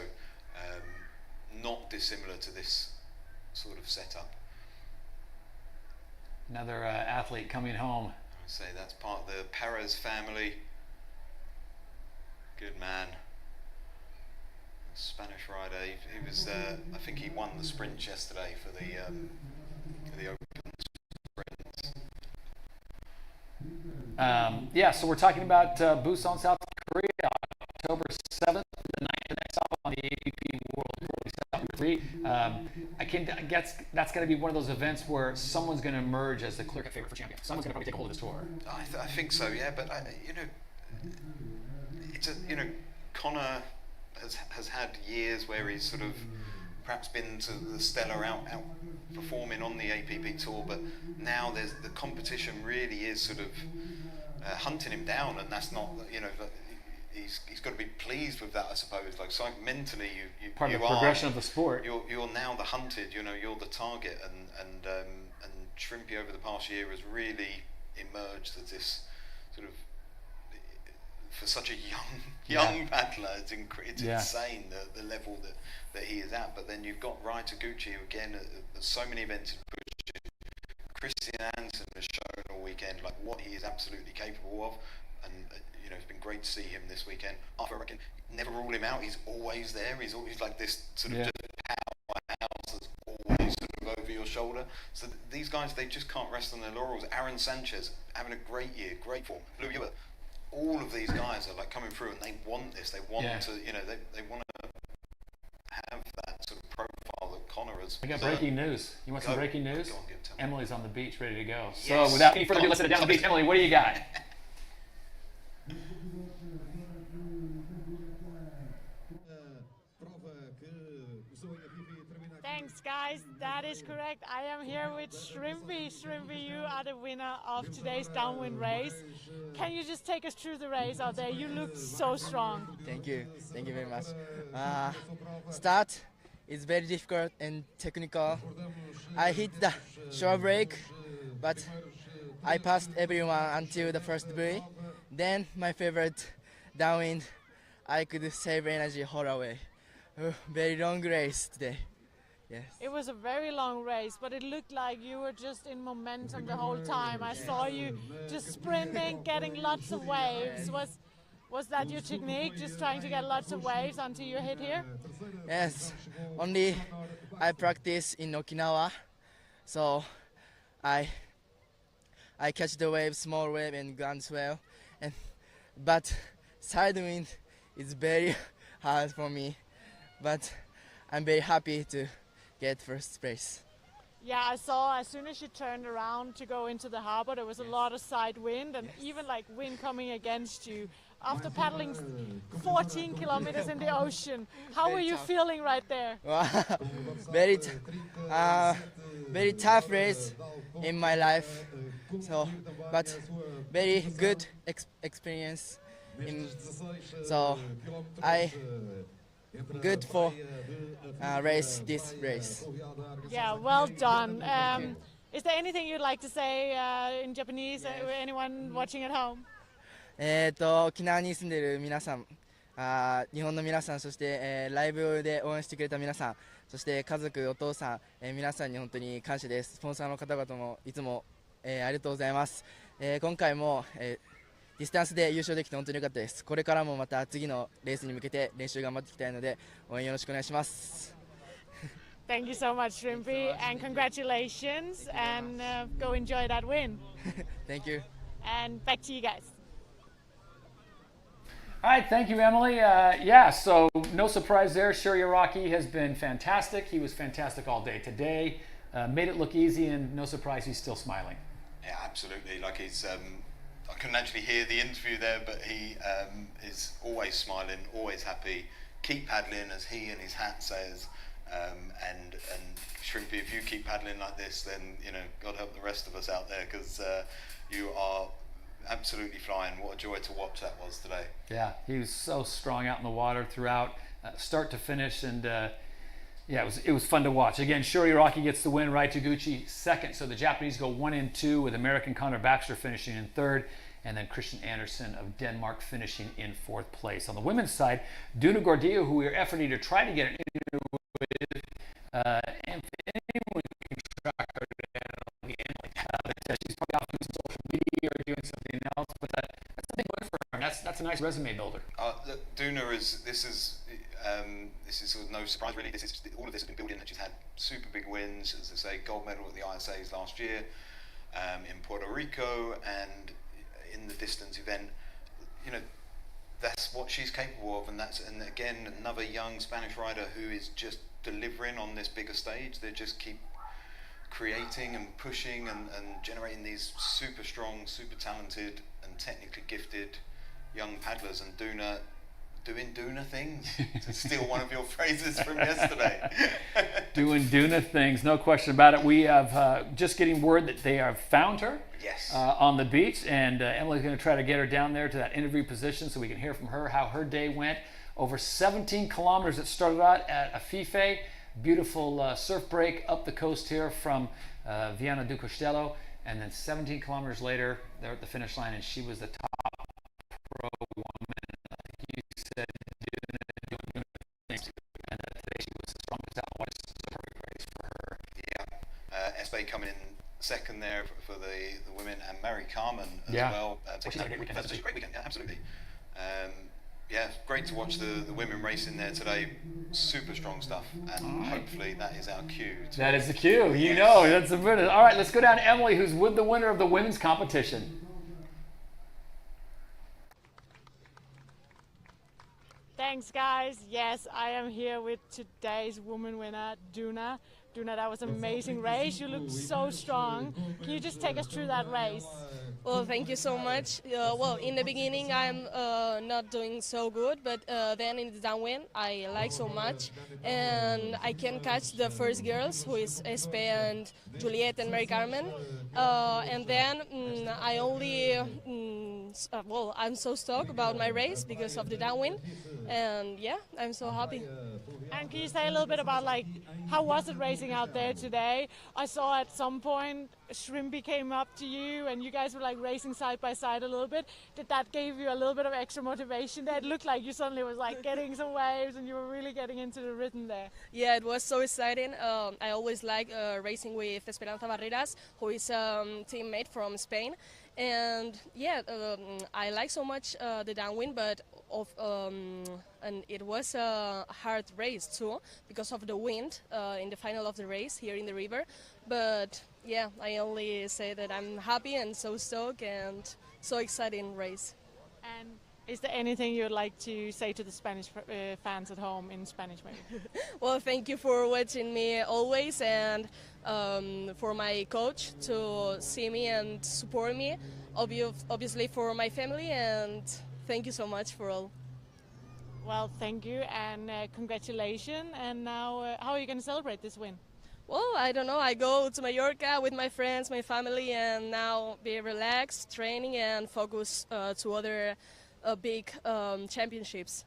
not dissimilar to this sort of setup. Another athlete coming home. I would say that's part of the Perez family. Good man. Spanish rider. He was. I think he won the sprint yesterday for the open sprints. Yeah, so we're talking about Busan, South Korea, October 7th, the next stop on the APP World 3. I guess that's going to be one of those events where someone's going to emerge as the clear-cut favorite for champion. Someone's going to probably take a hold of this tour. I think so, yeah. But it's Connor has had years where he's sort of perhaps been to the stellar out performing on the APP tour, but now the competition really is sort of hunting him down, and that's not, he's got to be pleased with that, I suppose. Like, so mentally, you part of the progression of the sport. You're now the hunted. You're the target, and Shrimpy over the past year has really emerged as this sort of, for such a young paddler, it's insane the level that he is at. But then you've got Rai Taguchi, who again, there's so many events in Bush. Christian Hansen has shown all weekend like what he is absolutely capable of, and it's been great to see him this weekend. Arthur, I reckon, never rule him out. He's always there. He's always like this sort of just powerhouse that's always sort of over your shoulder. So these guys, they just can't rest on their laurels. Aaron Sanchez having a great year, great form. Blue Ewer. All of these guys are like coming through, and they want this. They want to, they want to have that sort of profile that Connor has. I got breaking news. You want some breaking news? Go on, Emily's on the beach, ready to go. Yes. So without any further ado, let's sit down on the beach. Emily, what do you got? Thanks, guys. That is correct. I am here with Shrimpy. Shrimpy, you are the winner of today's downwind race. Can you just take us through the race out there? You look so strong. Thank you. Thank you very much. Start is very difficult and technical. I hit the shore break, but I passed everyone until the first buoy. Then my favorite downwind, I could save energy whole away. Very long race today. Yes. It was a very long race, but it looked like you were just in momentum the whole time. I saw you just sprinting, getting lots of waves. Was that your technique, just trying to get lots of waves until you hit here? Yes. Only I practice in Okinawa, so I catch the wave, small wave and grand swell, but side wind is very hard for me. But I'm very happy to get first place. Yeah, I saw as soon as you turned around to go into the harbor, there was a lot of side wind and even like wind coming against you. After paddling 14 kilometers in the ocean, how were you feeling right there? Very tough race in my life. So, but very good experience. So I good for this race. Yeah, well done. Is there anything you'd like to say in Japanese? Anyone watching at home? 沖縄に住んでいる皆さん、日本の皆さん、そして、ライブで応援してくれた皆さん、そして家族、お父さん、皆さんに本当に感謝です。スポンサーの方々もいつも、ありがとうございます。今回も、ディスタンスで優勝できて本当に良かったです。これからもまた次のレースに向けて練習頑張っていきたいので応援よろしくお願いします。Thank you so much, Shrimpy, and congratulations, and go enjoy that win. Thank you. And back to you guys. All right, thank you, Emily. Yeah, so no surprise there. Shiryaraki has been fantastic. He was fantastic all day today. Made it look easy, and no surprise, he's still smiling. Yeah, absolutely. Like he's, I couldn't actually hear the interview there, but he is always smiling, always happy. Keep paddling, as he and his hat says. And Shrimpy, if you keep paddling like this, then God help the rest of us out there, because you are absolutely flying. What a joy to watch that was today. Yeah, he was so strong out in the water throughout, start to finish, and yeah, it was fun to watch. Again, Shiryaraki gets the win, Rai Taguchi second, so the Japanese go 1 and 2, with American Connor Baxter finishing in third, and then Christian Andersen of Denmark finishing in fourth place. On the women's side, Duna Gordillo, who we are efforting to try to get an interview with, and if anyone can track her down again, but she's probably off doing social media or doing something else, but that's a big win for her, and that's a nice resume builder. Look, Duna this is sort of no surprise really. All of this has been building, and she's had super big wins. As I say, gold medal at the ISAs last year, in Puerto Rico, and in the distance event. That's what she's capable of, and again another young Spanish rider who is just delivering on this bigger stage. They just keep creating and pushing and generating these super strong, super talented and technically gifted young paddlers, and Duna doing Duna things, to steal one of your phrases from yesterday. Doing Duna things, no question about it. We have just getting word that they have found her. Yes. On the beach, and Emily's going to try to get her down there to that interview position so we can hear from her how her day went. Over 17 kilometers it started out at Afife. Beautiful surf break up the coast here from Viana do Castelo, and then 17 kilometers later they're at the finish line, and she was the top pro woman. You said doing things, and today she was the strongest out. What a perfect race for her. Yeah. Espe coming in second there for the women, and Mary Carmen as Yeah. well. She's had a great weekend. That's a great weekend, yeah, absolutely. Yeah, great to watch the women racing there today. Super strong stuff, and hopefully that is our cue. That is the cue. You know, that's a minute. All right, let's go down to Emily, who's with the winner of the women's competition. Thanks, guys. Yes, I am here with today's woman winner, Duna. Duna, that was an amazing race. You looked so strong. Can you just take us through that race? Well, thank you so much. Well, in the beginning, I'm not doing so good, but then in the downwind, I like so much, and I can catch the first girls, who is Espe and Juliet and Mary Carmen, and then I only, well, I'm so stoked about my race because of the downwind, and yeah, I'm so happy. And can you say a little bit about, like, how was it racing out there today? I saw at some point Shrimpy came up to you and you guys were like racing side by side a little bit. Did that give you a little bit of extra motivation there? It looked like you suddenly was like getting some waves and you were really getting into the rhythm there. Yeah, it was so exciting. I always like racing with Esperanza Barreras, who is a teammate from Spain. And yeah, I like so much the downwind, but and it was a hard race too because of the wind in the final of the race here in the river. But yeah, I only say that I'm happy and so stoked and so exciting race. And is there anything you'd like to say to the Spanish fans at home in Spanish, maybe? Well, thank you for watching me always, and for my coach to see me and support me, obviously for my family, and thank you so much for all. Well, thank you and congratulations. And now, how are you going to celebrate this win? Well, I don't know. I go to Mallorca with my friends, my family, and now be relaxed, training, and focus to other big championships.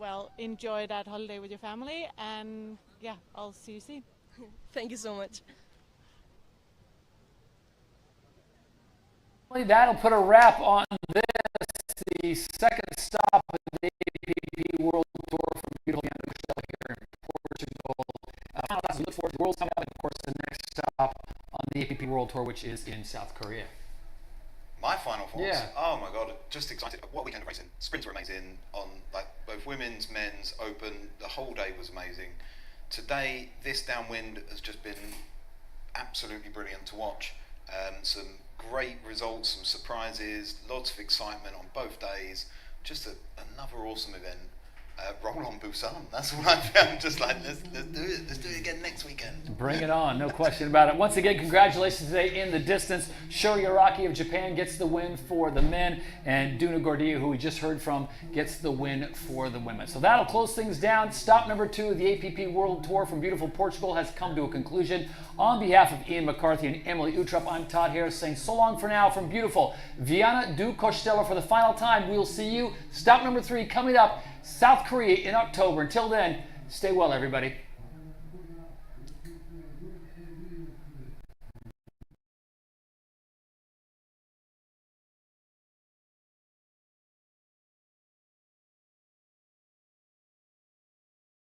Well, enjoy that holiday with your family, and yeah, I'll see you soon. Thank you so much. That'll put a wrap on this, the second stop of the AP APP World Tour from beautiful Viana here in Portugal. Final class, we look forward to the World's coming up, and of course the next stop on the APP World Tour, which is in South Korea. My final thoughts. Yeah. Oh my god, just excited. What weekend of racing. Sprints were amazing on like both women's, men's, open. The whole day was amazing. Today, this downwind has just been absolutely brilliant to watch. Some great results, some surprises, lots of excitement on both days. Just another awesome event. Roll on Busan. That's what I found. Just like let's do it. Let's do it again next weekend. Bring it on, no question about it. Once again, congratulations today in the distance. Sho Yaraki of Japan gets the win for the men, and Duna Gordia, who we just heard from, gets the win for the women. So that'll close things down. Stop number 2 of the APP World Tour from beautiful Portugal has come to a conclusion. On behalf of Ian McCarthy and Emily Utrup, I'm Todd Harris saying so long for now from beautiful Viana do Castelo for the final time. We'll see you. Stop number 3 coming up, South Korea in October. Until then, stay well, everybody.